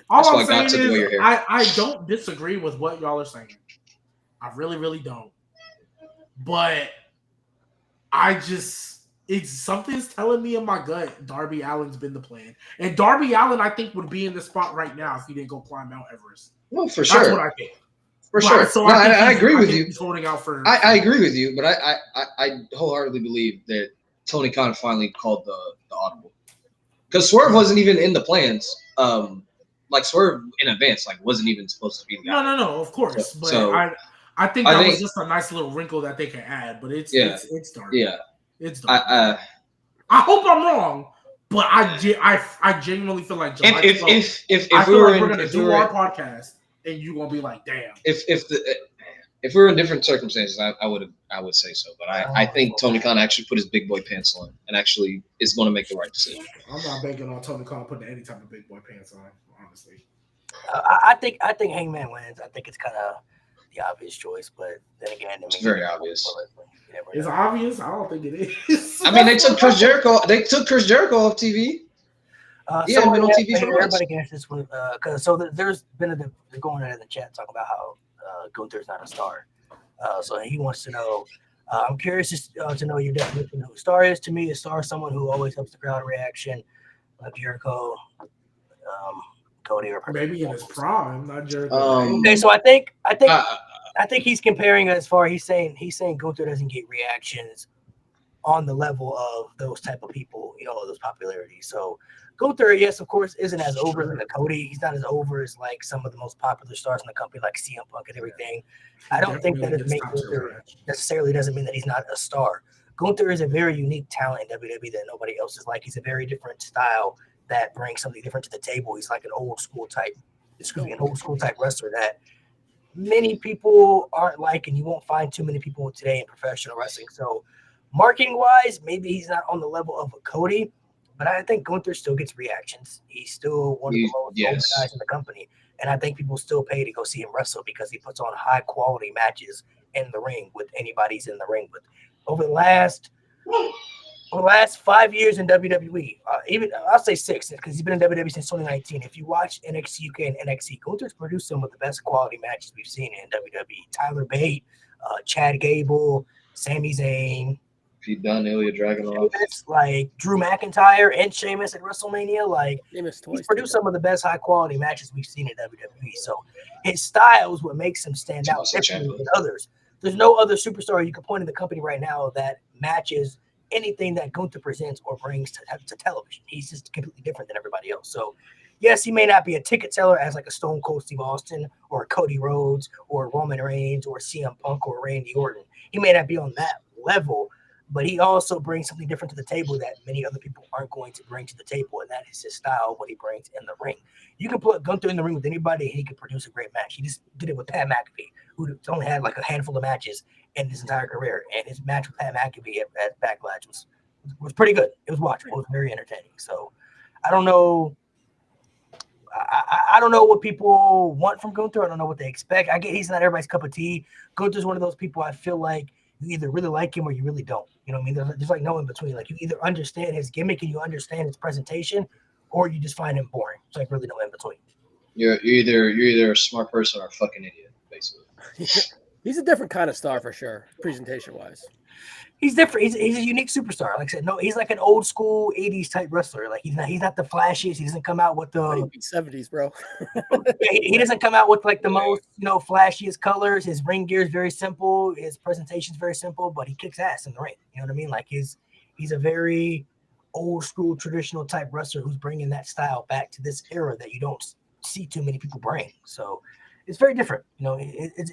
all I'm saying is, I don't disagree with what y'all are saying. I really, really don't. But something's telling me in my gut Darby Allin's been the plan. And Darby Allin, I think, would be in the spot right now if he didn't go climb Mount Everest. Well, for sure. That's what I think. For sure. So I agree with you. He's holding out for. I agree with you, but I wholeheartedly believe that Tony Khan finally called the audible. Because Swerve wasn't even in the plans. Like Swerve in advance, like wasn't even supposed to be the guy. No, of course. But I think that was just a nice little wrinkle that they can add. But it's Darby. Yeah. It's Darby. I hope I'm wrong, but I genuinely feel like July if we're gonna do our podcast and you're gonna be like, damn. If we were in different circumstances, I would say so. But I think Tony Khan actually put his big boy pants on and actually is going to make the right decision. I'm not banking on Tony Khan putting any type of big boy pants on, honestly. I think Hangman wins. I think it's kind of the obvious choice, but then again, it's very obvious. It's obvious. I don't think it is. I mean, they took Chris Jericho off TV. He hasn't been on TV for months. Everybody can answer this one because there's been they're going in the chat talking about how Gunther's not a star. So he wants to know. I'm curious to know your definition of who a star is. To me, a star is someone who always helps the crowd reaction, like Jericho, Cody, or maybe in his prime, not Jericho. Okay, so I think he's comparing as far. He's saying Gunther doesn't get reactions on the level of those type of people, those popularities. So Gunther, yes, of course, isn't as over as a Cody. He's not as over as like some of the most popular stars in the company, like CM Punk and everything. I don't think that it makes Gunther necessarily doesn't mean that he's not a star. Gunther is a very unique talent in WWE that nobody else is like. He's a very different style that brings something different to the table. He's like an old school type wrestler that many people aren't like, and you won't find too many people today in professional wrestling. So marketing wise, maybe he's not on the level of a Cody, but I think Gunther still gets reactions. He's still one of the most open guys in the company. And I think people still pay to go see him wrestle because he puts on high quality matches in the ring with anybody he's in the ring with. Over the last 5 years in WWE, even I'll say 6 because he's been in WWE since 2019. If you watch NXT UK and NXT, Gunther's produced some of the best quality matches we've seen in WWE. Tyler Bate, Chad Gable, Sami Zayn. Pete Dunne, Ilya Dragunov, like Drew McIntyre and Sheamus at Wrestlemania. Like he's produced some of the best high quality matches we've seen in WWE. So his style is what makes him stand out differently than others. There's no other superstar you can point in the company right now that matches anything that Gunther presents or brings to television. He's just completely different than everybody else. So yes, he may not be a ticket seller as like a Stone Cold Steve Austin or Cody Rhodes or Roman Reigns or CM Punk or Randy Orton. He may not be on that level, but he also brings something different to the table that many other people aren't going to bring to the table, and that is his style, what he brings in the ring. You can put Gunther in the ring with anybody, and he can produce a great match. He just did it with Pat McAfee, who only had like a handful of matches in his entire career, and his match with Pat McAfee at Backlash was pretty good. It was watchable. It was very entertaining. So I don't know. I don't know what people want from Gunther. I don't know what they expect. I get he's not everybody's cup of tea. Gunther's one of those people I feel like you either really like him or you really don't. You know what I mean? There's like no in between. Like you either understand his gimmick and you understand his presentation, or you just find him boring. It's like really no in between. You're either a smart person or a fucking idiot, basically. He's a different kind of star for sure, presentation wise. He's different. He's a unique superstar. Like I said, no, he's like an old school 80s type wrestler. Like he's not the flashiest. He doesn't come out with the 70s, bro. he doesn't come out with like the most, flashiest colors. His ring gear is very simple. His presentation is very simple, but he kicks ass in the ring. You know what I mean? Like he's a very old school traditional type wrestler who's bringing that style back to this era that you don't see too many people bring. So it's very different.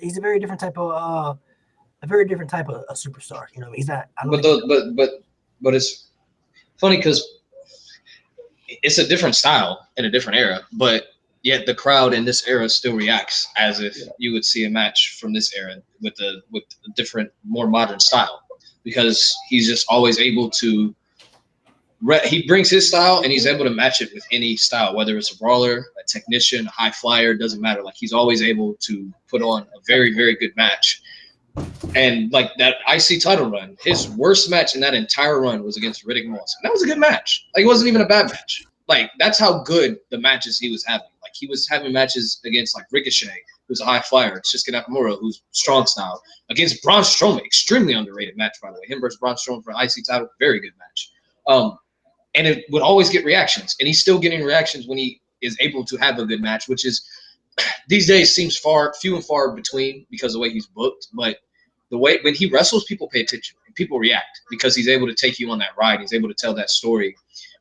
He's a very different type of a superstar. You know, he's not. But it's funny because it's a different style in a different era, but yet the crowd in this era still reacts as if you would see a match from this era with a different, more modern style, because he's just always able to. He brings his style and he's able to match it with any style, whether it's a brawler, a technician, a high flyer, doesn't matter. Like he's always able to put on a very, very good match. And like that IC title run, his worst match in that entire run was against Riddick Moss. And that was a good match. Like it wasn't even a bad match. Like that's how good the matches he was having. Like he was having matches against like Ricochet, who's a high flyer, Shinsuke Nakamura, who's strong style, against Braun Strowman, extremely underrated match by the way. Him versus Braun Strowman for an IC title, very good match. And it would always get reactions, and he's still getting reactions when he is able to have a good match, which is these days seems few and far between because of the way he's booked. But the way when he wrestles, people pay attention and people react because he's able to take you on that ride. He's able to tell that story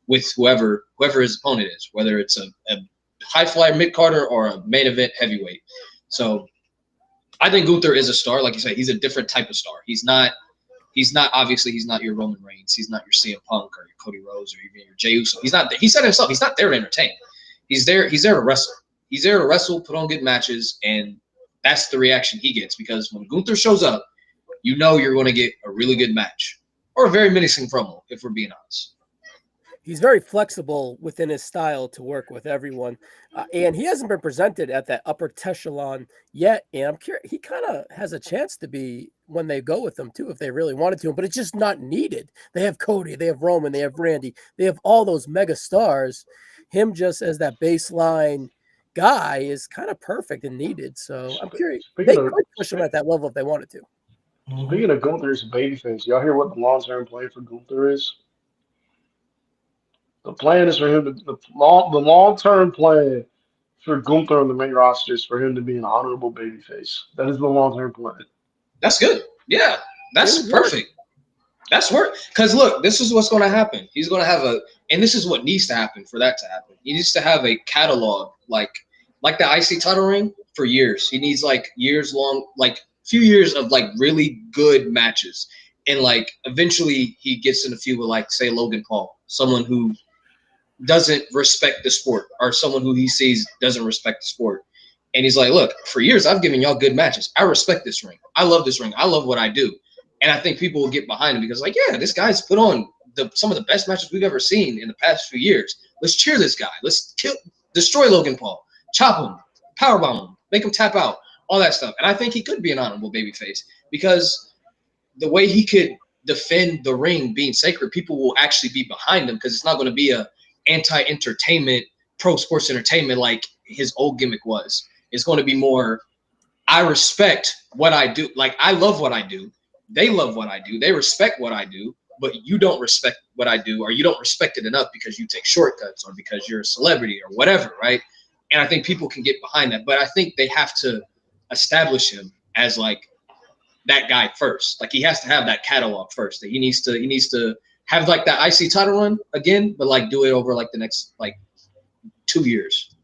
with whoever his opponent is, whether it's a high flyer mid-carder or a main event heavyweight. So I think Gunther is a star. Like you said, he's a different type of star. He's not your Roman Reigns. He's not your CM Punk or your Cody Rhodes or even your Jey Uso. He's not. He said himself, he's not there to entertain. He's there to wrestle. He's there to wrestle, put on good matches, and that's the reaction he gets. Because when Gunther shows up, you know you're going to get a really good match or a very menacing promo, if we're being honest. He's very flexible within his style to work with everyone. And he hasn't been presented at that upper echelon yet. And I'm curious, he kind of has a chance to be when they go with them too, if they really wanted to, but it's just not needed. They have Cody, they have Roman, they have Randy, they have all those mega stars. Him just as that baseline guy is kind of perfect and needed. So I'm curious. They could push him at that level if they wanted to. Speaking of Gunther's babyface, y'all hear what the long-term plan for Gunther is? The plan is for him to the long-term plan for Gunther on the main roster is for him to be an honorable babyface. That is the long-term plan. That's good. Yeah, that's perfect. That's work. Because look, this is what's going to happen. He's going to have and this is what needs to happen for that to happen. He needs to have a catalog like the IC title ring for years. He needs like years long, like few years of like really good matches, and like eventually he gets in a feud with like say Logan Paul, someone who doesn't respect the sport, or someone who he sees doesn't respect the sport. And he's like, look, for years, I've given y'all good matches. I respect this ring. I love this ring. I love what I do. And I think people will get behind him because, like, yeah, this guy's put on some of the best matches we've ever seen in the past few years. Let's cheer this guy. Let's destroy Logan Paul, chop him, powerbomb him, make him tap out, all that stuff. And I think he could be an honorable babyface because the way he could defend the ring being sacred, people will actually be behind him because it's not going to be a anti-entertainment, pro sports entertainment like his old gimmick was. It's going to be more, I respect what I do. Like, I love what I do. They love what I do. They respect what I do, but you don't respect what I do, or you don't respect it enough because you take shortcuts or because you're a celebrity or whatever, right? And I think people can get behind that, but I think they have to establish him as like that guy first. Like, he has to have that catalog first. That he needs to have like that IC title run again, but like do it over like the next like 2 years.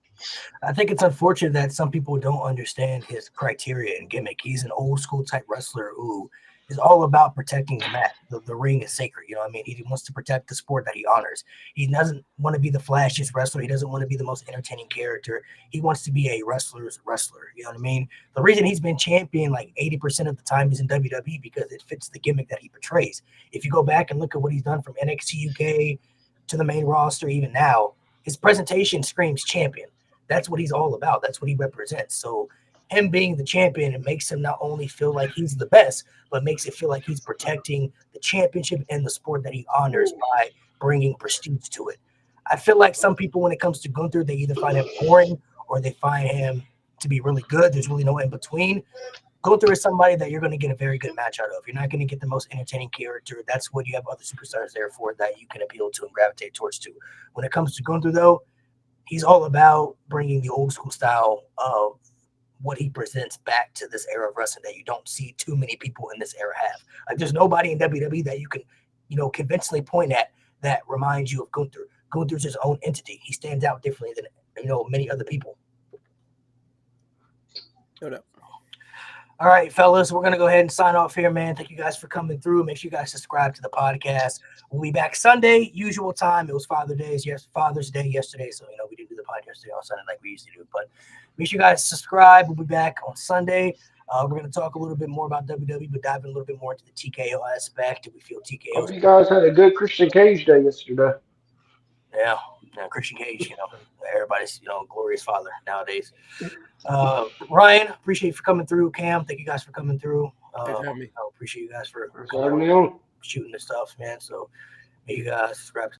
I think it's unfortunate that some people don't understand his criteria and gimmick. He's an old school type wrestler who is all about protecting the mat. The ring is sacred. You know what I mean? He wants to protect the sport that he honors. He doesn't want to be the flashiest wrestler. He doesn't want to be the most entertaining character. He wants to be a wrestler's wrestler. You know what I mean? The reason he's been champion like 80% of the time is in WWE because it fits the gimmick that he portrays. If you go back and look at what he's done from NXT UK to the main roster, even now, his presentation screams champion. That's what he's all about. That's what he represents. So him being the champion, it makes him not only feel like he's the best, but makes it feel like he's protecting the championship and the sport that he honors by bringing prestige to it. I feel like some people, when it comes to Gunther, they either find him boring or they find him to be really good. There's really no in between. Gunther is somebody that you're going to get a very good match out of. You're not going to get the most entertaining character. That's what you have other superstars there for that you can appeal to and gravitate towards too. When it comes to Gunther, though, he's all about bringing the old school style of what he presents back to this era of wrestling that you don't see too many people in this era have. Like, there's nobody in WWE that you can, conventionally point at that reminds you of Gunther. Gunther's his own entity. He stands out differently than, many other people. No doubt. All right, fellas, we're going to go ahead and sign off here, man. Thank you guys for coming through. Make sure you guys subscribe to the podcast. We'll be back Sunday, usual time. It was Father's Day yesterday, so, we didn't do the podcast yesterday on Sunday like we used to do. But make sure you guys subscribe. We'll be back on Sunday. We're going to talk a little bit more about WWE, but dive in a little bit more into the TKO aspect. Do we feel TKO? Hope you guys had a good Christian Cage day yesterday. Yeah, Christian Cage, everybody's, glorious father nowadays. Ryan, appreciate you for coming through. Cam, thank you guys for coming through. Thanks for having me. I appreciate you guys for Having me on. shooting this stuff, man. So, make you guys subscribe.